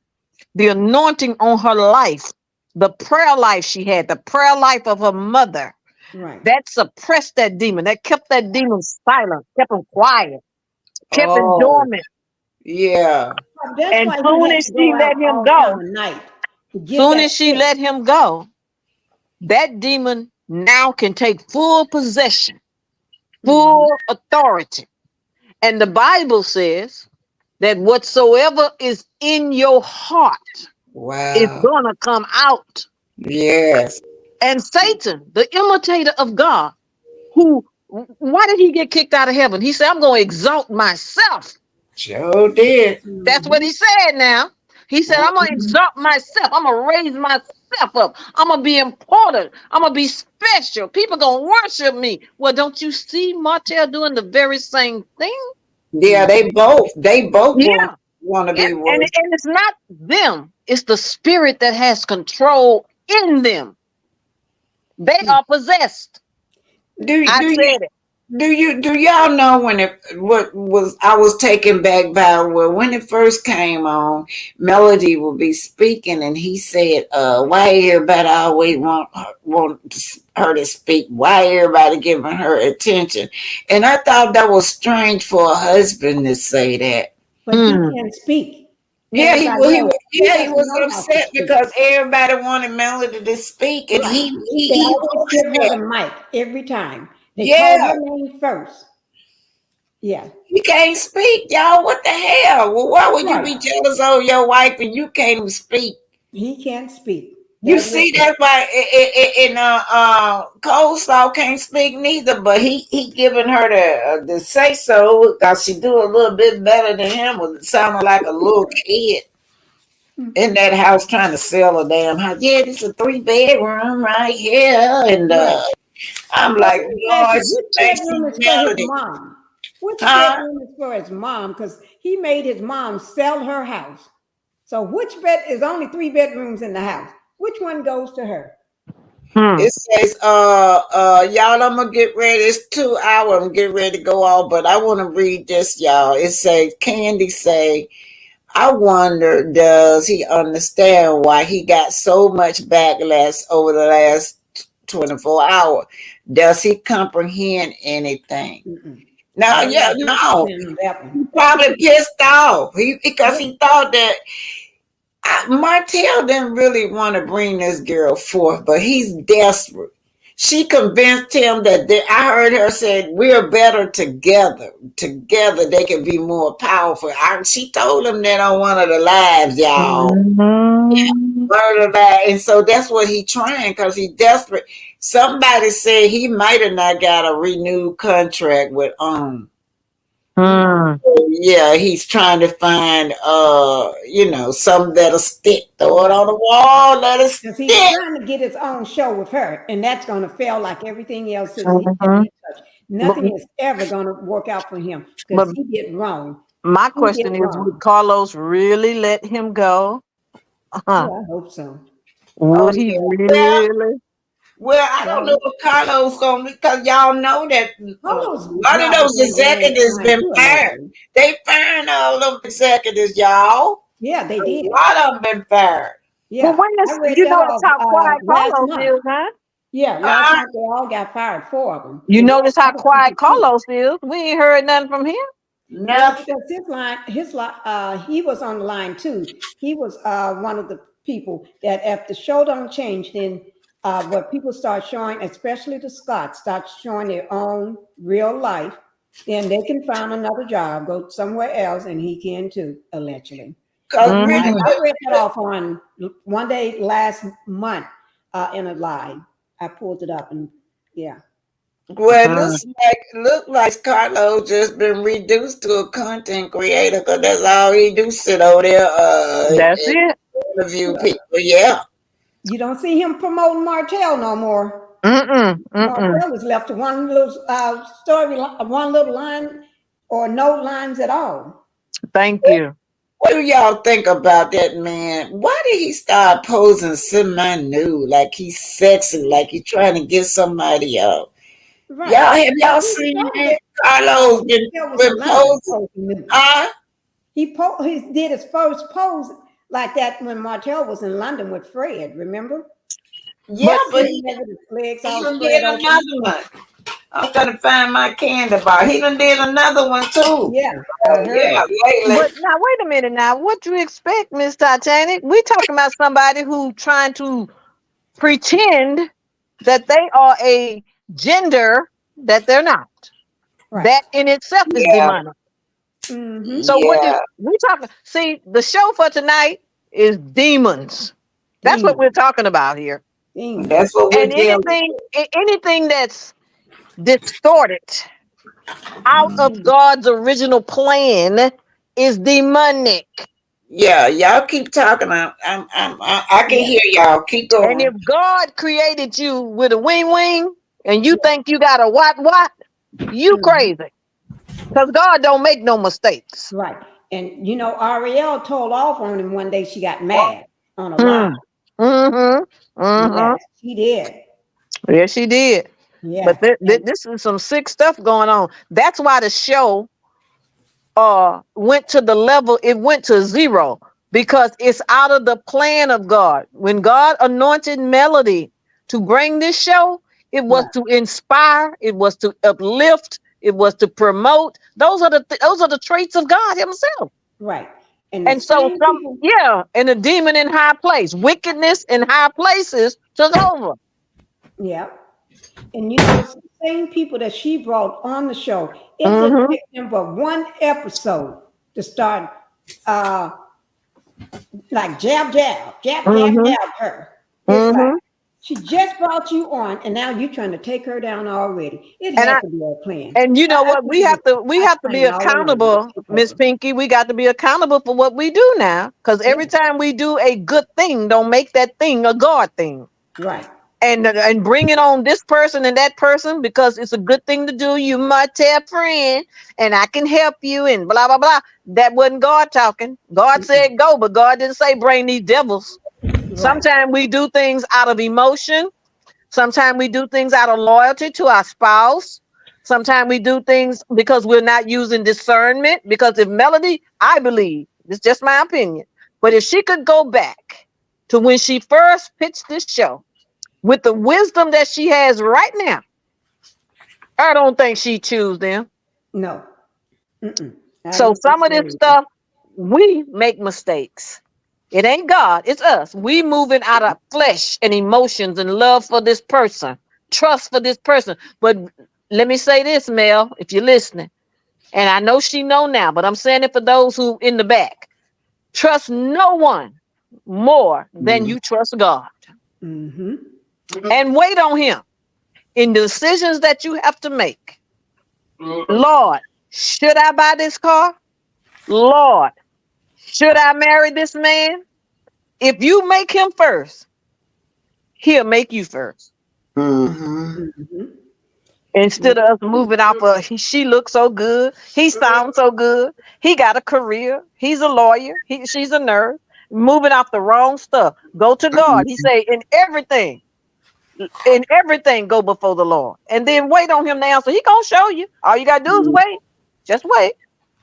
the anointing on her life, the prayer life she had, the prayer life of her mother, Right. that suppressed that demon. That kept that demon silent, kept him quiet, kept him Oh, dormant. yeah. That's And why we soon have as to she go out let him all go, time of night to get soon that as she fix. let him go, that demon now can take full possession, full authority. And the Bible says that whatsoever is in your heart is Wow. gonna come out. Yes. And Satan, the imitator of God, why did he get kicked out of heaven? He said, I'm going to exalt myself. Sure did. That's what he said now. He said, I'm going to exalt myself. I'm going to raise myself up. I'm going to be important. I'm going to be special. People going to worship me. Well, don't you see Martel doing the very same thing? Yeah, they both Yeah. want to be And worshiped. it's not them. It's the spirit that has control in them. They are possessed. Do I do you said it. do y'all know when I was taken back by when it first came on, Melody would be speaking and he said, why everybody always want her to speak? Why everybody giving her attention? And I thought that was strange for a husband to say that. But he can't speak. Yeah, he Everybody else, he was doesn't know how to upset speak. because everybody wanted Melody to speak, and Right. he They he always give her the mic every time. They call yeah, her name first. Yeah. he can't speak, y'all. What the hell? Well, why would you Right. be jealous of your wife and you can't even speak? He can't speak. You That's see, it. that's why in Coleslaw can't speak neither, but he giving her the say so because she do a little bit better than him. Was sounding like a little kid in that house trying to sell a damn house. Yeah, this is a 3-bedroom right here, and Right. I'm Well, like, let me ask Lord, you, she which thinks bedroom she's is for his Melody. mom? Which Huh? bedroom is for his mom? Because he made his mom sell her house. So which bed is only 3 bedrooms in the house? Which one goes to her? It says, y'all, I'm gonna get ready. It's 2 hours. I'm getting ready to go off, but I want to read this, y'all. It says, Candy say, I wonder, does he understand why he got so much backlash over the last 24 hours? Does he comprehend anything? No, I don't yeah, know if he no. understands that He one. probably pissed off. Because he thought that Martel didn't really want to bring this girl forth, but he's desperate. She convinced him that I heard her say, we're better together. Together they can be more powerful. She told him that on one of the lives, y'all. One of the lives. And so that's what he's trying because he's desperate. Somebody said he might have not got a renewed contract with Yeah, he's trying to find something that'll stick. Throw it on the wall, let it stick. Because he's trying to get his own show with her, and that's going to fail like everything else that he touched. Nothing is ever going to work out for him because he get wrong. My question is, would Carlos really let him go? Yeah, I hope so. Would he really? Well, I don't know if Carlos gonna because y'all know that a lot of those executives been fired. They firing all them executives, y'all. Yeah, they did. A lot of them been fired. Yeah, well, I read you that notice how quiet last Carlos month. is, huh? Yeah, last month they all got fired, 4 of them. You notice how quiet Carlos is. We ain't heard nothing from him. No, because he was on the line too. He was one of the people that if the show don't change, then what people start showing, especially the Scots, start showing their own real life, then they can find another job, go somewhere else, and he can too, allegedly. I read that off on one day last month in a live. I pulled it up and yeah. Well, it looks like Carlos just been reduced to a content creator because that's all he do, sit over there that's it. Interview people. Yeah. You don't see him promoting Martel no more. Martel was left to one little story, one little line, or no lines at all. Thank you. What do y'all think about that man? Why did he start posing semi-nude, like he's sexy, like he's trying to get somebody up? Right. Y'all seen that? Carlos been posing. He did his first pose like that when Martel was in London with Fred, remember? Yeah, but he the legs all done spread did open. another one. I'm trying to find my candy bar. He done did another one too. Yeah, I heard. Yeah, lately. But now, wait a minute. Now, what you expect, Miss Titanic? We talking about somebody who trying to pretend that they are a gender that they're not. Right. That in itself is demonic. Mm-hmm. So what is we talking? See, the show for tonight is demons. That's what we're talking about here. Demons. That's what we're And dealing anything that's distorted out of God's original plan is demonic. Yeah, y'all keep talking. I can hear y'all. Keep going. And if God created you with a wing and you think you got a what, you crazy. Because God don't make no mistakes. Right. And you know, Ariel told off on him one day. She got mad on a live. Mm-hmm. Yes, she did. Yes, she did. Yeah. But this is some sick stuff going on. That's why the show went to the level, it went to 0, because it's out of the plan of God. When God anointed Melody to bring this show, it was to inspire, it was to uplift, it was to promote. Those are the traits of God himself. Right. And so and a demon in high place, wickedness in high places took over. Yeah. And you know, it's the same people that she brought on the show. It didn't take them but one episode to start like jab her. It's like she just brought you on, and now you're trying to take her down already. It had to be a plan. And you know what? We have to be accountable, Miss Pinky. We got to be accountable for what we do now. Because every time we do a good thing, don't make that thing a God thing. Right. And bring it on this person and that person because it's a good thing to do. You might tell a friend, and I can help you, and blah blah blah. That wasn't God talking. God said go, but God didn't say bring these devils. Right. Sometimes we do things out of emotion. Sometimes we do things out of loyalty to our spouse. Sometimes we do things because we're not using discernment. Because if Melody, I believe, it's just my opinion, but if she could go back to when she first pitched this show with the wisdom that she has right now, I don't think she'd choose them. No. So some of this stuff, we make mistakes. It ain't God, it's us. We moving out of flesh and emotions and love for this person, trust for this person. But let me say this, Mel, if you're listening, and I know she know now, but I'm saying it for those who in the back. Trust no one more than you trust God. And wait on him in the decisions that you have to make. Lord, should I buy this car? Lord, should I marry this man? If you make him first, he'll make you first. Instead of us moving off of she looks so good, he sounds so good, he got a career, he's a lawyer, she's a nurse, moving off the wrong stuff. Go to God. He say in everything go before the Lord. And then wait on him to answer. He gonna show you. All you gotta do is wait. Just wait.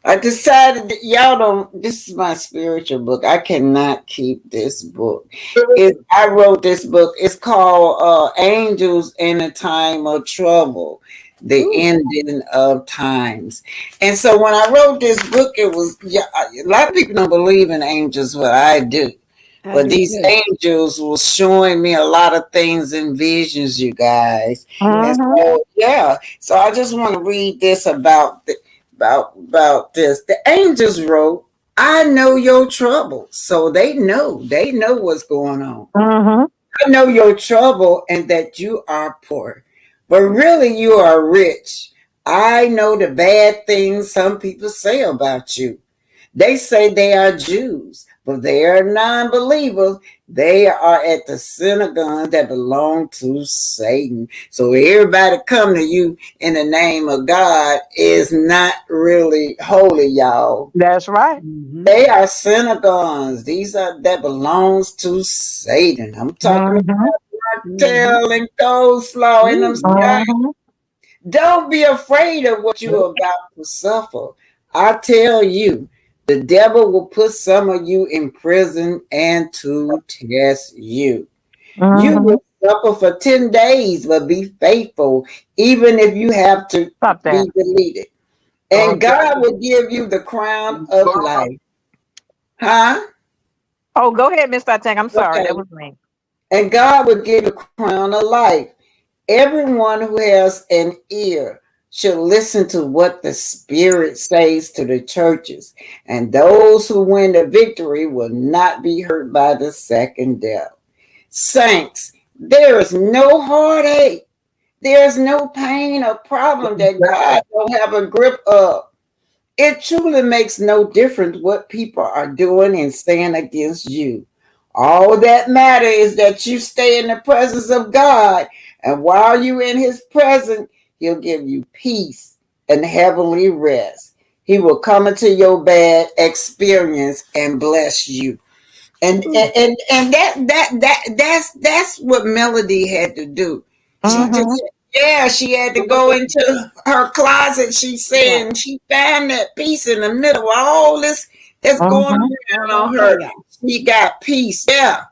I decided that y'all don't. This is my spiritual book. I cannot keep this book. I wrote this book. It's called Angels in a Time of Trouble, the Ending of Times. And so when I wrote this book, it was a lot of people don't believe in angels, but I do. But these angels were showing me a lot of things in visions, you guys. And so, so I just want to read this about this. The angels wrote, I know your trouble. So they know what's going on. I know your trouble and that you are poor, but really you are rich. I know the bad things some people say about you. They say they are Jews, but they are non-believers. They are at the synagogue that belong to Satan. So everybody come to you in the name of God is not really holy, y'all. That's right. They are synagogues. These are that belongs to Satan. I'm talking about Martel and coleslaw in them skies. Don't be afraid of what you're about to suffer. I tell you, The devil will put some of you in prison and to test you. You will suffer for 10 days, but be faithful, even if you have to be deleted. And God will give you the crown of life. Huh? Oh, go ahead, Mr. Tank. I'm sorry. That was me. And God will give the crown of life. Everyone who has an ear should listen to what the Spirit says to the churches. And those who win the victory will not be hurt by the second death. Saints, there is no heartache. There is no pain or problem that God don't have a grip of. It truly makes no difference what people are doing and saying against you. All that matter is that you stay in the presence of God, and while you're in his presence, he'll give you peace and heavenly rest. He will come into your bad experience and bless you. And that's what Melody had to do. She had to go into her closet, she said, and she found that peace in the middle of all this that's going on her. She got peace. Yeah.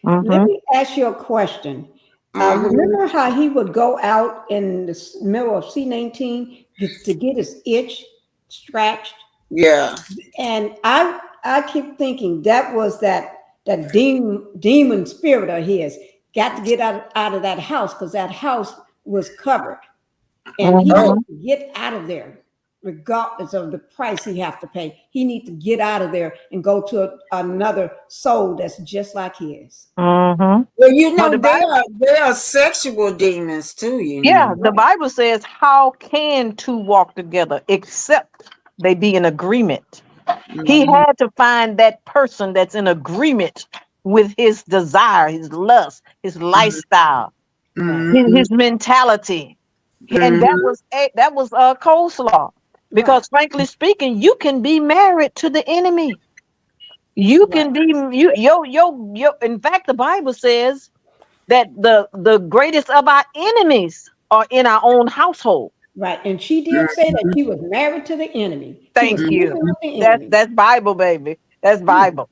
Let me ask you a question. Remember how he would go out in the middle of C19 to get his itch scratched? Yeah. And I keep thinking that was that demon spirit of his got to get out of that house, because that house was covered. And he needs to get out of there, regardless of the price he have to pay. He needs to get out of there and go to another soul that's just like his. Well, you know, there are sexual demons too. Yeah, the Bible says, how can two walk together except they be in agreement? He had to find that person that's in agreement with his desire, his lust, his lifestyle, his mentality. And that was coleslaw. Because frankly speaking, you can be married to the enemy. You can be in fact, the Bible says that the greatest of our enemies are in our own household. Right. And she did say that she was married to the enemy. Thank you. That's Bible, baby. That's Bible.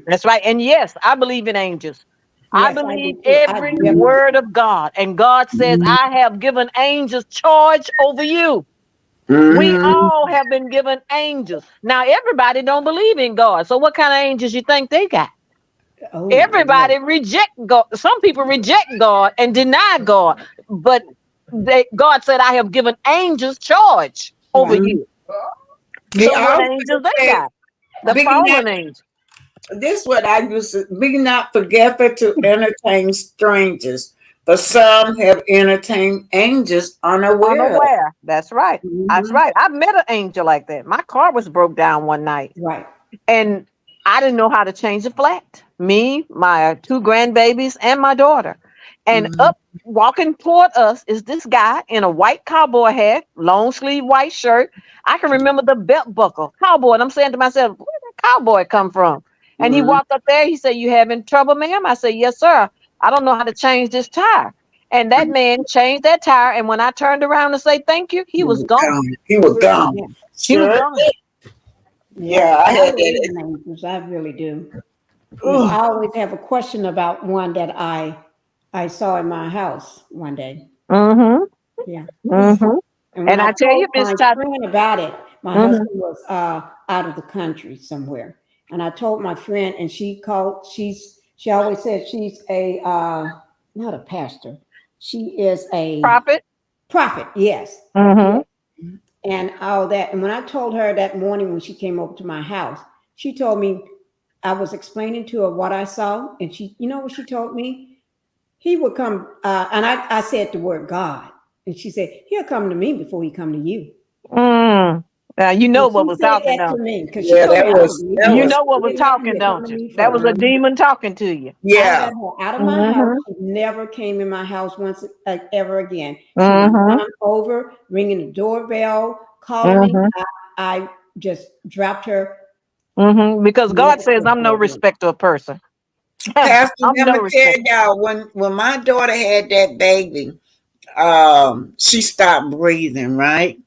That's right. And yes, I believe in angels. I believe every word of God. And God says, I have given angels charge over you. We all have been given angels. Now, everybody don't believe in God. So what kind of angels you think they got? Everybody reject God. Some people reject God and deny God. But God said, I have given angels charge over you. So what angels they got? The fallen angels. This is what I used to be, not forgetful to entertain strangers. For some have entertained angels unaware. That's right. That's right. I met an angel like that. My car was broke down one night. Right. And I didn't know how to change the flat. Me, my 2 grandbabies, and my daughter. And up walking toward us is this guy in a white cowboy hat, long sleeve white shirt. I can remember the belt buckle, cowboy. And I'm saying to myself, where did that cowboy come from? And he walked up there. He said, you having trouble, ma'am? I said, yes, sir. I don't know how to change this tire. And that man changed that tire. And when I turned around to say thank you, he was gone. He was gone. He was gone. Yeah, I had that. I really do. I always have a question about one that I saw in my house one day. Yeah. And I tell you, Miss friend about it. My husband was out of the country somewhere, and I told my friend, and she called. She always said she's a not a pastor. She is a prophet. Prophet, yes. And all that. And when I told her that morning when she came over to my house, she told me, I was explaining to her what I saw, and she, you know what she told me? He would come, and I said the word God, and she said, he'll come to me before he come to you. Now you know what was talking, don't you? Yeah, you know what was talking, don't you? That was a demon talking to you. Yeah. Out of my house, she never came in my house once ever again. She would come over, ringing the doorbell, calling me. I just dropped her. Because God says, I'm no respecter of person. Pastor, let me tell y'all, when my daughter had that baby, she stopped breathing, right?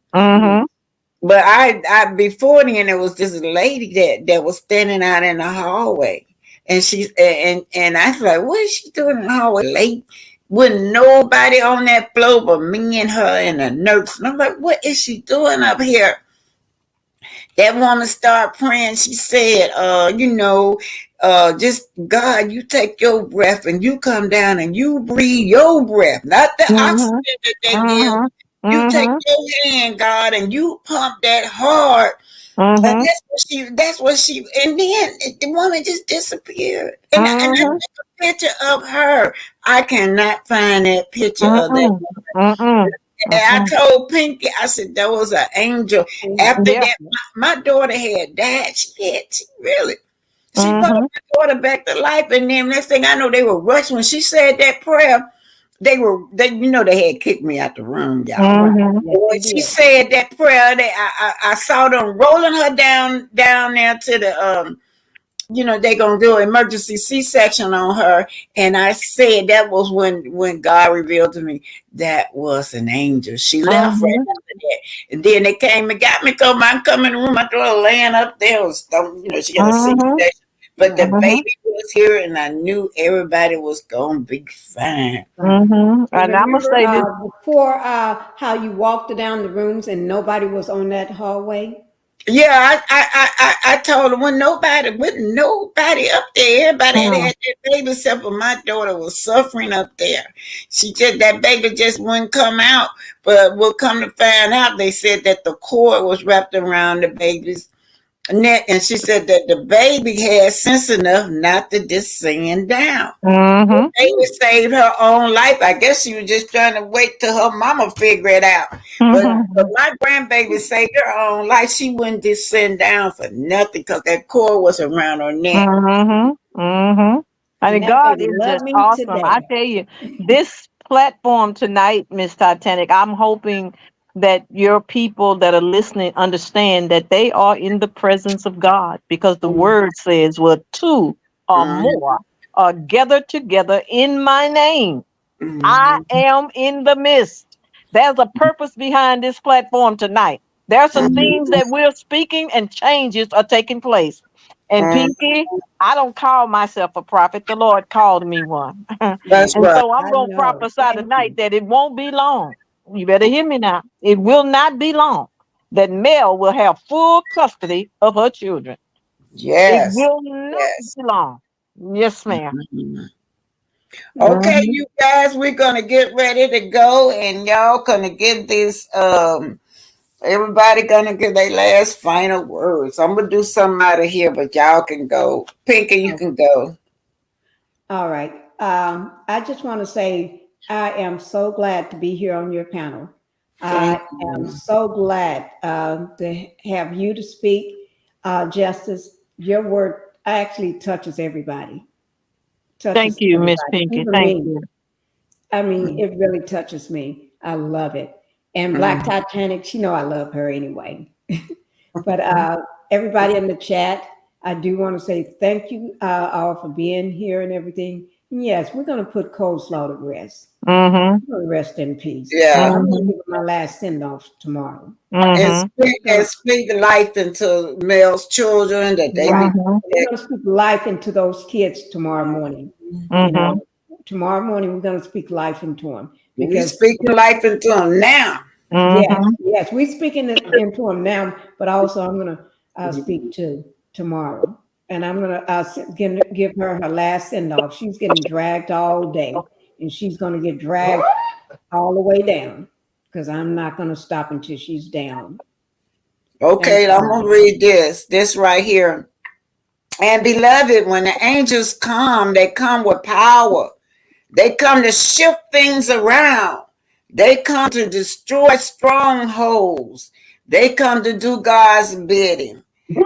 But I before then there was this lady that was standing out in the hallway, and I was like, what is she doing in the hallway late? With nobody on that floor but me and her and the nurse. And I'm like, what is she doing up here? That woman started praying. She said, just God, you take your breath and you come down and you breathe your breath, not the oxygen that they give. You take your hand, God, and you pump that hard. And that's what she, and then the woman just disappeared. And I took a picture of her. I cannot find that picture of that woman. And I told Pinky, I said, that was an angel. After that, my daughter had died. She brought my daughter back to life. And then next thing I know, they were rushed. When she said that prayer, they had kicked me out the room, y'all. When she said that prayer, I saw them rolling her down there to the they gonna do an emergency C-section on her, and I said that was when God revealed to me that was an angel. She left right after that, and then they came and got me. I come in the room, my daughter laying up there, she got a C-section, but the baby was here, and I knew everybody was gonna be fine. And I'm gonna say this before how you walked down the rooms and nobody was on that hallway. Yeah, I told her wasn't nobody up there. Everybody had their baby except for my daughter was suffering up there. That baby just wouldn't come out. But we'll come to find out, they said that the cord was wrapped around the baby's neck, and she said that the baby had sense enough not to descend down. The baby saved her own life. I guess she was just trying to wait till her mama figure it out. But my grandbaby saved her own life. She wouldn't descend down for nothing because that cord was around her neck. And God is just awesome. Today. I tell you, this platform tonight, Miss Titanic, I'm hoping that your people that are listening understand that they are in the presence of God, because the word says, well, two or more are gathered together in my name. I am in the midst. There's a purpose behind this platform tonight. There are some things that we're speaking and changes are taking place. And Pinky, I don't call myself a prophet. The Lord called me one. That's right. So I'm going to prophesy tonight that it won't be long. You better hear me now. It will not be long that Mel will have full custody of her children. Yes. It will not be long. Yes, ma'am. Okay, you guys, we're going to get ready to go, and y'all going to give this, everybody going to give their last final words. I'm going to do something out of here, but y'all can go. Pinky, you can go. All right. I just want to say I am so glad to be here on your panel. I am so glad to have you to speak. Justice, your word actually touches everybody. Thank you, Miss Pinky. Thank you. I mean, it really touches me. I love it. And Black Titanic, she know I love her anyway. But everybody in the chat, I do want to say thank you all for being here and everything. And yes, we're going to put coleslaw to rest. We're going to rest in peace. Yeah. I'm going to give my last send-off tomorrow. And speak life into Mel's children. That they We're going to speak life into those kids tomorrow morning. You know, tomorrow morning, we're going to speak life into them. Because we're speaking life into them now. Yes, we're speaking into them now, but also I'm going to speak to tomorrow. And I'm going to give her last send-off. She's getting dragged all day, and she's going to get dragged all the way down, because I'm not going to stop until she's down. Okay, I'm going to read this right here. And beloved, when the angels come, they come with power. They come to shift things around. They come to destroy strongholds. They come to do God's bidding.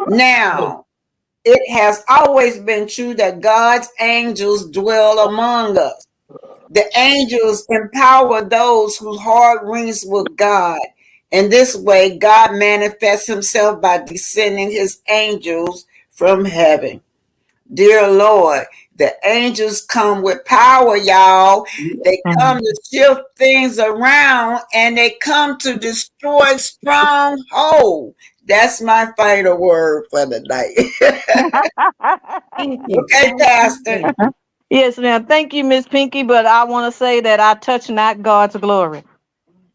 Now, it has always been true that God's angels dwell among us. The angels empower those whose heart rings with God. In this way, God manifests himself by descending his angels from heaven. Dear Lord, The angels come with power, y'all. They come to shift things around, and they come to destroy stronghold. That's my final word for the night. Thank you. Okay, Pastor. Yes, ma'am. Thank you, Miss Pinky. But I want to say that I touch not God's glory.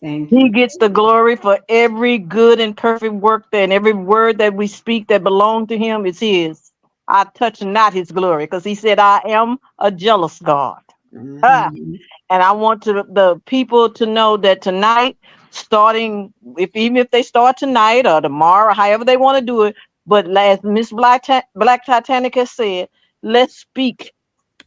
Thank He you. gets the glory for every good and perfect work and every word that we speak that belong to him is his. I touch not his glory because he said, I am a jealous God. Ah, and I want the people to know that tonight, starting even if they start tonight or tomorrow, however they want to do it, but as Miss Black Titanic has said, let's speak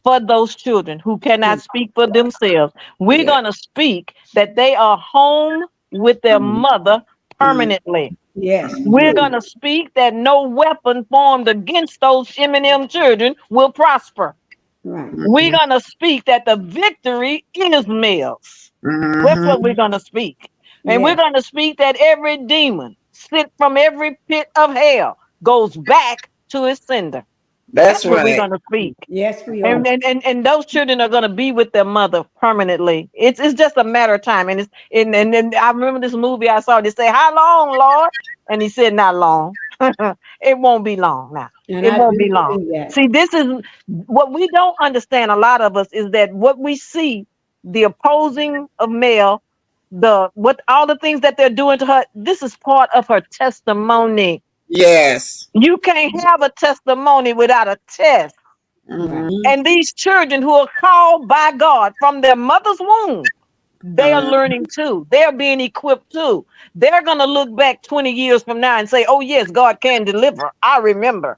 for those children who cannot speak for themselves. We're going to speak that they are home with their mother permanently. Yes. We're going to speak that no weapon formed against those M&M children will prosper. Right. We're going to speak that the victory is males. That's what we're going to speak. And we're going to speak that every demon sent from every pit of hell goes back to its sender. That's what we're right. going to speak. Yes, we are. And those children are going to be with their mother permanently. It's just a matter of time. And I remember this movie I saw. They say, "How long, Lord?" And he said, "Not long." It won't be long now. And It I won't do be long. believe that. See, this is what we don't understand. A lot of us is that what we see, the opposing of male, what all the things that they're doing to her. This is part of her testimony. Yes. You can't have a testimony without a test. And these children who are called by God from their mother's womb, they are learning too. They're being equipped too. They're going to look back 20 years from now and say, "Oh yes, God can deliver. I remember."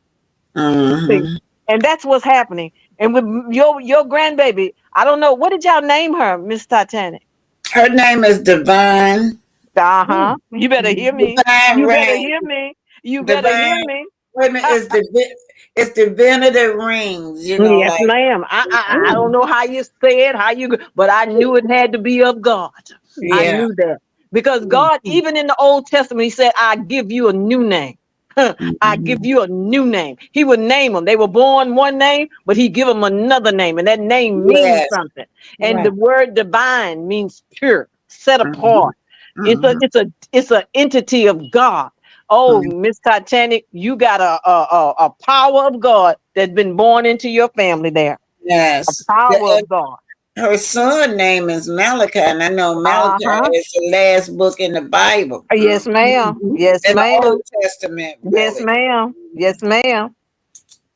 See? And that's what's happening. And with your grandbaby, I don't know, what did y'all name her, Miss Titanic? Her name is Divine. You better hear me. Divine You better Rain. hear me. You better hear Divine. me. Women is it's divinity rings, you know. Yes, like ma'am. I don't know how you said, but I knew it had to be of God. I Yeah. knew that. Because God, even in the Old Testament, he said, "I give you a new name." I give you a new name. He would name them. They were born one name, but he give them another name, and that name means Yes. something. And the word divine means pure, set apart. It's an entity of God. Oh, Miss Titanic, you got a power of God that's been born into your family there. Yes. A power of God. Her son name is Malachi, and I know Malachi is the last book in the Bible. Yes, ma'am. Yes, in ma'am. the Old Testament. Really. Yes, ma'am. Yes, ma'am.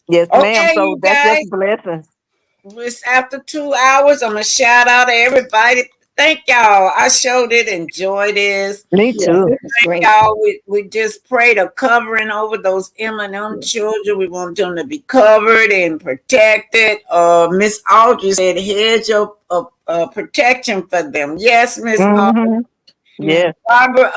Yes, Okay, ma'am. So you that's guys. just blessings. It's after 2 hours. I'm gonna shout out to everybody. Thank y'all. I sure did enjoy this. Me too. Thank y'all. We just prayed a covering over those M&M children. We want them to be covered and protected. Miss Audrey said hedge of protection for them. Yes, Miss Audrey. Yeah. Barbara,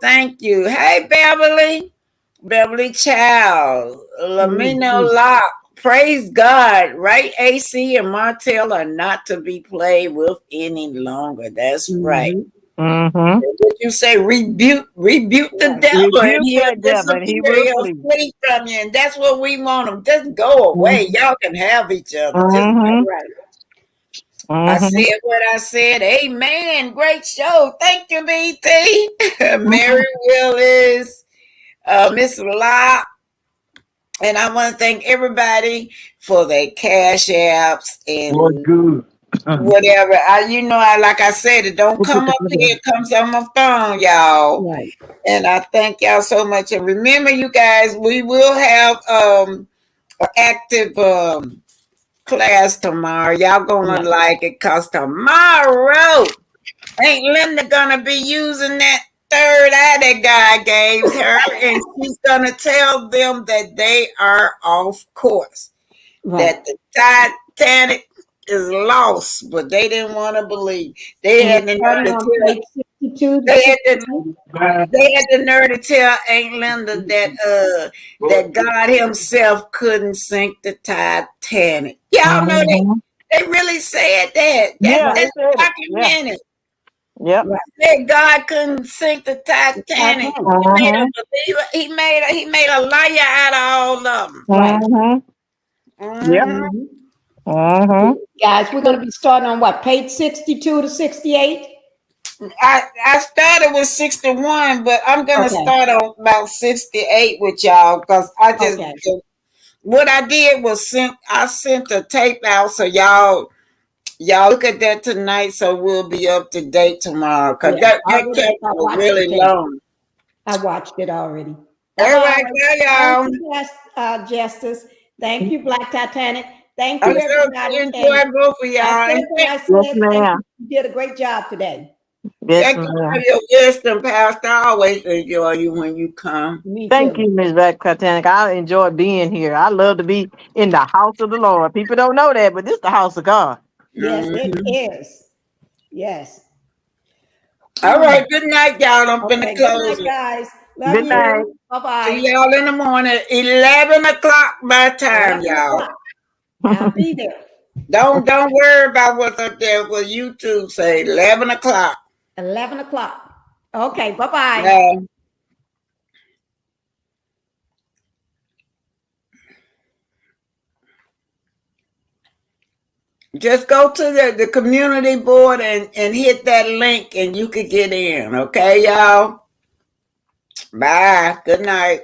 thank you. Hey, Beverly Child, Lamino Locke. Praise God. Right, AC and Martel are not to be played with any longer. That's right. What you say? Rebuke the devil, and Rebuke that devil, and he will flee from you. And that's what we want them. Just go away. Y'all can have each other. Just go right. I said what I said. Amen. Great show. Thank you, BT. Mary Willis, Miss Locke. And I want to thank everybody for their cash apps and whatever. Like I said, it don't come up here. It comes on my phone, y'all. Right. And I thank y'all so much. And remember, you guys, we will have an active class tomorrow. Y'all gonna like it, because tomorrow Ain't Linda gonna be using that third eye that God gave her, and she's gonna tell them that they are off course, that the Titanic is lost, but they didn't want to believe. They had the nerve to tell Aunt Linda that God Himself couldn't sink the Titanic. Y'all know they really said that. That's documented. Yep. Said God couldn't sink the Titanic. He made a liar out of all of them. Yep. Guys, we're going to be starting on what, page 62 to 68? I started with 61, but I'm gonna start on about 68 with y'all because I just what I did was I sent a tape out so y'all look at that tonight so we'll be up to date tomorrow because that tape was really long. I watched it already. All right, y'all. Thank you, Justice. Thank you, Black Titanic. Thank I you, everybody. enjoy both of y'all. Yes, ma'am. You did a great job today. Thank you for your wisdom, Pastor. I always enjoy you when you come. Thank you, Ms. Black Titanic. I enjoy being here. I love to be in the house of the Lord. People don't know that, but this is the house of God. Yes, it is. Yes. All right. Good night, y'all. I'm finna close. Good night, guys. Love you. Bye-bye. See y'all in the morning. 11 o'clock my time, y'all. I'll be there. Don't worry about what's up there. What YouTube say. 11 o'clock. 11 o'clock. Okay. Bye-bye. Yeah. Just go to the community board and hit that link and you can get in. Okay, y'all? Bye. Good night.